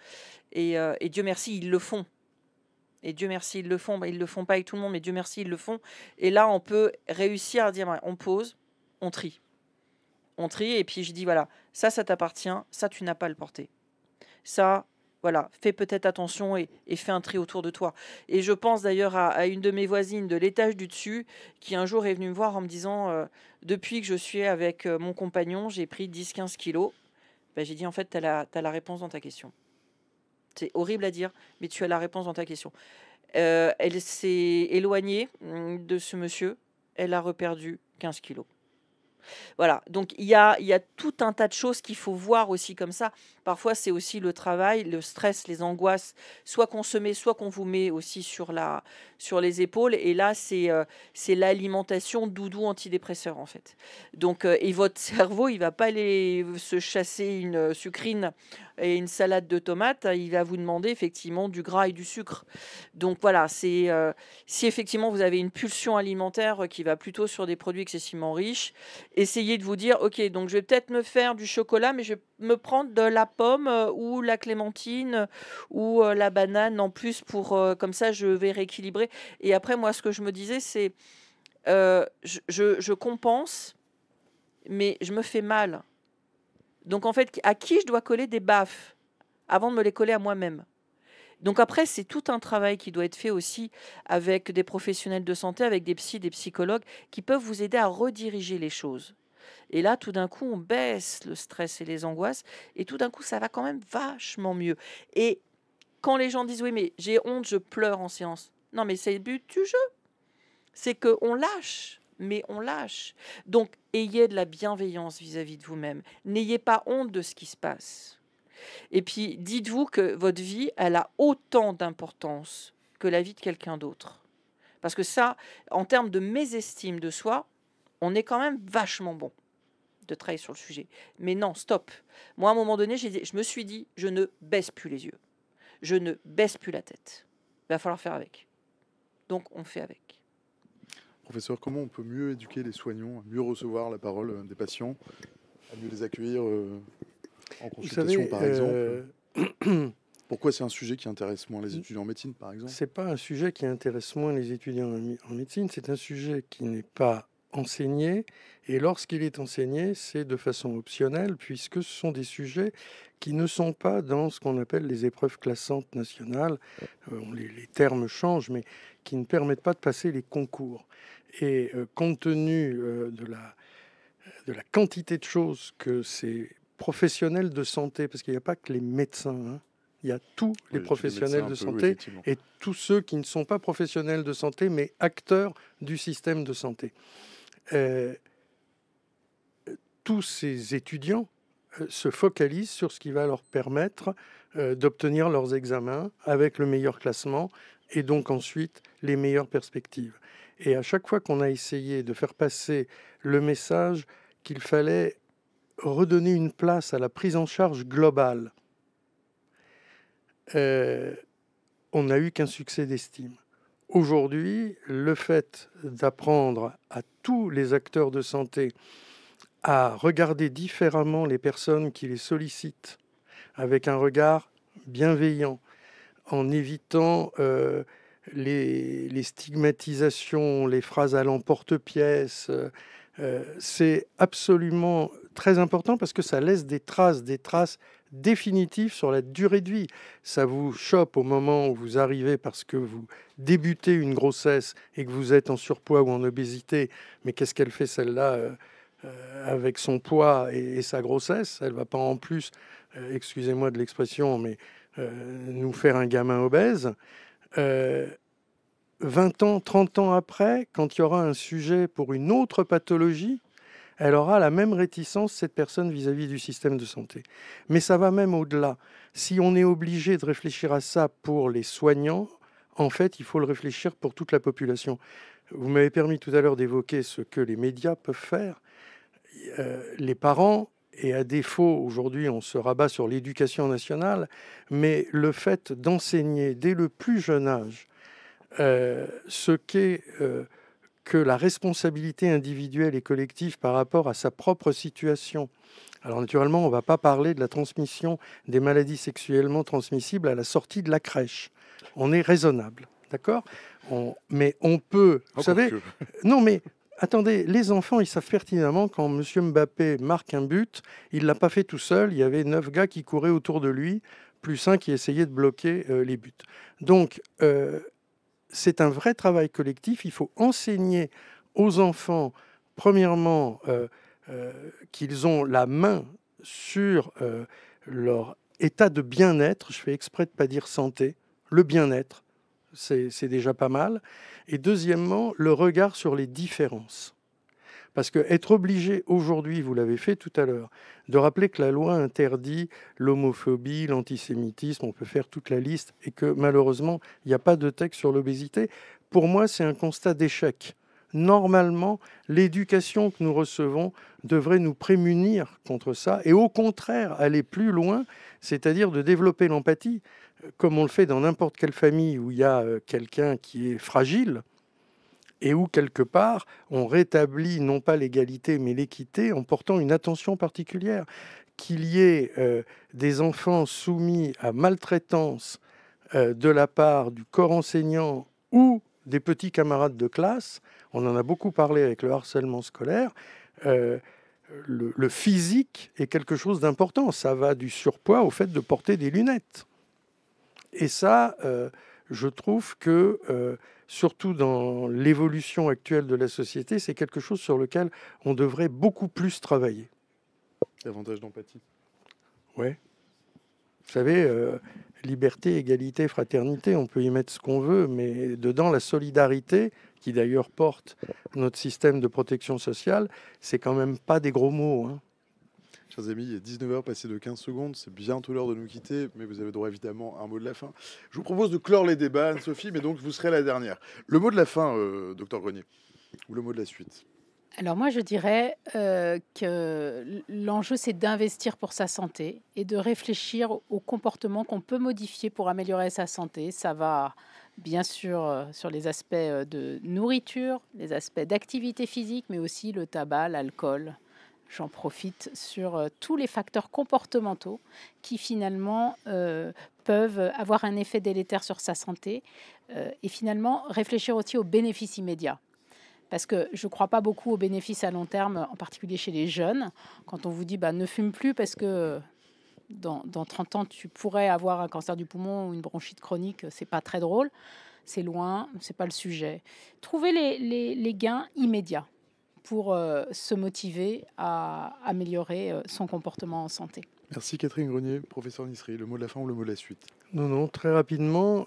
et Dieu merci ils le font. Et Dieu merci, ils le font. Ils le font pas avec tout le monde, mais Dieu merci, ils le font. Et là, on peut réussir à dire, on pose, on trie. On trie, et puis je dis, voilà, ça t'appartient, ça, tu n'as pas à le porter. Ça, voilà, fais peut-être attention et fais un tri autour de toi. Et je pense d'ailleurs à une de mes voisines de l'étage du dessus, qui un jour est venue me voir en me disant, depuis que je suis avec mon compagnon, j'ai pris 10-15 kilos. Ben, j'ai dit, en fait, tu as la réponse dans ta question. C'est horrible à dire, mais tu as la réponse dans ta question. Elle s'est éloignée de ce monsieur elle a reperdu 15 kilos. Voilà, donc il y a tout un tas de choses qu'il faut voir aussi comme ça. Parfois, c'est aussi le travail, le stress, les angoisses, soit qu'on se met, soit qu'on vous met aussi sur les épaules. Et là, c'est l'alimentation doudou antidépresseur, en fait. Donc, et votre cerveau, il va pas aller se chasser une sucrine et une salade de tomates. Il va vous demander effectivement du gras et du sucre. Donc voilà, si effectivement vous avez une pulsion alimentaire qui va plutôt sur des produits excessivement riches, essayez de vous dire, ok, donc je vais peut-être me faire du chocolat, mais je vais me prendre de la pomme ou la clémentine ou la banane en plus pour comme ça je vais rééquilibrer. Et après moi ce que je me disais c'est je compense, mais je me fais mal. Donc en fait à qui je dois coller des baffes avant de me les coller à moi-même? Donc après, c'est tout un travail qui doit être fait aussi avec des professionnels de santé, avec des psys, des psychologues, qui peuvent vous aider à rediriger les choses. Et là, tout d'un coup, on baisse le stress et les angoisses, et tout d'un coup, ça va quand même vachement mieux. Et quand les gens disent, oui, mais j'ai honte, je pleure en séance. Non, mais c'est le but du jeu. C'est qu'on lâche, mais on lâche. Donc, ayez de la bienveillance vis-à-vis de vous-même. N'ayez pas honte de ce qui se passe. Et puis, dites-vous que votre vie, elle a autant d'importance que la vie de quelqu'un d'autre. Parce que ça, en termes de mésestime de soi, on est quand même vachement bon de travailler sur le sujet. Mais non, stop. Moi, à un moment donné, je me suis dit, je ne baisse plus les yeux. Je ne baisse plus la tête. Il va falloir faire avec. Donc, on fait avec. Professeur, comment on peut mieux éduquer les soignants, à mieux recevoir la parole des patients, à mieux les accueillir en consultation, par exemple? Pourquoi c'est un sujet qui intéresse moins les étudiants en médecine, par exemple? C'est pas un sujet qui intéresse moins les étudiants en médecine, c'est un sujet qui n'est pas enseigné, et lorsqu'il est enseigné, c'est de façon optionnelle, puisque ce sont des sujets qui ne sont pas dans ce qu'on appelle les épreuves classantes nationales. Les termes changent, mais qui ne permettent pas de passer les concours. Et compte tenu de la quantité de choses que ces professionnels de santé, parce qu'il n'y a pas que les médecins, hein, il y a tous les professionnels de santé et tous ceux qui ne sont pas professionnels de santé, mais acteurs du système de santé. Tous ces étudiants se focalisent sur ce qui va leur permettre d'obtenir leurs examens avec le meilleur classement et donc ensuite les meilleures perspectives. Et à chaque fois qu'on a essayé de faire passer le message qu'il fallait redonner une place à la prise en charge globale, on n'a eu qu'un succès d'estime. Aujourd'hui, le fait d'apprendre à tous les acteurs de santé à regarder différemment les personnes qui les sollicitent, avec un regard bienveillant, en évitant les stigmatisations, les phrases à l'emporte-pièce, c'est absolument très important parce que ça laisse des traces définitives sur la durée de vie. Ça vous chope au moment où vous arrivez parce que vous débutez une grossesse et que vous êtes en surpoids ou en obésité. Mais qu'est-ce qu'elle fait celle-là avec son poids et sa grossesse? Elle ne va pas en plus, excusez-moi de l'expression, mais nous faire un gamin obèse. 20 ans, 30 ans après, quand il y aura un sujet pour une autre pathologie, elle aura la même réticence, cette personne, vis-à-vis du système de santé. Mais ça va même au-delà. Si on est obligé de réfléchir à ça pour les soignants, en fait, il faut le réfléchir pour toute la population. Vous m'avez permis tout à l'heure d'évoquer ce que les médias peuvent faire. Les parents, et à défaut, aujourd'hui, on se rabat sur l'éducation nationale, mais le fait d'enseigner dès le plus jeune âge ce qu'est que la responsabilité individuelle et collective par rapport à sa propre situation. Alors naturellement, on ne va pas parler de la transmission des maladies sexuellement transmissibles à la sortie de la crèche. On est raisonnable, d'accord ? Mais on peut, vous savez... Non, mais attendez, les enfants, ils savent pertinemment quand M. Mbappé marque un but, il ne l'a pas fait tout seul, il y avait 9 gars qui couraient autour de lui, plus un qui essayait de bloquer les buts. Donc, c'est un vrai travail collectif. Il faut enseigner aux enfants, premièrement, qu'ils ont la main sur leur état de bien-être. Je fais exprès de ne pas dire santé, le bien-être. c'est déjà pas mal. Et deuxièmement, le regard sur les différences. Parce qu'être obligé aujourd'hui, vous l'avez fait tout à l'heure, de rappeler que la loi interdit l'homophobie, l'antisémitisme, on peut faire toute la liste, et que malheureusement, il n'y a pas de texte sur l'obésité, pour moi, c'est un constat d'échec. Normalement, l'éducation que nous recevons devrait nous prémunir contre ça, et au contraire, aller plus loin, c'est-à-dire de développer l'empathie, comme on le fait dans n'importe quelle famille où il y a quelqu'un qui est fragile, et où, quelque part, on rétablit non pas l'égalité, mais l'équité en portant une attention particulière. Qu'il y ait des enfants soumis à maltraitance de la part du corps enseignant ou des petits camarades de classe, on en a beaucoup parlé avec le harcèlement scolaire, le physique est quelque chose d'important. Ça va du surpoids au fait de porter des lunettes. Et ça, je trouve que, surtout dans l'évolution actuelle de la société, c'est quelque chose sur lequel on devrait beaucoup plus travailler. Davantage d'empathie. Ouais. Vous savez, liberté, égalité, fraternité, on peut y mettre ce qu'on veut, mais dedans, la solidarité, qui d'ailleurs porte notre système de protection sociale, c'est quand même pas des gros mots, hein. Chers amis, il est 19h passé de 15 secondes, c'est bientôt l'heure de nous quitter, mais vous avez droit évidemment à un mot de la fin. Je vous propose de clore les débats, Anne-Sophie, mais donc vous serez la dernière. Le mot de la fin, docteur Grenier, ou le mot de la suite? Alors moi, je dirais que l'enjeu, c'est d'investir pour sa santé et de réfléchir aux comportements qu'on peut modifier pour améliorer sa santé. Ça va bien sûr sur les aspects de nourriture, les aspects d'activité physique, mais aussi le tabac, l'alcool. J'en profite sur tous les facteurs comportementaux qui finalement peuvent avoir un effet délétère sur sa santé et finalement réfléchir aussi aux bénéfices immédiats. Parce que je ne crois pas beaucoup aux bénéfices à long terme, en particulier chez les jeunes. Quand on vous dit ne fume plus parce que dans 30 ans, tu pourrais avoir un cancer du poumon ou une bronchite chronique, c'est pas très drôle. C'est loin, c'est pas le sujet. Trouvez les gains immédiats pour se motiver à améliorer son comportement en santé. Merci Catherine Grenier, professeur Nisri. Le mot de la fin ou le mot de la suite? Non, très rapidement,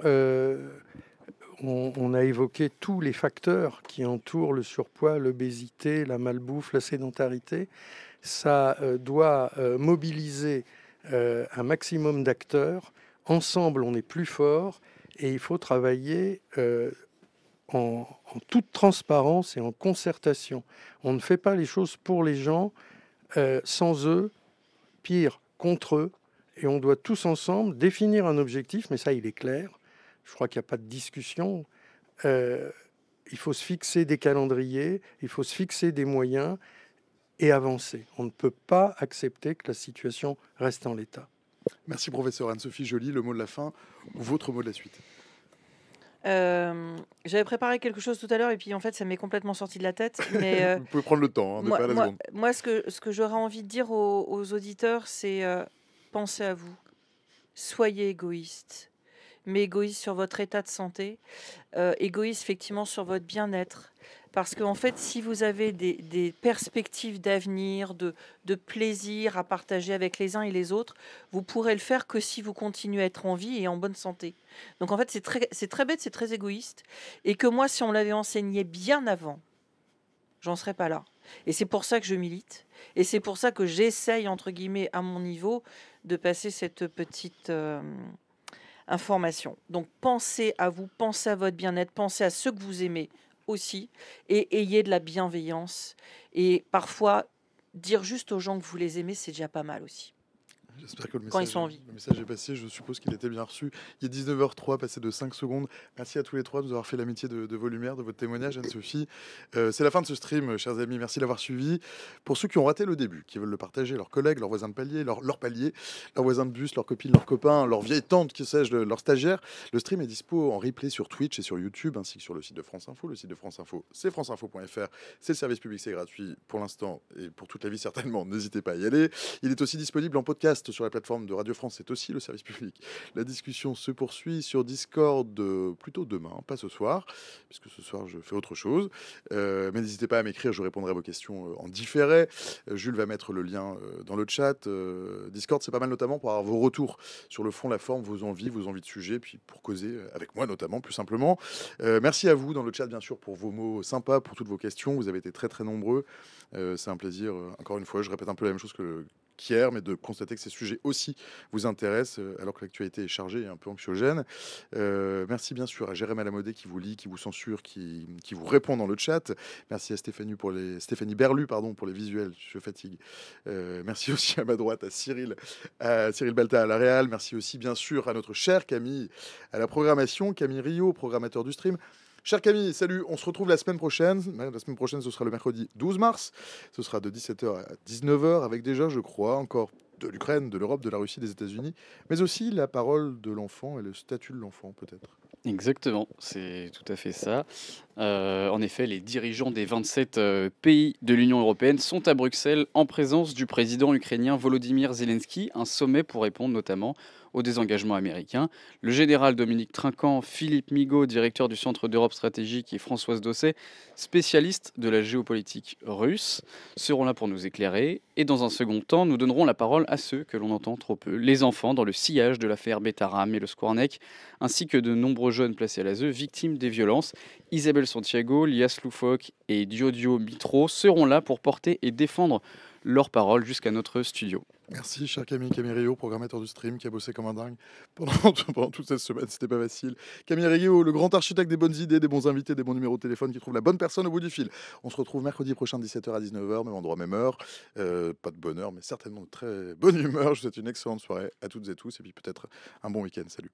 on a évoqué tous les facteurs qui entourent le surpoids, l'obésité, la malbouffe, la sédentarité. Ça doit mobiliser un maximum d'acteurs. Ensemble, on est plus fort et il faut travailler en toute transparence et en concertation. On ne fait pas les choses pour les gens, sans eux, pire, contre eux, et on doit tous ensemble définir un objectif, mais ça, il est clair. Je crois qu'il n'y a pas de discussion. Il faut se fixer des calendriers, il faut se fixer des moyens et avancer. On ne peut pas accepter que la situation reste en l'état. Merci professeur Anne-Sophie Joly. Le mot de la fin, votre mot de la suite. J'avais préparé quelque chose tout à l'heure et puis en fait ça m'est complètement sorti de la tête. Mais vous pouvez prendre le temps, ne pas la seconde. Moi, ce que j'aurais envie de dire aux auditeurs, c'est pensez à vous, soyez égoïstes, mais égoïste sur votre état de santé, égoïste effectivement sur votre bien-être. Parce qu'en fait, si vous avez des perspectives d'avenir, de plaisir à partager avec les uns et les autres, vous pourrez le faire que si vous continuez à être en vie et en bonne santé. Donc en fait, c'est très bête, c'est très égoïste. Et que moi, si on me l'avait enseigné bien avant, j'en serais pas là. Et c'est pour ça que je milite. Et c'est pour ça que j'essaye, entre guillemets, à mon niveau, de passer cette petite information. Donc pensez à vous, pensez à votre bien-être, pensez à ceux que vous aimez aussi, et ayez de la bienveillance. Et parfois, dire juste aux gens que vous les aimez, c'est déjà pas mal aussi. J'espère que le message est passé, je suppose qu'il était bien reçu. Il est 19h03, passé de 5 secondes. Merci à tous les trois de nous avoir fait l'amitié de vos lumières, de votre témoignage, Anne-Sophie. C'est la fin de ce stream, chers amis, merci d'avoir suivi. Pour ceux qui ont raté le début, qui veulent le partager, leurs collègues, leurs voisins de palier, leurs voisins de bus, leurs copines, leurs copains, leurs vieilles tantes, qui sais-je, leurs stagiaires, le stream est dispo en replay sur Twitch et sur YouTube, ainsi que sur le site de France Info. Le site de France Info, c'est franceinfo.fr. C'est le service public, c'est gratuit pour l'instant et pour toute la vie certainement. N'hésitez pas à y aller. Il est aussi disponible en podcast podcast sur la plateforme de Radio France, c'est aussi le service public. La discussion se poursuit sur Discord plutôt demain, pas ce soir, puisque ce soir je fais autre chose. Mais n'hésitez pas à m'écrire, je répondrai à vos questions en différé. Jules va mettre le lien dans le chat. Discord, c'est pas mal notamment pour avoir vos retours sur le fond, la forme, vos envies de sujets, puis pour causer avec moi notamment, plus simplement. Merci à vous dans le chat, bien sûr, pour vos mots sympas, pour toutes vos questions. Vous avez été très très nombreux. C'est un plaisir, encore une fois, je répète un peu la même chose qu'hier, mais de constater que ces sujets aussi vous intéressent, alors que l'actualité est chargée et un peu anxiogène. Merci bien sûr à Jérémy Alamodé qui vous lit, qui vous censure, qui vous répond dans le chat. Merci à Stéphanie Berlu pour les visuels, je fatigue. Merci aussi à ma droite à Cyril Balta à la Réal. Merci aussi bien sûr à notre chère Camille à la programmation, Camille Rio, programmateur du stream. Cher Camille, salut, on se retrouve la semaine prochaine. La semaine prochaine, ce sera le mercredi 12 mars. Ce sera de 17h à 19h avec déjà, je crois, encore de l'Ukraine, de l'Europe, de la Russie, des États-Unis, mais aussi la parole de l'enfant et le statut de l'enfant, peut-être. Exactement, c'est tout à fait ça. En effet, les dirigeants des 27 pays de l'Union européenne sont à Bruxelles en présence du président ukrainien Volodymyr Zelensky, un sommet pour répondre notamment au désengagement américain. Le général Dominique Trinquant, Philippe Migaud, directeur du Centre d'Europe stratégique, et Françoise Dosset, spécialiste de la géopolitique russe, seront là pour nous éclairer. Et dans un second temps, nous donnerons la parole à ceux que l'on entend trop peu, les enfants dans le sillage de l'affaire Betaram et le Squarneck, ainsi que de nombreux jeunes placés à l'ASE victimes des violences. Isabelle Santiago, Lias Loufoque et Diodio Mitro seront là pour porter et défendre leurs paroles jusqu'à notre studio. Merci, cher Camille Rio, programmateur du stream, qui a bossé comme un dingue pendant toute cette semaine. C'était pas facile. Camille Rio, le grand architecte des bonnes idées, des bons invités, des bons numéros de téléphone, qui trouve la bonne personne au bout du fil. On se retrouve mercredi prochain, 17h à 19h, même endroit, même heure. Pas de bonne heure, mais certainement de très bonne humeur. Je vous souhaite une excellente soirée à toutes et tous, et puis peut-être un bon week-end. Salut.